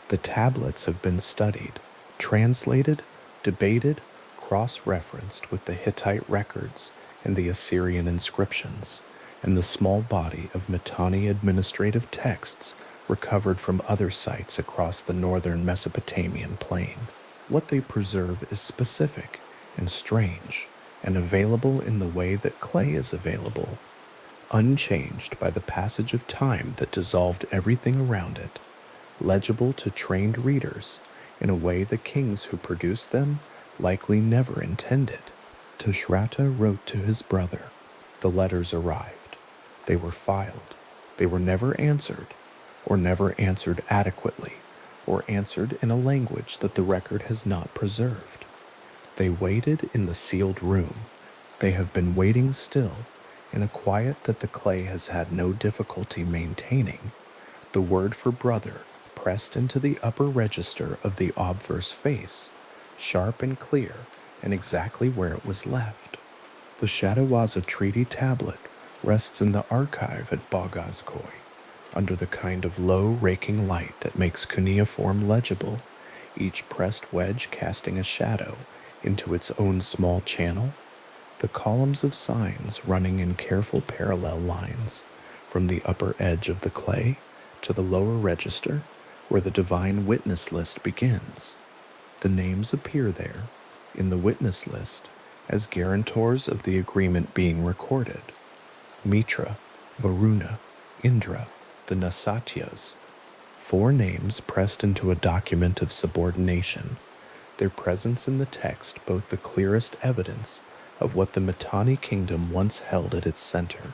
The tablets have been studied, translated, debated, cross-referenced with the Hittite records and the Assyrian inscriptions, and the small body of Mitanni administrative texts recovered from other sites across the northern Mesopotamian plain. What they preserve is specific and strange, and available in the way that clay is available, unchanged by the passage of time that dissolved everything around it, legible to trained readers in a way the kings who produced them likely never intended. Tushratta wrote to his brother. The letters arrived. They were filed. They were never answered, or never answered adequately, or answered in a language that the record has not preserved. They waited in the sealed room. They have been waiting still, in a quiet that the clay has had no difficulty maintaining, the word for brother pressed into the upper register of the obverse face, sharp and clear, and exactly where it was left. The Shadowaza Treaty tablet rests in the archive at Bogazkoy, under the kind of low raking light that makes cuneiform legible, each pressed wedge casting a shadow into its own small channel, the columns of signs running in careful parallel lines from the upper edge of the clay to the lower register where the divine witness list begins. The names appear there, in the witness list, as guarantors of the agreement being recorded: Mitra, Varuna, Indra, the Nasatyas. 4 names pressed into a document of subordination, their presence in the text both the clearest evidence of what the Mitanni kingdom once held at its center,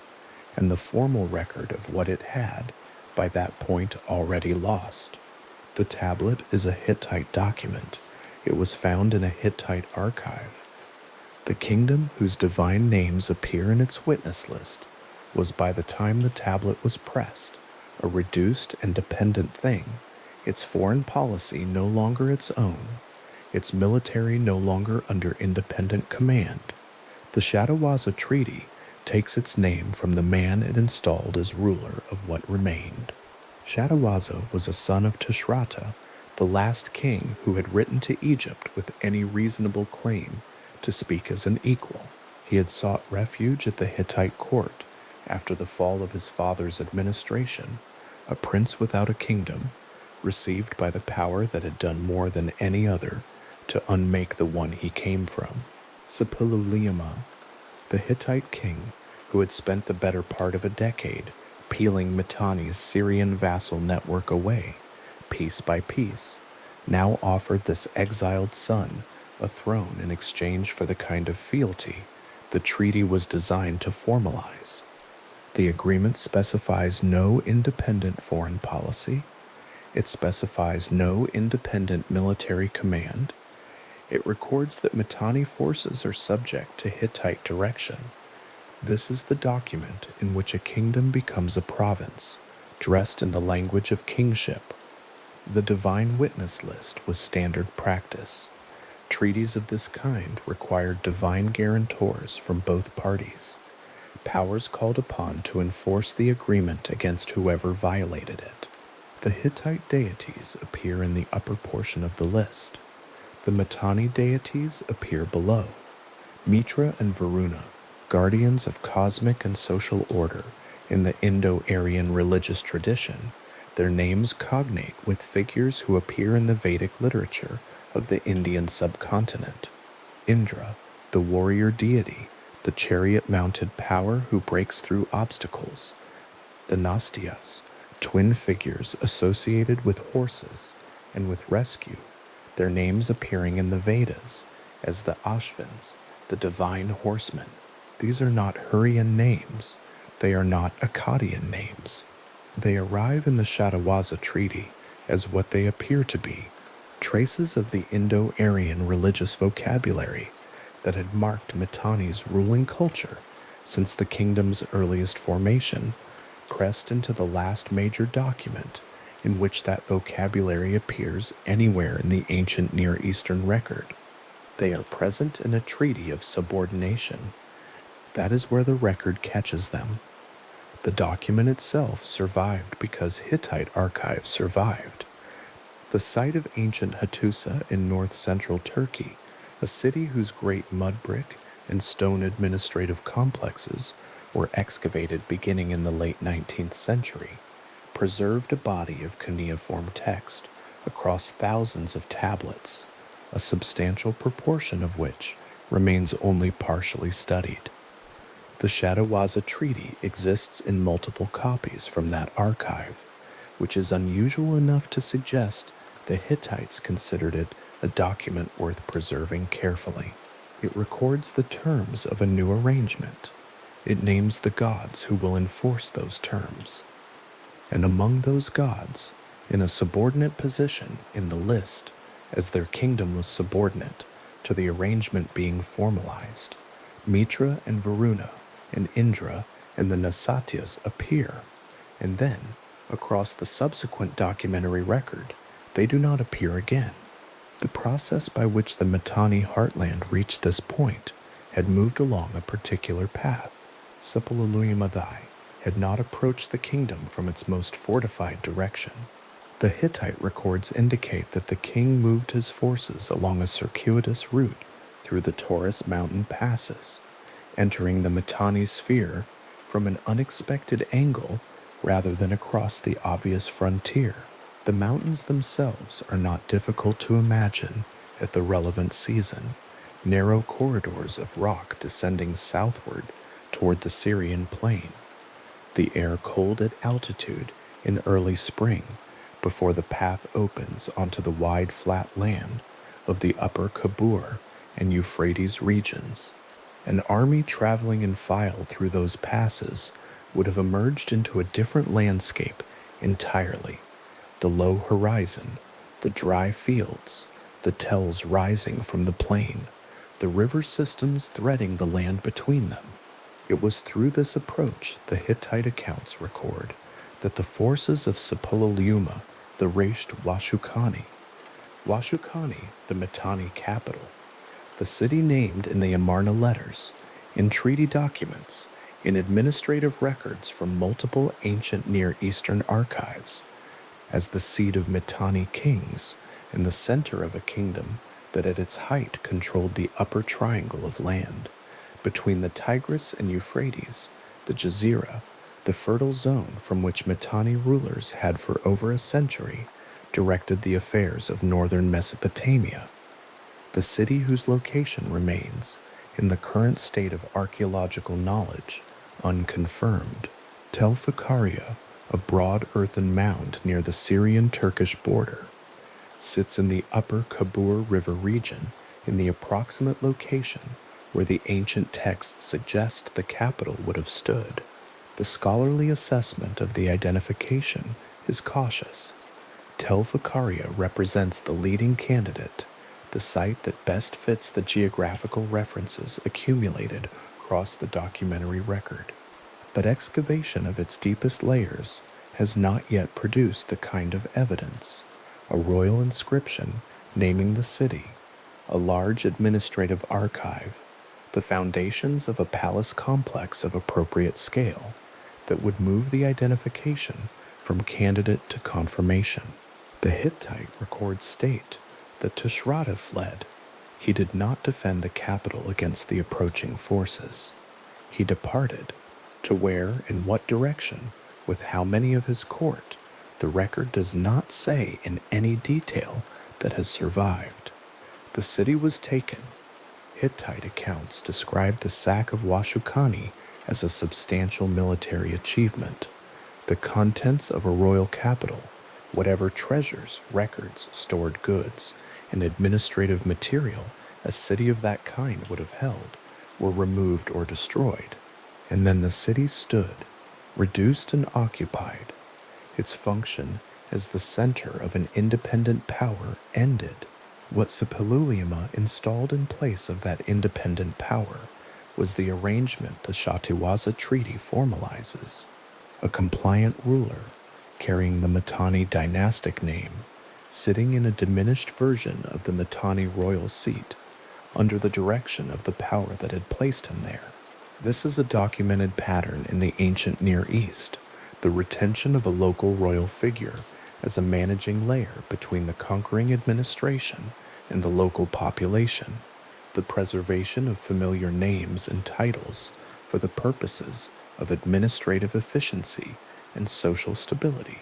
and the formal record of what it had, by that point already lost. The tablet is a Hittite document. It was found in a Hittite archive. The kingdom whose divine names appear in its witness list was, by the time the tablet was pressed, a reduced and dependent thing, its foreign policy no longer its own, its military no longer under independent command. The Shadowaza Treaty takes its name from the man it installed as ruler of what remained. Shadowaza was a son of Tushratta, the last king who had written to Egypt with any reasonable claim to speak as an equal. He had sought refuge at the Hittite court after the fall of his father's administration, a prince without a kingdom, received by the power that had done more than any other to unmake the one he came from. Suppiluliuma, the Hittite king who had spent the better part of a decade peeling Mitanni's Syrian vassal network away, piece by piece, now offered this exiled son a throne in exchange for the kind of fealty the treaty was designed to formalize. The agreement specifies no independent foreign policy. It specifies no independent military command. It records that Mitanni forces are subject to Hittite direction. This is the document in which a kingdom becomes a province, dressed in the language of kingship. The divine witness list was standard practice. Treaties of this kind required divine guarantors from both parties, powers called upon to enforce the agreement against whoever violated it. The Hittite deities appear in the upper portion of the list. The Mitanni deities appear below. Mitra and Varuna, guardians of cosmic and social order in the Indo-Aryan religious tradition, their names cognate with figures who appear in the Vedic literature of the Indian subcontinent. Indra, the warrior deity, the chariot-mounted power who breaks through obstacles. The Nastyas, twin figures associated with horses and with rescue, their names appearing in the Vedas as the Ashvins, the divine horsemen. These are not Hurrian names. They are not Akkadian names. They arrive in the Shatawasa Treaty as what they appear to be, traces of the Indo-Aryan religious vocabulary that had marked Mitanni's ruling culture since the kingdom's earliest formation, pressed into the last major document in which that vocabulary appears anywhere in the ancient Near Eastern record. They are present in a treaty of subordination. That is where the record catches them. The document itself survived because Hittite archives survived. The site of ancient Hattusa in north-central Turkey, a city whose great mud brick and stone administrative complexes were excavated beginning in the late 19th century, preserved a body of cuneiform text across thousands of tablets, a substantial proportion of which remains only partially studied. The Shatawasa Treaty exists in multiple copies from that archive, which is unusual enough to suggest the Hittites considered it a document worth preserving carefully. It records the terms of a new arrangement. It names the gods who will enforce those terms. And among those gods, in a subordinate position in the list, as their kingdom was subordinate to the arrangement being formalized, Mitra and Varuna and Indra and the Nasatyas appear, and then, across the subsequent documentary record, they do not appear again. The process by which the Mitanni heartland reached this point had moved along a particular path. Suppiluliuma had not approached the kingdom from its most fortified direction. The Hittite records indicate that the king moved his forces along a circuitous route through the Taurus mountain passes, entering the Mitanni sphere from an unexpected angle rather than across the obvious frontier. The mountains themselves are not difficult to imagine at the relevant season, narrow corridors of rock descending southward toward the Syrian plain. The air cold at altitude in early spring before the path opens onto the wide flat land of the upper Kabur and Euphrates regions. An army traveling in file through those passes would have emerged into a different landscape entirely. The low horizon, the dry fields, the tells rising from the plain, the river systems threading the land between them. It was through this approach, the Hittite accounts record, that the forces of Suppiluliuma, the Rasht Washukani, the Mitanni capital, the city named in the Amarna letters, in treaty documents, in administrative records from multiple ancient Near Eastern archives, as the seat of Mitanni kings in the center of a kingdom that at its height controlled the upper triangle of land between the Tigris and Euphrates, the Jazira, the fertile zone from which Mitanni rulers had for over a century directed the affairs of northern Mesopotamia, the city whose location remains, in the current state of archaeological knowledge, unconfirmed. Tel Fakaria, a broad earthen mound near the Syrian-Turkish border, sits in the upper Kabur River region in the approximate location where the ancient texts suggest the capital would have stood. The scholarly assessment of the identification is cautious. Tel Fakaria represents the leading candidate, the site that best fits the geographical references accumulated across the documentary record. But excavation of its deepest layers has not yet produced the kind of evidence: a royal inscription naming the city, a large administrative archive, the foundations of a palace complex of appropriate scale that would move the identification from candidate to confirmation. The Hittite records state that Tushratta fled. He did not defend the capital against the approaching forces. He departed. To where, in what direction, with how many of his court, the record does not say in any detail that has survived. The city was taken. Hittite accounts describe the sack of Washukani as a substantial military achievement. The contents of a royal capital, whatever treasures, records, stored goods, and administrative material a city of that kind would have held, were removed or destroyed. And then the city stood, reduced and occupied. Its function as the center of an independent power ended. What Sepululima installed in place of that independent power was the arrangement the Shatiwaza Treaty formalizes: a compliant ruler, carrying the Mitanni dynastic name, sitting in a diminished version of the Mitanni royal seat, under the direction of the power that had placed him there. This is a documented pattern in the ancient Near East, the retention of a local royal figure as a managing layer between the conquering administration and the local population, the preservation of familiar names and titles for the purposes of administrative efficiency and social stability.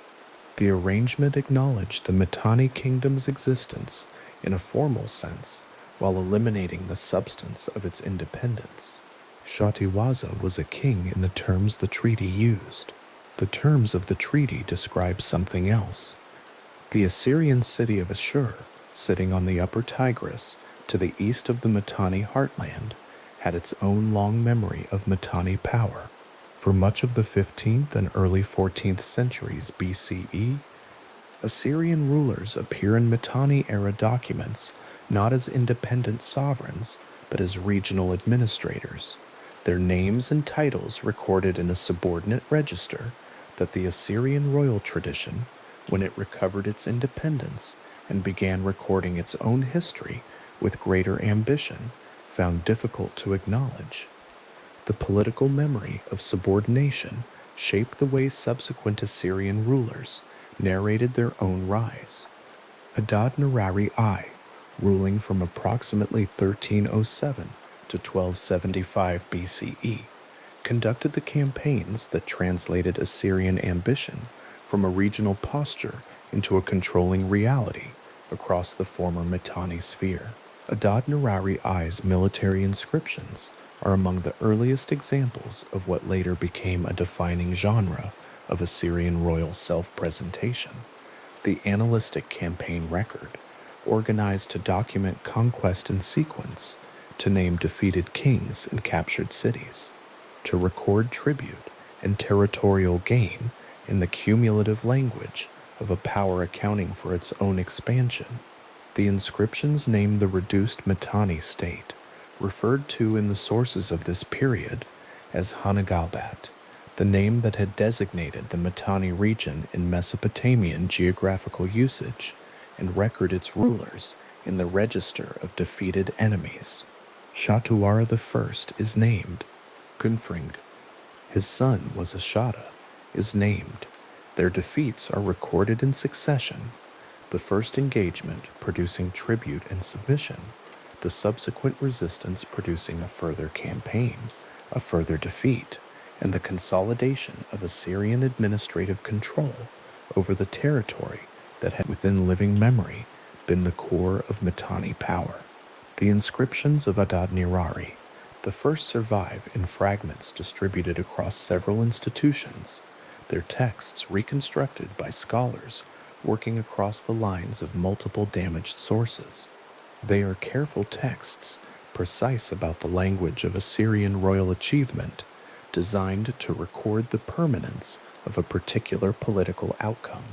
The arrangement acknowledged the Mitanni kingdom's existence in a formal sense while eliminating the substance of its independence. Shatiwaza was a king in the terms the treaty used. The terms of the treaty describe something else. The Assyrian city of Ashur, sitting on the upper Tigris to the east of the Mitanni heartland, had its own long memory of Mitanni power. For much of the 15th and early 14th centuries BCE, Assyrian rulers appear in Mitanni-era documents not as independent sovereigns, but as regional administrators, their names and titles recorded in a subordinate register that the Assyrian royal tradition, when it recovered its independence and began recording its own history with greater ambition, found difficult to acknowledge. The political memory of subordination shaped the way subsequent Assyrian rulers narrated their own rise. Adad-nirari I, ruling from approximately 1307 to 1275 BCE, conducted the campaigns that translated Assyrian ambition from a regional posture into a controlling reality across the former Mitanni sphere. Adad-nirari I's military inscriptions are among the earliest examples of what later became a defining genre of Assyrian royal self-presentation: the annalistic campaign record, organized to document conquest in sequence, to name defeated kings and captured cities, to record tribute and territorial gain in the cumulative language of a power accounting for its own expansion. The inscriptions name the reduced Mitanni state, referred to in the sources of this period as Hanagalbat, the name that had designated the Mitanni region in Mesopotamian geographical usage, and record its rulers in the register of defeated enemies. Shatuwara I is named. Gunfring, his son was Ashada, is named. Their defeats are recorded in succession: the first engagement producing tribute and submission, the subsequent resistance producing a further campaign, a further defeat, and the consolidation of Assyrian administrative control over the territory that had within living memory been the core of Mitanni power. The inscriptions of Adad-nirari, the first survive in fragments distributed across several institutions, their texts reconstructed by scholars working across the lines of multiple damaged sources. They are careful texts, precise about the language of Assyrian royal achievement, designed to record the permanence of a particular political outcome.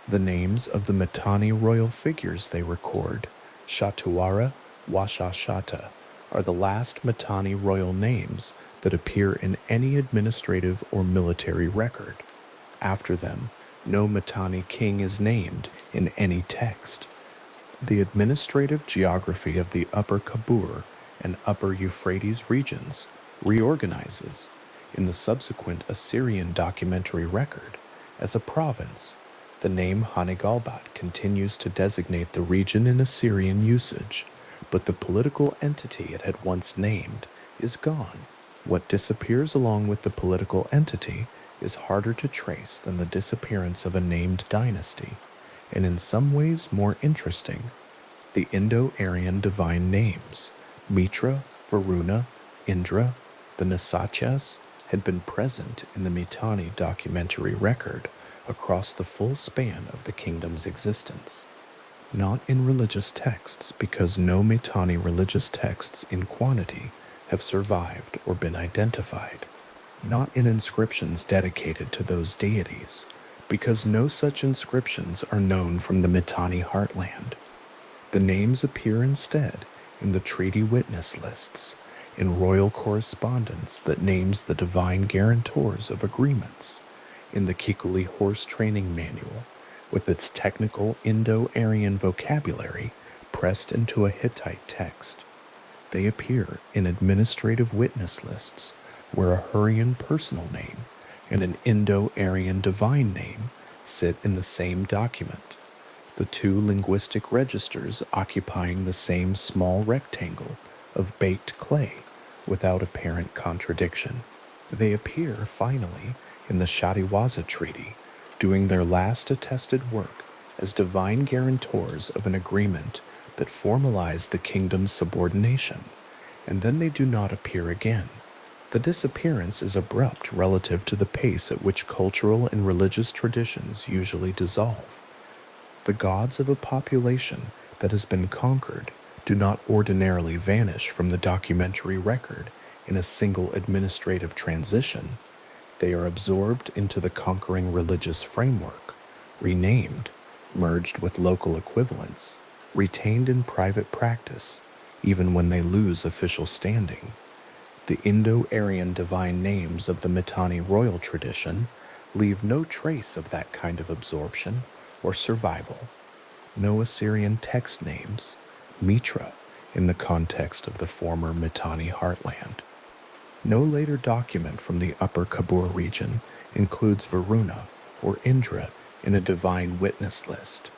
The names of the Mitanni royal figures they record, Shatuara, Washashata, are the last Mitanni royal names that appear in any administrative or military record. After them, no Mitanni king is named in any text. The administrative geography of the Upper Kabur and Upper Euphrates regions reorganizes in the subsequent Assyrian documentary record as a province. The name Hanigalbat continues to designate the region in Assyrian usage, but the political entity it had once named is gone. What disappears along with the political entity is harder to trace than the disappearance of a named dynasty, and in some ways more interesting. The Indo-Aryan divine names, Mitra, Varuna, Indra, the Nasatyas, had been present in the Mitanni documentary record across the full span of the kingdom's existence. Not in religious texts, because no Mitanni religious texts in quantity have survived or been identified. Not in inscriptions dedicated to those deities, because no such inscriptions are known from the Mitanni heartland. The names appear instead in the treaty witness lists, in royal correspondence that names the divine guarantors of agreements, in the Kikuli horse training manual, with its technical Indo-Aryan vocabulary pressed into a Hittite text. They appear in administrative witness lists where a Hurrian personal name and an Indo-Aryan divine name sit in the same document, the two linguistic registers occupying the same small rectangle of baked clay without apparent contradiction. They appear, finally, in the Shadiwaza Treaty, doing their last attested work as divine guarantors of an agreement that formalized the kingdom's subordination, and then they do not appear again. The disappearance is abrupt relative to the pace at which cultural and religious traditions usually dissolve. The gods of a population that has been conquered do not ordinarily vanish from the documentary record in a single administrative transition. They are absorbed into the conquering religious framework, renamed, merged with local equivalents, retained in private practice, even when they lose official standing. The Indo-Aryan divine names of the Mitanni royal tradition leave no trace of that kind of absorption or survival. No Assyrian text names Mitra in the context of the former Mitanni heartland. No later document from the Upper Kabur region includes Varuna or Indra in a divine witness list.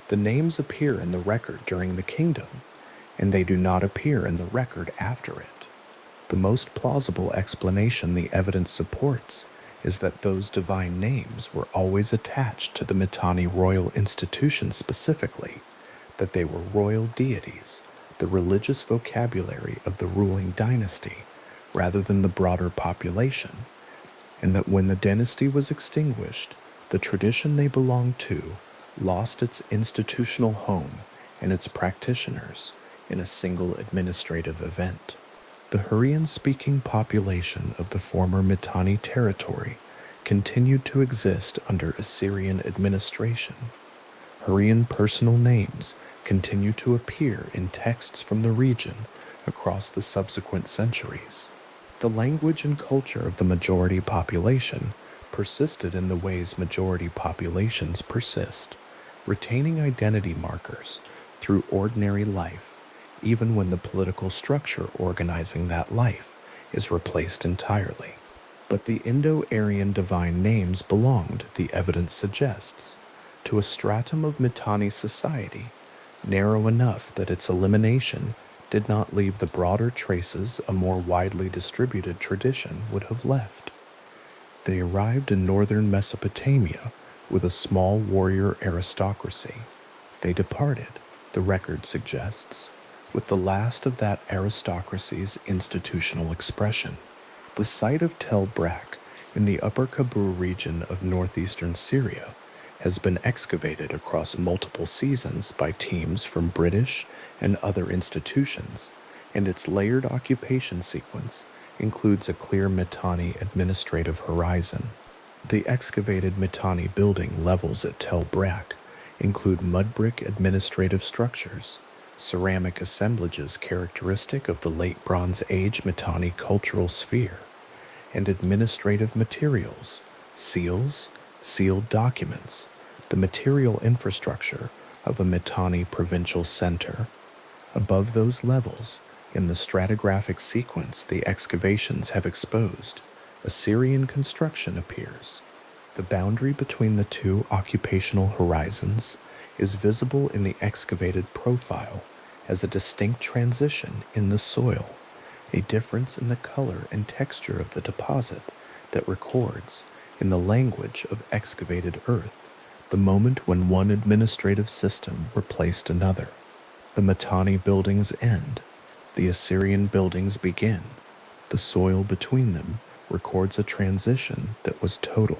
The names appear in the record during the kingdom, and they do not appear in the record after it. The most plausible explanation the evidence supports is that those divine names were always attached to the Mitanni royal institution specifically, that they were royal deities, the religious vocabulary of the ruling dynasty, rather than the broader population, and that when the dynasty was extinguished, the tradition they belonged to lost its institutional home and its practitioners in a single administrative event. The Hurrian-speaking population of the former Mitanni territory continued to exist under Assyrian administration. Hurrian personal names continue to appear in texts from the region across the subsequent centuries. The language and culture of the majority population persisted in the ways majority populations persist, retaining identity markers through ordinary life, even when the political structure organizing that life is replaced entirely. But the Indo-Aryan divine names belonged, the evidence suggests, to a stratum of Mitanni society, narrow enough that its elimination did not leave the broader traces a more widely distributed tradition would have left. They arrived in northern Mesopotamia with a small warrior aristocracy. They departed, the record suggests, with the last of that aristocracy's institutional expression. The site of Tel Brak in the Upper Kabul region of northeastern Syria has been excavated across multiple seasons by teams from British and other institutions, and its layered occupation sequence includes a clear Mitanni administrative horizon. The excavated Mitanni building levels at Tel Brak include mud brick administrative structures, ceramic assemblages characteristic of the late Bronze Age Mitanni cultural sphere, and administrative materials, seals, sealed documents, the material infrastructure of a Mitanni provincial center. Above those levels, in the stratigraphic sequence the excavations have exposed, Assyrian construction appears. The boundary between the two occupational horizons is visible in the excavated profile as a distinct transition in the soil, a difference in the color and texture of the deposit that records, in the language of excavated earth, the moment when one administrative system replaced another. The Mitanni buildings end, the Assyrian buildings begin. The soil between them records a transition that was total.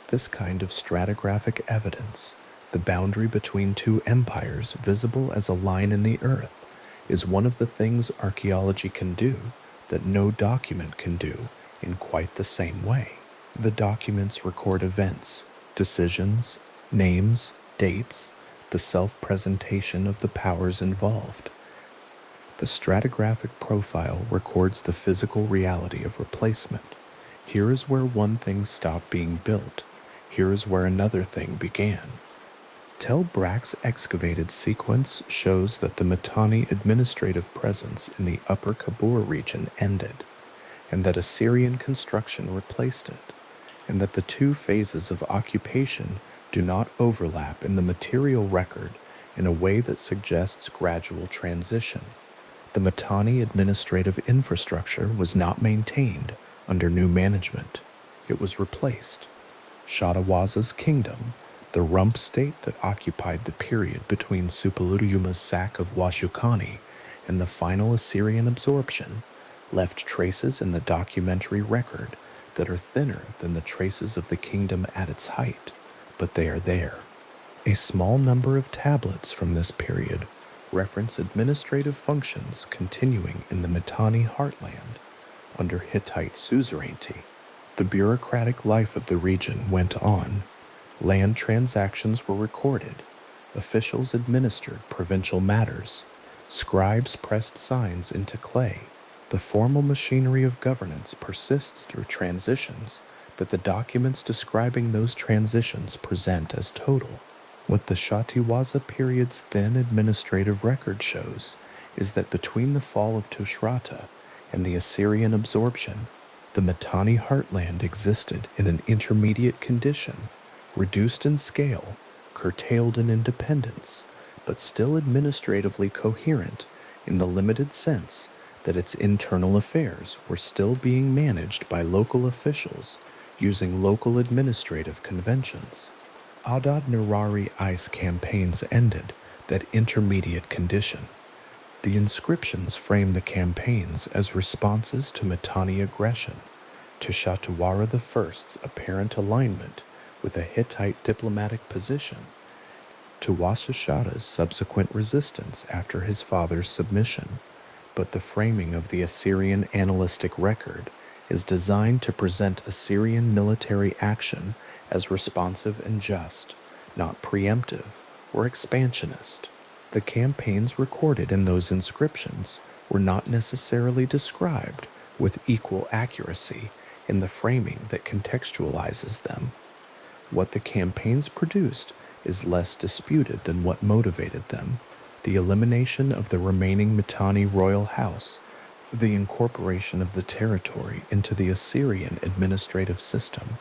This kind of stratigraphic evidence, the boundary between two empires visible as a line in the earth, is one of the things archaeology can do that no document can do in quite the same way. The documents record events, decisions, names, dates, the self-presentation of the powers involved. The stratigraphic profile records the physical reality of replacement. Here is where one thing stopped being built. Here is where another thing began. Tel Brak's excavated sequence shows that the Mitanni administrative presence in the Upper Kabul region ended, and that Assyrian construction replaced it, and that the two phases of occupation do not overlap in the material record in a way that suggests gradual transition. The Mitanni administrative infrastructure was not maintained under new management. It was replaced. Shadawaza's kingdom, the rump state that occupied the period between Suppiluliuma's sack of Washukani and the final Assyrian absorption, left traces in the documentary record that are thinner than the traces of the kingdom at its height, but they are there. A small number of tablets from this period reference administrative functions continuing in the Mitanni heartland under Hittite suzerainty. The bureaucratic life of the region went on. Land transactions were recorded. Officials administered provincial matters. Scribes pressed signs into clay. The formal machinery of governance persists through transitions that the documents describing those transitions present as total. What the Shatiwaza period's thin administrative record shows is that between the fall of Tushratta and the Assyrian absorption, the Mitanni heartland existed in an intermediate condition, reduced in scale, curtailed in independence, but still administratively coherent in the limited sense that its internal affairs were still being managed by local officials using local administrative conventions. Adad Nirari ice campaigns ended that intermediate condition. The inscriptions frame the campaigns as responses to Mitanni aggression, to Shatawara I's apparent alignment with a Hittite diplomatic position, to Washashata's subsequent resistance after his father's submission, but the framing of the Assyrian annalistic record is designed to present Assyrian military action as responsive and just, not preemptive or expansionist. The campaigns recorded in those inscriptions were not necessarily described with equal accuracy in the framing that contextualizes them. What the campaigns produced is less disputed than what motivated them: the elimination of the remaining Mitanni royal house, the incorporation of the territory into the Assyrian administrative system,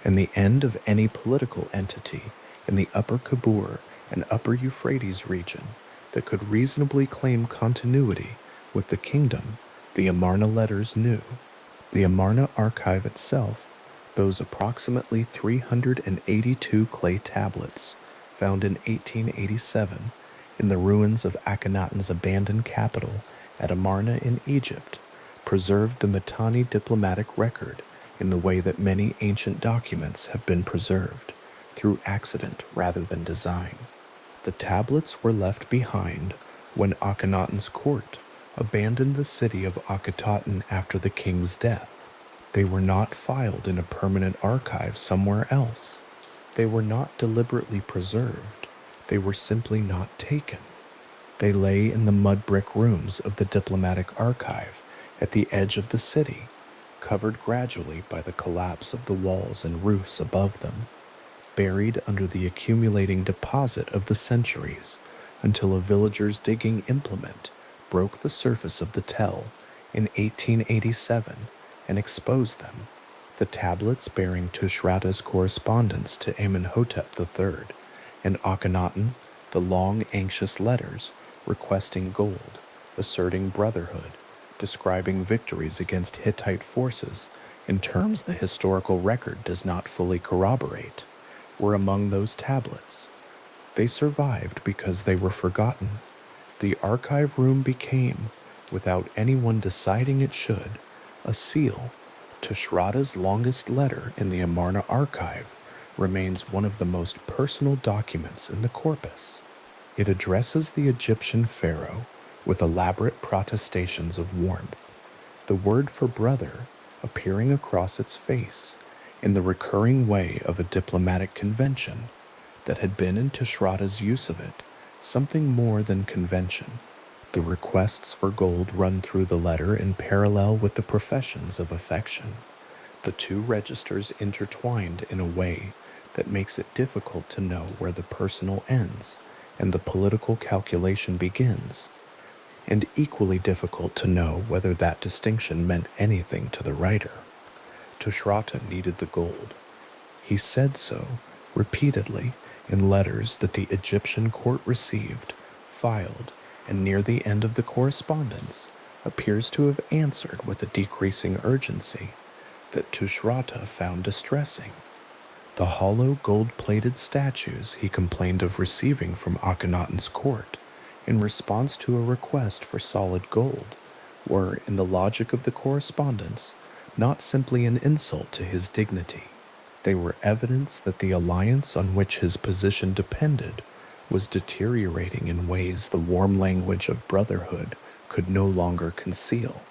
and the end of any political entity in the Upper Kabul and Upper Euphrates region that could reasonably claim continuity with the kingdom the Amarna letters knew. The Amarna archive itself, Those approximately 382 clay tablets found in 1887 in the ruins of Akhenaten's abandoned capital at Amarna in Egypt preserved the Mitanni diplomatic record in the way that many ancient documents have been preserved, through accident rather than design. The tablets were left behind when Akhenaten's court abandoned the city of Akhetaten after the king's death. They were not filed in a permanent archive somewhere else. They were not deliberately preserved. They were simply not taken. They lay in the mud brick rooms of the diplomatic archive at the edge of the city, covered gradually by the collapse of the walls and roofs above them, buried under the accumulating deposit of the centuries until a villager's digging implement broke the surface of the tell in 1887 and exposed them, the tablets bearing Tushratta's correspondence to Amenhotep III, and Akhenaten the long, anxious letters requesting gold, asserting brotherhood, describing victories against Hittite forces in terms the historical record does not fully corroborate, were among those tablets. They survived because they were forgotten. The archive room became, without anyone deciding it should, a seal. Tushratta's longest letter in the Amarna archive remains one of the most personal documents in the corpus. It addresses the Egyptian pharaoh with elaborate protestations of warmth, the word for brother appearing across its face in the recurring way of a diplomatic convention that had been in Tushratta's use of it something more than convention. The requests for gold run through the letter in parallel with the professions of affection, the two registers intertwined in a way that makes it difficult to know where the personal ends and the political calculation begins, and equally difficult to know whether that distinction meant anything to the writer. Tushratta needed the gold. He said so repeatedly in letters that the Egyptian court received, filed, and near the end of the correspondence appears to have answered with a decreasing urgency that Tushratta found distressing. The hollow gold-plated statues he complained of receiving from Akhenaten's court in response to a request for solid gold were, in the logic of the correspondence, not simply an insult to his dignity. They were evidence that the alliance on which his position depended was deteriorating in ways the warm language of brotherhood could no longer conceal.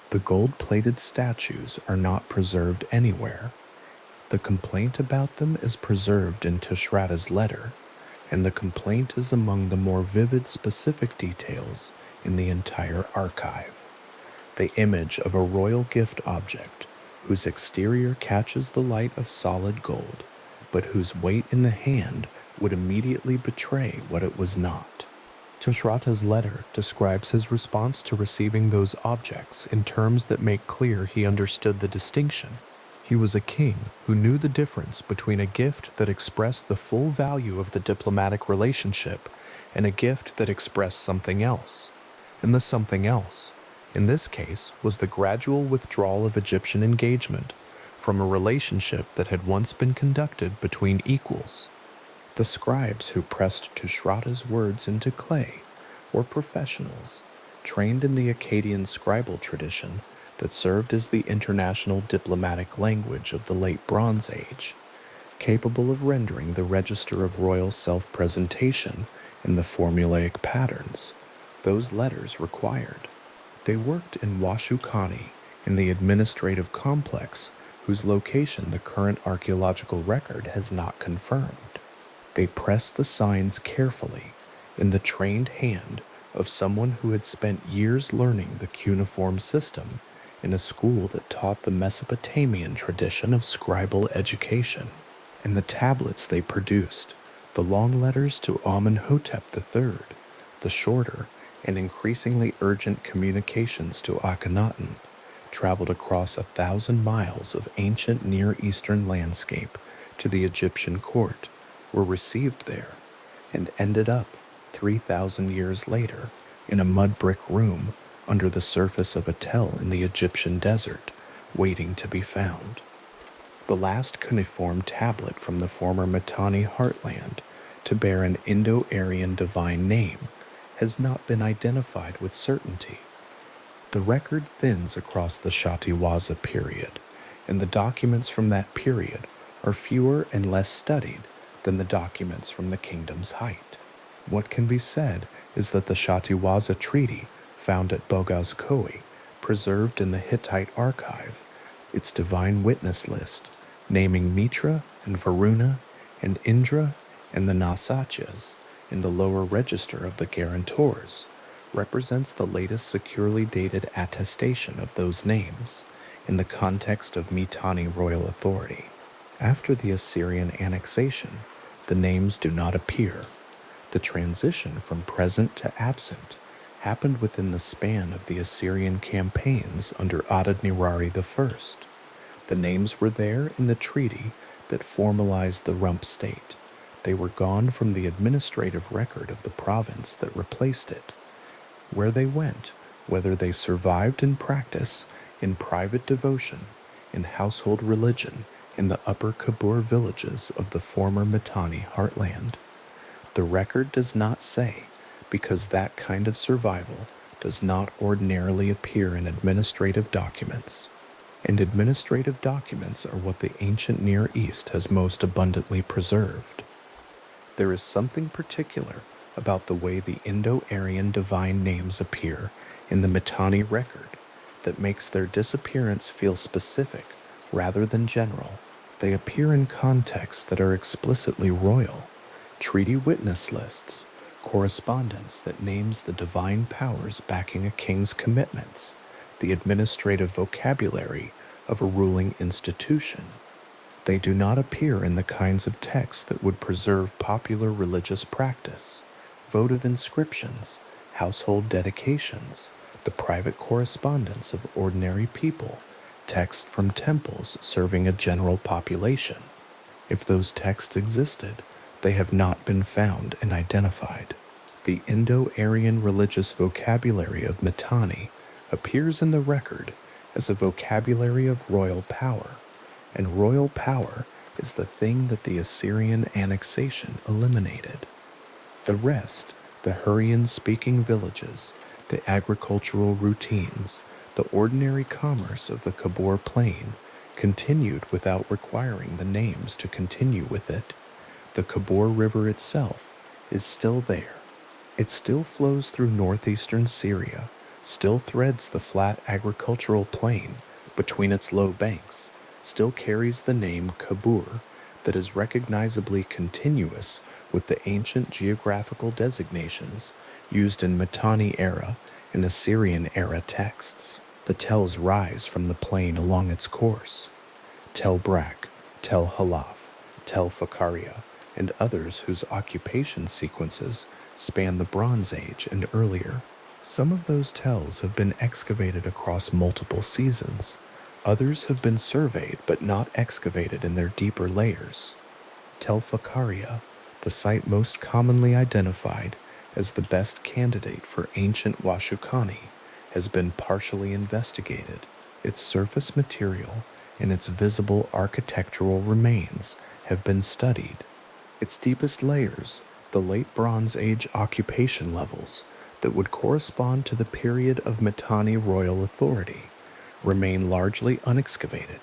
The gold-plated statues are not preserved anywhere. The complaint about them is preserved in Tushratta's letter, and the complaint is among the more vivid specific details in the entire archive. The image of a royal gift object whose exterior catches the light of solid gold, but whose weight in the hand would immediately betray what it was not. Tushratta's letter describes his response to receiving those objects in terms that make clear he understood the distinction. He was a king who knew the difference between a gift that expressed the full value of the diplomatic relationship and a gift that expressed something else. And the something else, in this case, was the gradual withdrawal of Egyptian engagement from a relationship that had once been conducted between equals. The scribes who pressed Tushratta's words into clay were professionals, trained in the Akkadian scribal tradition that served as the international diplomatic language of the late Bronze Age, capable of rendering the register of royal self-presentation in the formulaic patterns those letters required. They worked in Washukani, in the administrative complex whose location the current archaeological record has not confirmed. They pressed the signs carefully in the trained hand of someone who had spent years learning the cuneiform system in a school that taught the Mesopotamian tradition of scribal education. And the tablets they produced, the long letters to Amenhotep III, the shorter and increasingly urgent communications to Akhenaten, traveled across 1,000 miles of ancient Near Eastern landscape to the Egyptian court, were received there, and ended up 3,000 years later in a mud brick room under the surface of a tell in the Egyptian desert, waiting to be found. the last cuneiform tablet from the former Mitanni heartland to bear an Indo-Aryan divine name, has not been identified with certainty. The record thins across the Shatiwaza period, and the documents from that period are fewer and less studied than the documents from the kingdom's height. What can be said is that the Shatiwaza treaty found at Bogazkoi, preserved in the Hittite archive, its divine witness list, naming Mitra and Varuna and Indra and the Nasatyas in the lower register of the guarantors, represents the latest securely dated attestation of those names in the context of Mitanni royal authority. After the Assyrian annexation, the names do not appear. The transition from present to absent happened within the span of the Assyrian campaigns under Adad-nirari I. The names were there in the treaty that formalized the rump state. They were gone from the administrative record of the province that replaced it. Where they went, whether they survived in practice, in private devotion, in household religion, in the upper Kabur villages of the former Mitanni heartland. The record does not say, because that kind of survival does not ordinarily appear in administrative documents. And administrative documents are what the ancient Near East has most abundantly preserved. There is something particular about the way the Indo-Aryan divine names appear in the Mitanni record that makes their disappearance feel specific rather than general. They appear in contexts that are explicitly royal, treaty witness lists, correspondence that names the divine powers backing a king's commitments, the administrative vocabulary of a ruling institution. They do not appear in the kinds of texts that would preserve popular religious practice, votive inscriptions, household dedications, the private correspondence of ordinary people, texts from temples serving a general population. If those texts existed, they have not been found and identified. The Indo-Aryan religious vocabulary of Mitanni appears in the record as a vocabulary of royal power, and royal power is the thing that the Assyrian annexation eliminated. The rest, the Hurrian-speaking villages, the agricultural routines, the ordinary commerce of the Kabur plain, continued without requiring the names to continue with it. The Kabur River itself is still there. It still flows through northeastern Syria, still threads the flat agricultural plain between its low banks, still carries the name Kabur that is recognizably continuous with the ancient geographical designations used in Mitanni era and Assyrian era texts. The tells rise from the plain along its course. Tel Brak, Tel Halaf, Tel Fakaria, and others whose occupation sequences span the Bronze Age and earlier. Some of those tells have been excavated across multiple seasons. Others have been surveyed but not excavated in their deeper layers. Tel Fakaria, the site most commonly identified as the best candidate for ancient Washukani, has been partially investigated. Its surface material and its visible architectural remains have been studied. Its deepest layers, the late Bronze Age occupation levels that would correspond to the period of Mitanni royal authority, remain largely unexcavated,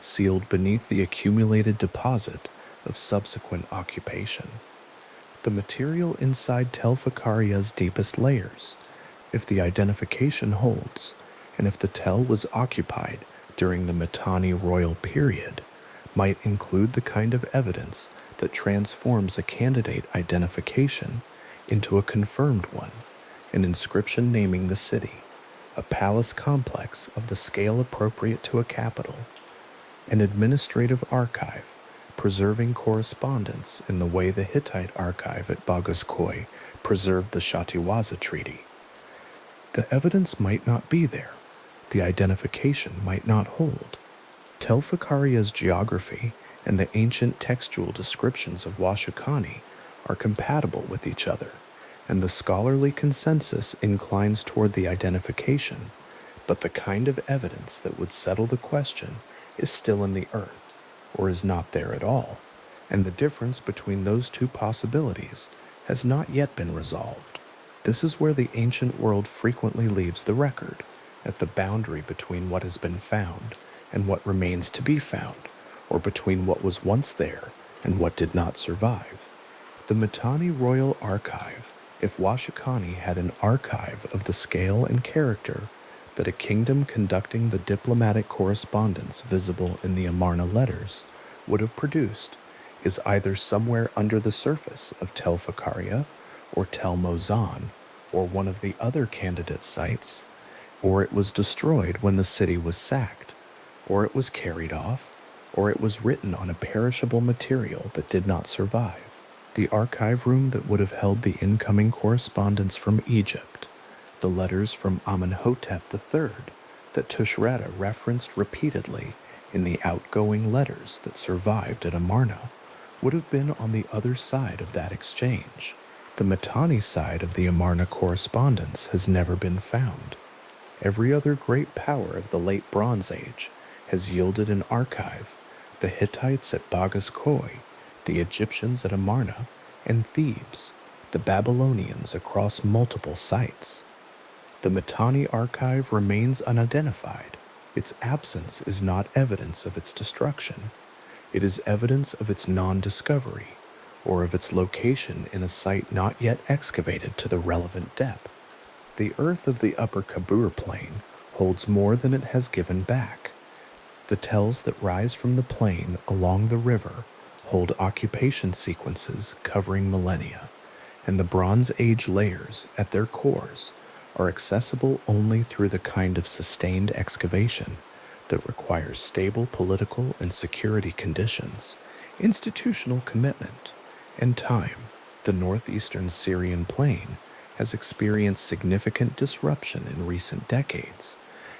sealed beneath the accumulated deposit of subsequent occupation. The material inside Tel Fakaria's deepest layers, if the identification holds, and if the tell was occupied during the Mitanni royal period, might include the kind of evidence that transforms a candidate identification into a confirmed one, an inscription naming the city, a palace complex of the scale appropriate to a capital, an administrative archive preserving correspondence in the way the Hittite archive at Bogazkoi preserved the Shatiwaza treaty. The evidence might not be there. The identification might not hold. Tel Fakaria's geography and the ancient textual descriptions of Washukani are compatible with each other, and the scholarly consensus inclines toward the identification, but the kind of evidence that would settle the question is still in the earth. or is not there at all, and the difference between those two possibilities has not yet been resolved. This is where the ancient world frequently leaves the record, at the boundary between what has been found and what remains to be found, or between what was once there and what did not survive. The Mitanni Royal Archive, if Washukani had an archive of the scale and character that a kingdom conducting the diplomatic correspondence visible in the Amarna letters would have produced, is either somewhere under the surface of Tel Fakaria or Tel Mozan, or one of the other candidate sites, or it was destroyed when the city was sacked, or it was carried off, or it was written on a perishable material that did not survive. The archive room that would have held the incoming correspondence from Egypt, the letters from Amenhotep III that Tushratta referenced repeatedly in the outgoing letters that survived at Amarna, would have been on the other side of that exchange. The Mitanni side of the Amarna correspondence has never been found. Every other great power of the late Bronze Age has yielded an archive, the Hittites at Bagas Khoi, the Egyptians at Amarna, and Thebes, the Babylonians across multiple sites. The Mitanni archive remains unidentified. Its absence is not evidence of its destruction. It is evidence of its non-discovery, or of its location in a site not yet excavated to the relevant depth. The earth of the upper Kabur plain holds more than it has given back. The tells that rise from the plain along the river hold occupation sequences covering millennia, and the Bronze Age layers at their cores are accessible only through the kind of sustained excavation that requires stable political and security conditions, institutional commitment, and time. The northeastern Syrian plain has experienced significant disruption in recent decades,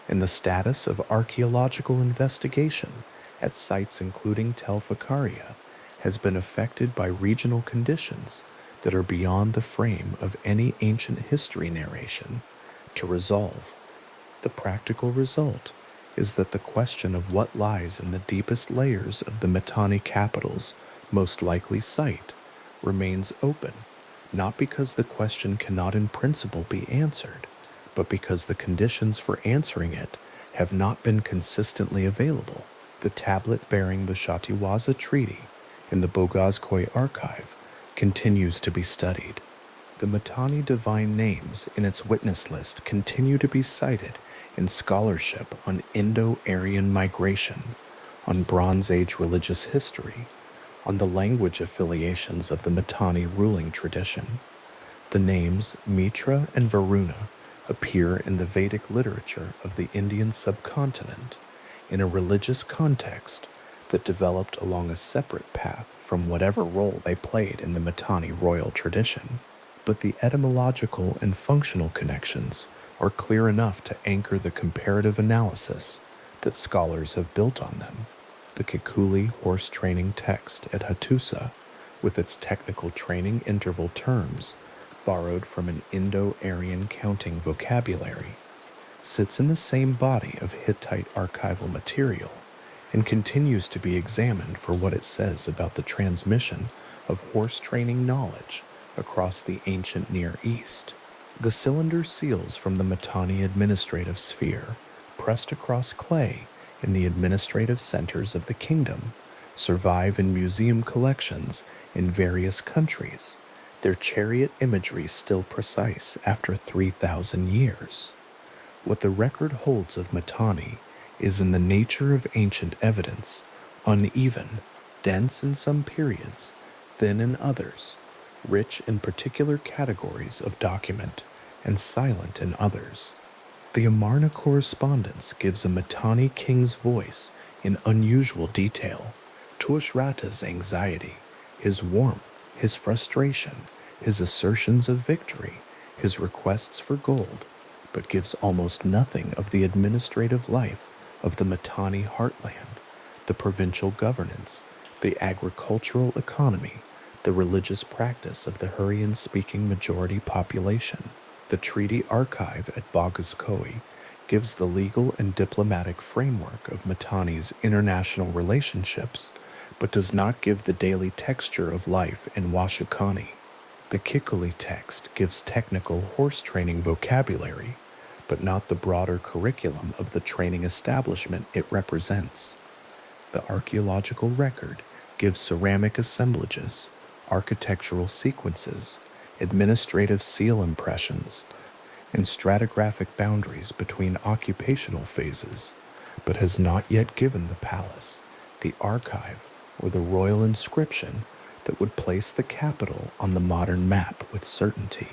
and the status of archaeological investigation at sites including Tel Fakaria has been affected by regional conditions that are beyond the frame of any ancient history narration to resolve. The practical result is that the question of what lies in the deepest layers of the Mitanni capital's most likely site remains open, not because the question cannot in principle be answered, but because the conditions for answering it have not been consistently available. The tablet bearing the Shatiwaza Treaty in the Bogazkoi archive continues to be studied. The Mitanni divine names in its witness list continue to be cited in scholarship on Indo-Aryan migration, on Bronze Age religious history, on the language affiliations of the Mitanni ruling tradition. The names Mitra and Varuna appear in the Vedic literature of the Indian subcontinent in a religious context that developed along a separate path from whatever role they played in the Mitanni royal tradition. But the etymological and functional connections are clear enough to anchor the comparative analysis that scholars have built on them. The Kikuli horse training text at Hattusa, with its technical training interval terms borrowed from an Indo-Aryan counting vocabulary, sits in the same body of Hittite archival material and continues to be examined for what it says about the transmission of horse training knowledge across the ancient Near East. The cylinder seals from the Mitanni administrative sphere, pressed across clay in the administrative centers of the kingdom, survive in museum collections in various countries, their chariot imagery still precise after 3,000 years. What the record holds of Mitanni is in the nature of ancient evidence, uneven, dense in some periods, thin in others, rich in particular categories of document, and silent in others. The Amarna correspondence gives a Mitanni king's voice in unusual detail, Tushratta's anxiety, his warmth, his frustration, his assertions of victory, his requests for gold, but gives almost nothing of the administrative life of the Mitanni heartland, the provincial governance, the agricultural economy, the religious practice of the Hurrian-speaking majority population. The treaty archive at Bagas Khoi gives the legal and diplomatic framework of Mitanni's international relationships but does not give the daily texture of life in Washukani. The Kikuli text gives technical horse training vocabulary, but not the broader curriculum of the training establishment it represents. The archaeological record gives ceramic assemblages, architectural sequences, administrative seal impressions, and stratigraphic boundaries between occupational phases, but has not yet given the palace the archive or the royal inscription that would place the capital on the modern map with certainty.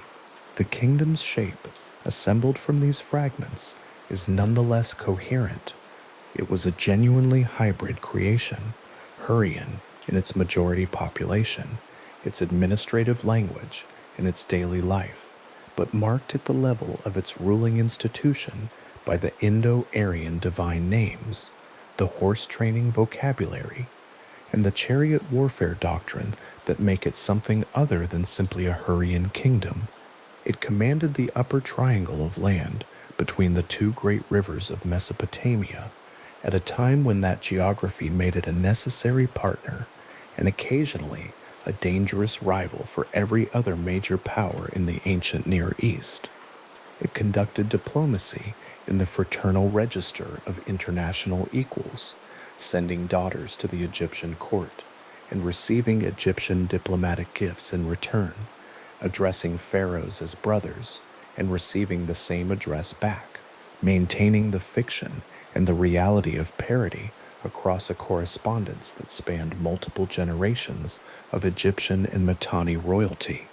The kingdom's shape, assembled from these fragments, is nonetheless coherent. It was a genuinely hybrid creation, Hurrian in its majority population, its administrative language, and its daily life, but marked at the level of its ruling institution by the Indo-Aryan divine names, the horse training vocabulary, and the chariot warfare doctrine that make it something other than simply a Hurrian kingdom. It commanded the upper triangle of land between the two great rivers of Mesopotamia, at a time when that geography made it a necessary partner and occasionally a dangerous rival for every other major power in the ancient Near East. It conducted diplomacy in the fraternal register of international equals, sending daughters to the Egyptian court and receiving Egyptian diplomatic gifts in return, addressing pharaohs as brothers and receiving the same address back, maintaining the fiction and the reality of parity across a correspondence that spanned multiple generations of Egyptian and Mitanni royalty.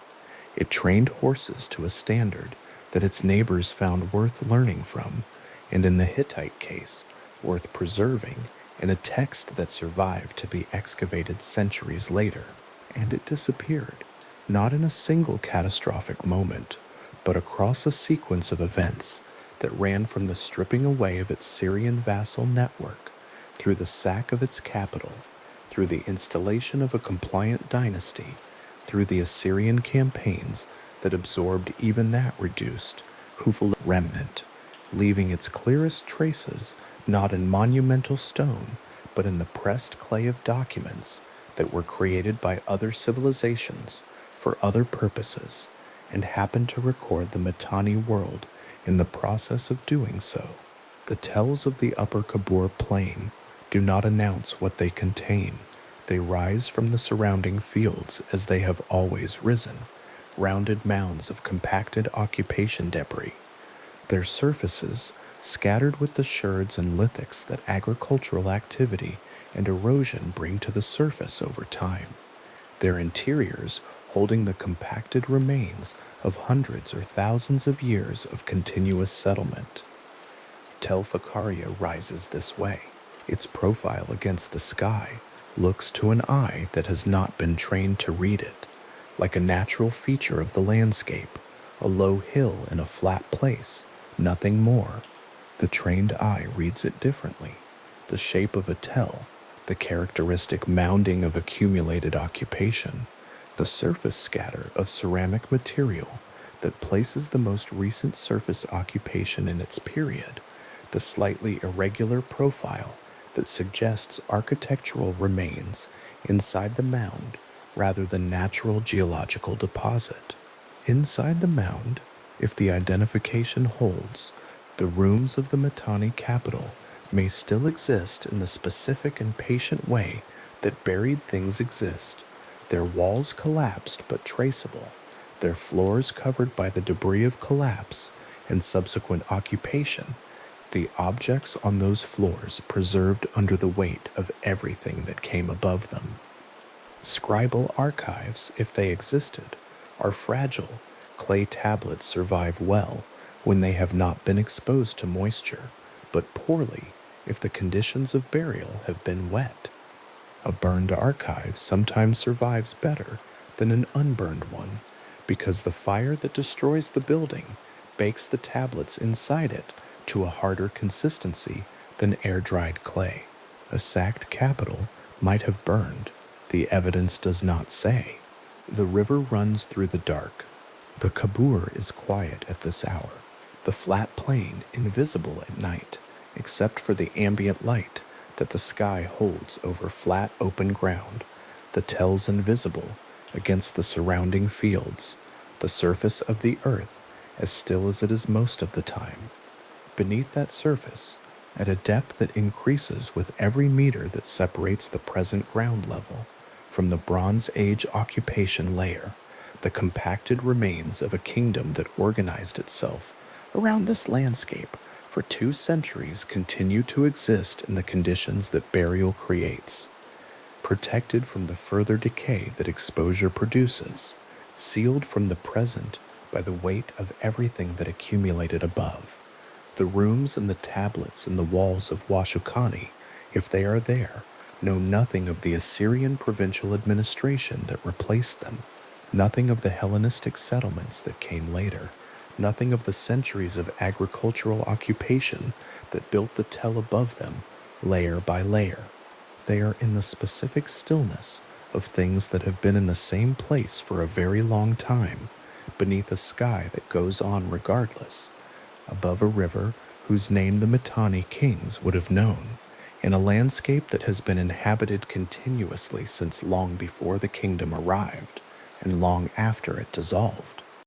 It trained horses to a standard that its neighbors found worth learning from, and in the Hittite case, worth preserving in a text that survived to be excavated centuries later. And it disappeared, not in a single catastrophic moment, but across a sequence of events that ran from the stripping away of its Syrian vassal network, through the sack of its capital, through the installation of a compliant dynasty, through the Assyrian campaigns that absorbed even that reduced, Hufal remnant, leaving its clearest traces not in monumental stone, but in the pressed clay of documents that were created by other civilizations for other purposes, and happened to record the Mitanni world in the process of doing so. The tells of the Upper Kabur Plain do not announce what they contain. They rise from the surrounding fields as they have always risen, rounded mounds of compacted occupation debris, their surfaces scattered with the sherds and lithics that agricultural activity and erosion bring to the surface over time, their interiors holding the compacted remains of hundreds or thousands of years of continuous settlement. Tel Fakaria rises this way. Its profile against the sky looks to an eye that has not been trained to read it, like a natural feature of the landscape, a low hill in a flat place, nothing more. The trained eye reads it differently. The shape of a tell, the characteristic mounding of accumulated occupation, the surface scatter of ceramic material that places the most recent surface occupation in its period, the slightly irregular profile that suggests architectural remains inside the mound rather than natural geological deposit. Inside the mound, if the identification holds, the rooms of the Mitanni capital may still exist in the specific and patient way that buried things exist, their walls collapsed but traceable, their floors covered by the debris of collapse and subsequent occupation, the objects on those floors preserved under the weight of everything that came above them. Scribal archives, if they existed, are fragile. Clay tablets survive well when they have not been exposed to moisture, but poorly if the conditions of burial have been wet. A burned archive sometimes survives better than an unburned one, because the fire that destroys the building bakes the tablets inside it to a harder consistency than air-dried clay. A sacked capital might have burned. The evidence does not say. The river runs through the dark. The Kabur is quiet at this hour, the flat plain invisible at night, except for the ambient light that the sky holds over flat open ground, the tells invisible against the surrounding fields, the surface of the earth as still as it is most of the time. Beneath that surface, at a depth that increases with every meter that separates the present ground level from the Bronze Age occupation layer, the compacted remains of a kingdom that organized itself around this landscape for 2 centuries continue to exist in the conditions that burial creates, protected from the further decay that exposure produces, sealed from the present by the weight of everything that accumulated above. The rooms and the tablets in the walls of Washukani, if they are there, know nothing of the Assyrian provincial administration that replaced them, nothing of the Hellenistic settlements that came later, nothing of the centuries of agricultural occupation that built the tell above them, layer by layer. They are in the specific stillness of things that have been in the same place for a very long time, beneath a sky that goes on regardless, above a river whose name the Mitanni kings would have known, in a landscape that has been inhabited continuously since long before the kingdom arrived and long after it dissolved.